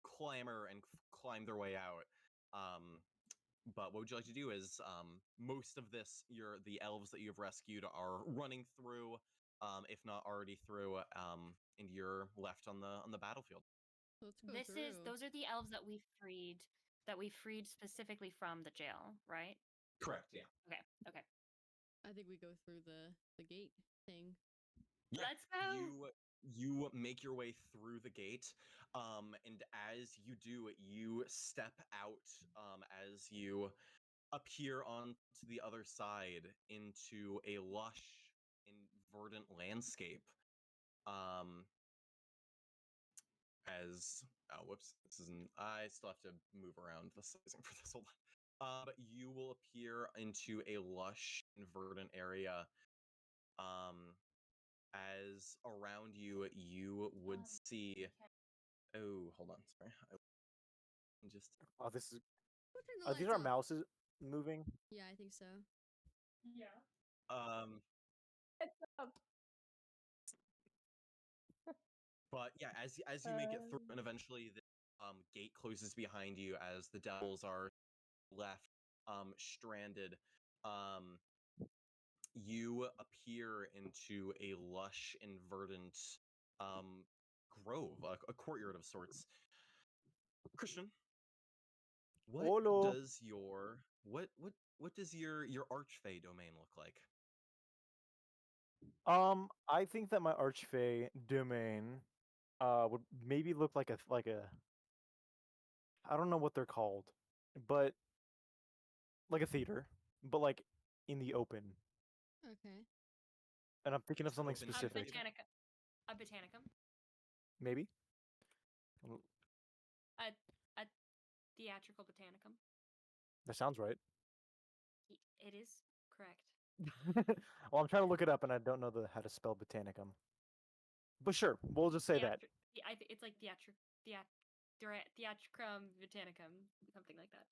clamor and climb their way out. But what would you like to do is most of the elves that you have rescued are running through, if not already through, and you're left on the battlefield. Let's go through. Those are the elves that we freed specifically from the jail, right? Correct. Yeah. Okay. I think we go through the gate thing. Yeah, Let's go. you make your way through the gate, and as you do, you step out, as you appear onto the other side into a lush and verdant landscape. Um, as whoops, this isn't. I still have to move around the sizing for this. Hold on. But you will appear into a lush and verdant area. As around you, you would see. Oh, hold on. Sorry. I just. Oh, this is. We'll turn the Are these lights our off. mouses moving? Yeah, I think so. Yeah. It's up. But yeah, as you make it through, and eventually the gate closes behind you, as the devils are left stranded. You appear into a lush and verdant grove, a courtyard of sorts. Christian, what Olo. does your what does your archfey domain look like? I think that my Archfey domain would maybe look like a I don't know what they're called, but like a theater, but like in the open. Okay. And I'm thinking of something Open specific. theater? A botanicum. Maybe. A theatrical botanicum. That sounds right. It is correct. Well, I'm trying to look it up, and I don't know how to spell botanicum. But sure, we'll just say that. It's like theatricum botanicum, something like that.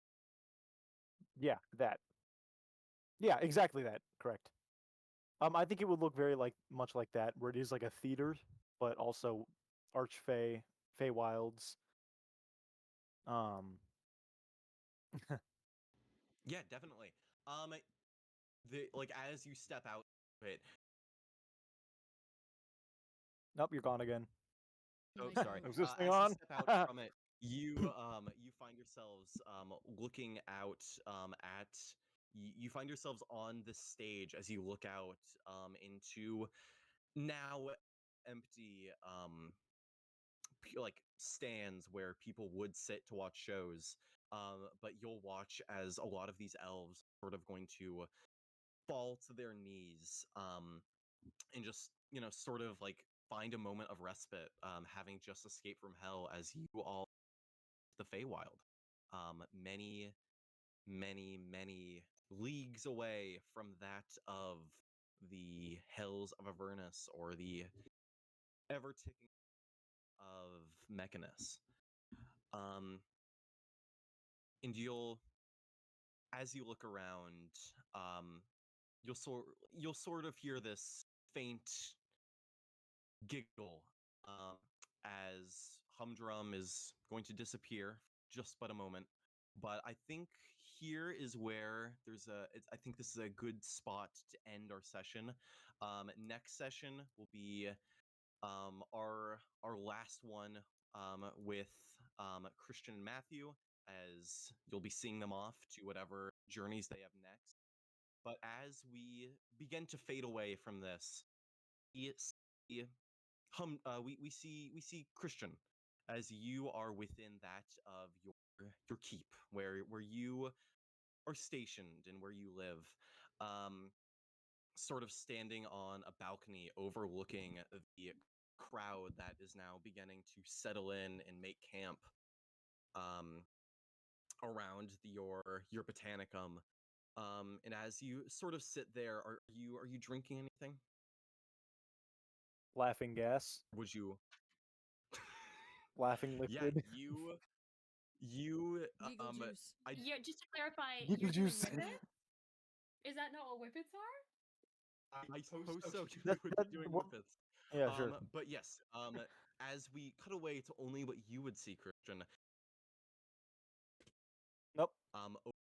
Yeah, that. Yeah, exactly that. Correct. I think it would look very much like that, where it is like a theater, but also Archfey, Feywilds. Um, Yeah, definitely. As you step out of it, Nope, you're gone again. 'Cause Oh, I sorry. don't. Is this thing As you on? step out from it, you find yourselves looking out at you find yourselves on the stage as you look out into now empty like stands where people would sit to watch shows. But you'll watch as a lot of these elves sort of going to fall to their knees and just sort of like find a moment of respite, having just escaped from hell as you all the Feywild, many, many leagues away from that of the hells of Avernus or the ever ticking of Mechanus. And as you look around, um, you'll sort of hear this faint giggle as Humdrum is going to disappear just but a moment. But I think here is where I think this is a good spot to end our session. Next session will be our last one with Christian and Matthew, as you'll be seeing them off to whatever journeys they have next. But as we begin to fade away from this, we see we see Christian as you are within that of your keep, where you are stationed and where you live, sort of standing on a balcony overlooking the crowd that is now beginning to settle in and make camp um, around your botanicum. And as you sort of sit there, are you drinking anything? Laughing gas, Would you? laughing Yeah, liquid. you Giggle juice. I Yeah, just to clarify, Giggle you're doing juice. whippets? Is that not what whippets are? I suppose so. You That- would that- be doing what- whippets. Yeah, sure. But yes, as we cut away to only what you would see, Christian, Nope.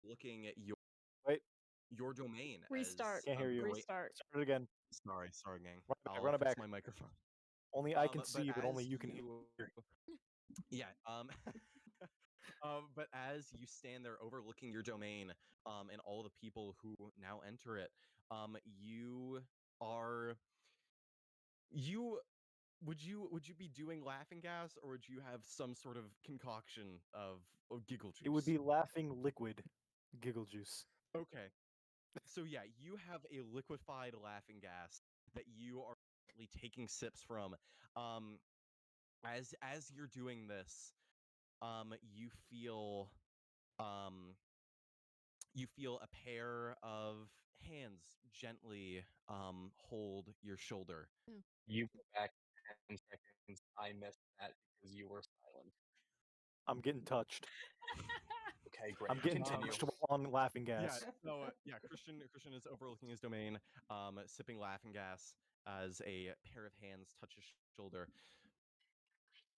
looking at Wait, your domain Restart. as can't hear you. great. Restart. Start it again. Sorry, gang. Run it back. I'll Run it fix back. my microphone. Only I can see, But but only as you can you, hear. yeah. But as you stand there overlooking your domain, and all the people who now enter it, you are you would you be doing laughing gas, or would you have some sort of concoction of giggle juice? It would be laughing liquid, giggle juice. Okay. So yeah, you have a liquefied laughing gas that you are currently taking sips from. Um, as you're doing this, you feel um you feel a pair of hands gently hold your shoulder. You go back 10 seconds. I missed that because you were silent. I'm getting touched. Okay, great. I'm getting Continue. touched while on laughing gas. Yeah, Christian is overlooking his domain, sipping laughing gas as a pair of hands touch his shoulder.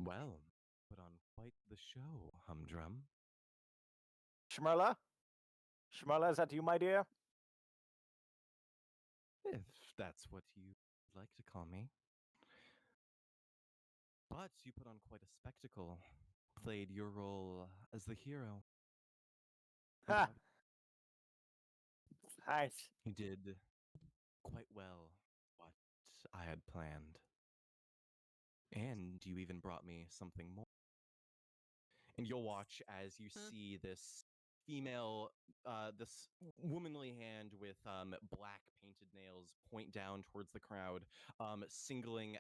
Well, put on quite the show, Humdrum. Shmarla? Shmarla, is that you, my dear? If that's what you like to call me. But you put on quite a spectacle. Played your role as the hero. Ha! Nice. You did quite well what I had planned. And you even brought me something more. And you'll watch as you Huh? see this female, this womanly hand with black painted nails point down towards the crowd, singling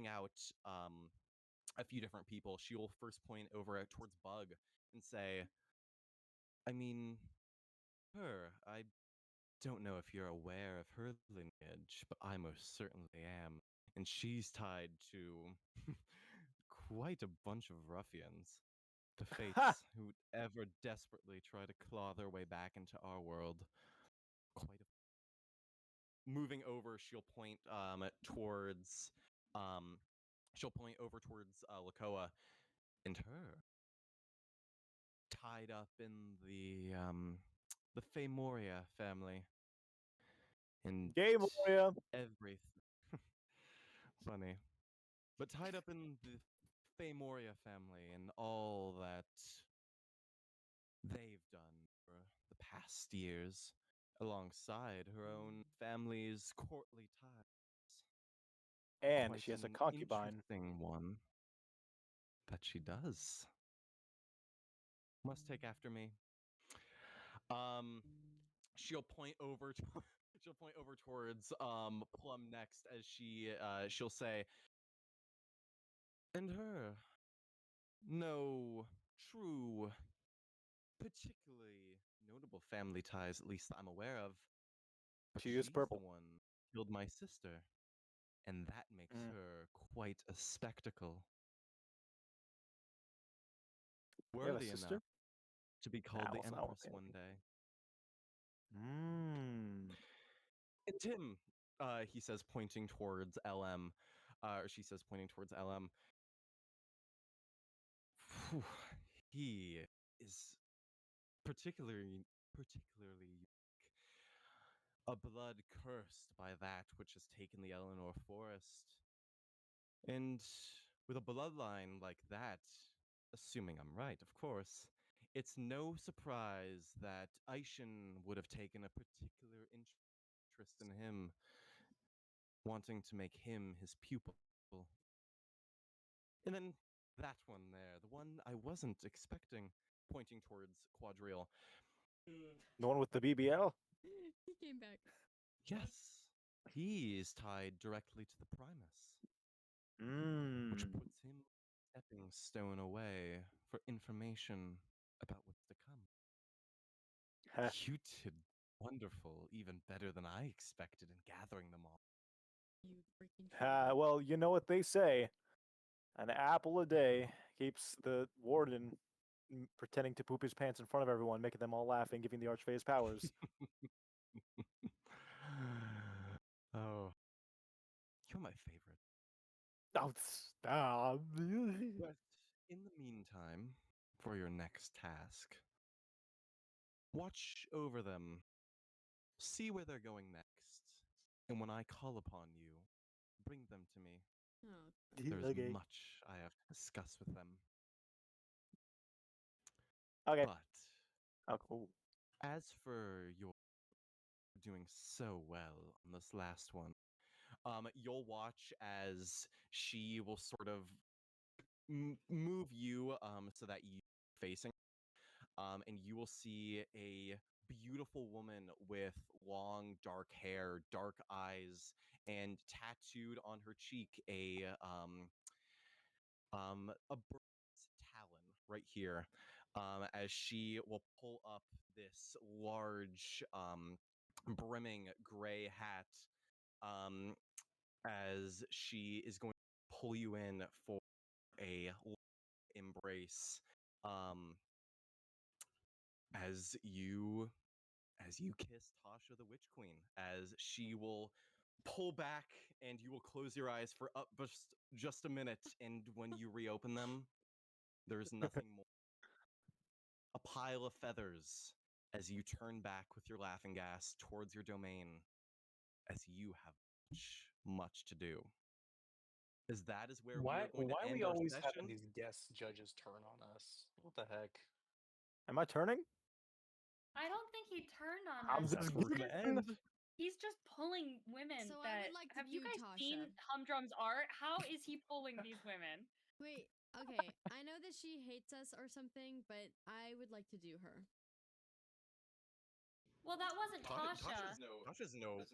out a few different people. She will first point over towards Bug and say, I mean, her. I don't know if you're aware of her lineage, but I most certainly am. And she's tied to quite a bunch of ruffians. The Ha! fates who would ever desperately try to claw their way back into our world. Quite a moving over, um she'll point over towards Lakoa and her tied up in the Femoria family. And Game Warrior. everything. Funny. but tied up in the Famoria family and all that they've done for the past years, alongside her own family's courtly ties. And Quite she has a an concubine. interesting one. That she does. Must take after me. She'll point over to, she'll point over towards Plum next as she'll say, and her no true particularly notable family ties, at least that I'm aware of. But She she's is purple. the one who killed my sister, and that makes Mm. her quite a spectacle. You have a Worthy sister? enough to be called Nah, the well, Empress one day. Mm. And Tim, he says, pointing towards LM, or she says, pointing towards LM. Phew, he is particularly unique. A blood cursed by that which has taken the Eleanor Forest. And with a bloodline like that, assuming I'm right, of course, it's no surprise that Aishin would have taken a particular interest in him, wanting to make him his pupil. And then that one there, the one I wasn't expecting, pointing towards Quadrille. The one with the BBL? He came back. Yes, he is tied directly to the Primus, which Mm. puts him a stepping stone away for information about what's to come. Heh. You did wonderful, even better than I expected in gathering them all. You freaking traitor. Well, you know what they say. An apple a day keeps the warden pretending to poop his pants in front of everyone, making them all laugh and giving the archfey his powers. Oh, you're my favorite. Oh, stop. But in the meantime, for your next task, watch over them, see where they're going next, and when I call upon you, bring them to me. Oh, There's Okay. much I have to discuss with them. Okay. But Oh, cool. as for your doing so well on this last one, you'll watch as she will sort of move you so that you facing, and you will see a beautiful woman with long dark hair, dark eyes, and tattooed on her cheek a bird's talon right here, as she will pull up this large brimming gray hat, um, as she is going to pull you in for a embrace, um, as you kiss Tasha the Witch Queen, as she will pull back and you will close your eyes for just a minute, and when you reopen them, there's nothing more. A pile of feathers as you turn back with your laughing gas towards your domain, as you have much to do. As that is where we Why are going to why end we our always having session. these guest judges turn on us? What the heck? Am I turning? I don't think he turned on I'm us. just That's where we're gonna gonna end. He's just pulling women So I that would like to have you do guys seen Tasha. Humdrum's art? How is he pulling these women? Wait, okay. I know that she hates us or something, but I would like to do her. Well, that wasn't Tasha. Tasha's no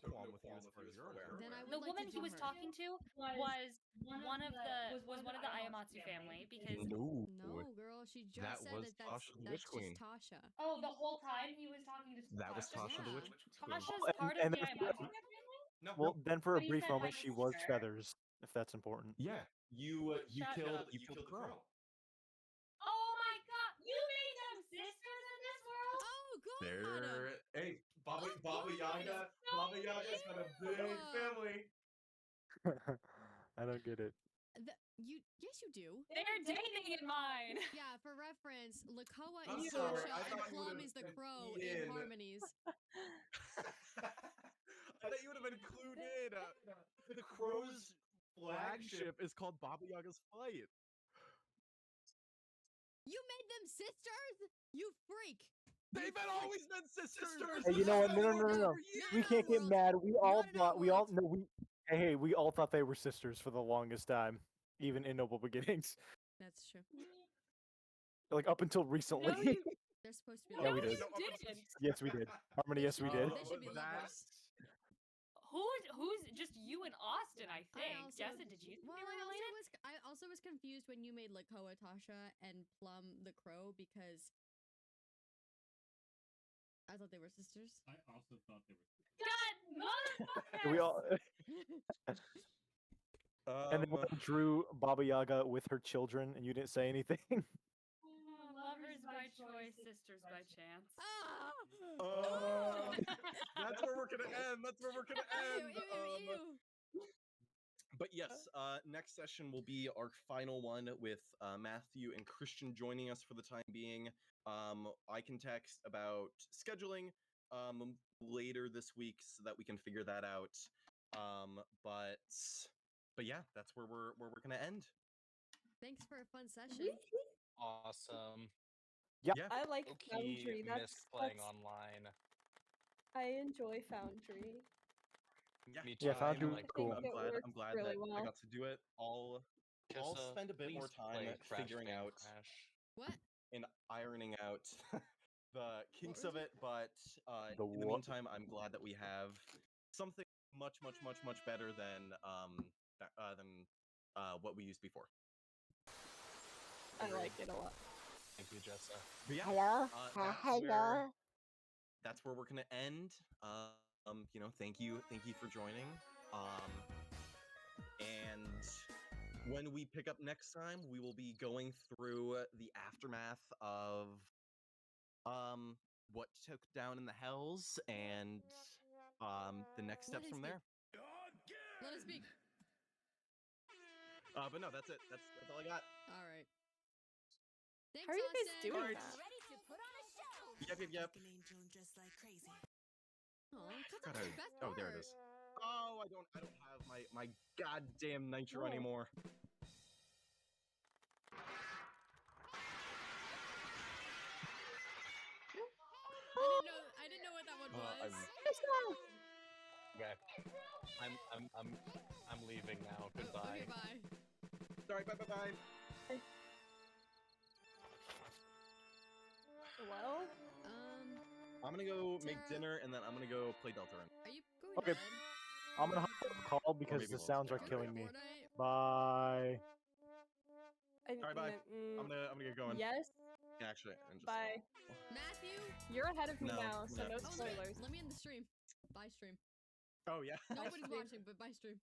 qualm with you as far as you're aware. Then I would The like woman to he do was her. talking to was one of the Ayamatsu family because No, No, girl, she just that said was that that's Tasha the Witch Queen. just Tasha. oh, the whole time he was talking to That was Tasha the Witch Queen. Tasha's And- part of and the then for- Ayamatsu family. Well, then for a But he brief said moment, my she was sister. feathers, if that's important. Yeah, you Shut killed up. the crow. Oh my god! You made them sisters in this world? Oh god! There, hey, Baba Yaga- Baba Yaga's got a big family. I don't get it. Yes, you do. They're dating in mine. Yeah, for reference, Lakoa I'm is sorry, Tasha I and thought you Plum would've is the been crow in. in Harmonies. I thought you would have included the crows flagship is called Baba Yaga's Fight. You made them sisters? You freak! They've always been sisters. Hey, you know what? No. We can't get mad. We all hey, we all thought they were sisters for the longest time, even in Noble Beginnings. That's true. Like up until recently. No, you They're supposed to be Yeah, we lovers. did. didn't. Yes, we did. Harmony, yes, we did. They should be lovers. Who's just you and Austin? I think. Jessa, did you think Well, they were related? I also was confused when you made Lakoa Tasha and Plum the Crow because I thought they were sisters. I also thought they were. God, motherfucker! We all. And then when I drew Baba Yaga with her children, and you didn't say anything. Lovers by choice, sisters by chance. That's where we're gonna end. That's where we're gonna end. But yes, next session will be our final one with Matthew and Christian joining us for the time being. I can text about scheduling later this week so that we can figure that out. But yeah, that's where we're gonna end. Thanks for a fun session. Awesome. Yeah. I like Low-key Foundry. miss playing That's online. I enjoy Foundry. Me Yeah, too. Foundry was Like, cool. I'm glad. works I'm glad really that I well. got to do it. I'll spend a bit more time figuring out What? and ironing out the kinks was of it. But The in the what? meantime, I'm glad that we have something much better than what we used before. I like it a lot. Thank you, Jessa. But yeah, Hello? Hello? that's where we're gonna end. Thank you for joining. And when we pick up next time, we will be going through the aftermath of what took down in the Hells and the next steps from there. Let us speak. But no, that's it. That's all I got. All right. Thanks, How are you guys Austin. doing Alright. that? Yep. Aw, cut God, that best oh, there it part. is. Oh, I don't have my goddamn nitro Oh. anymore. I didn't know what that one was. Okay. I'm leaving now. Goodbye. Okay, bye. Sorry, bye. Well, I'm gonna go make dinner and then I'm gonna go play Deltarune. Are you going Okay. to bed? I'm gonna hop off the call because maybe the we'll sounds stay are on killing me. Fortnite? Bye. Alright, bye. I'm gonna get going. Yes. Actually, and just Matthew? You're ahead of me No, now, so no. no Oh, spoilers. let me end the stream. Bye, stream. Oh yeah. Nobody's watching, but bye, stream.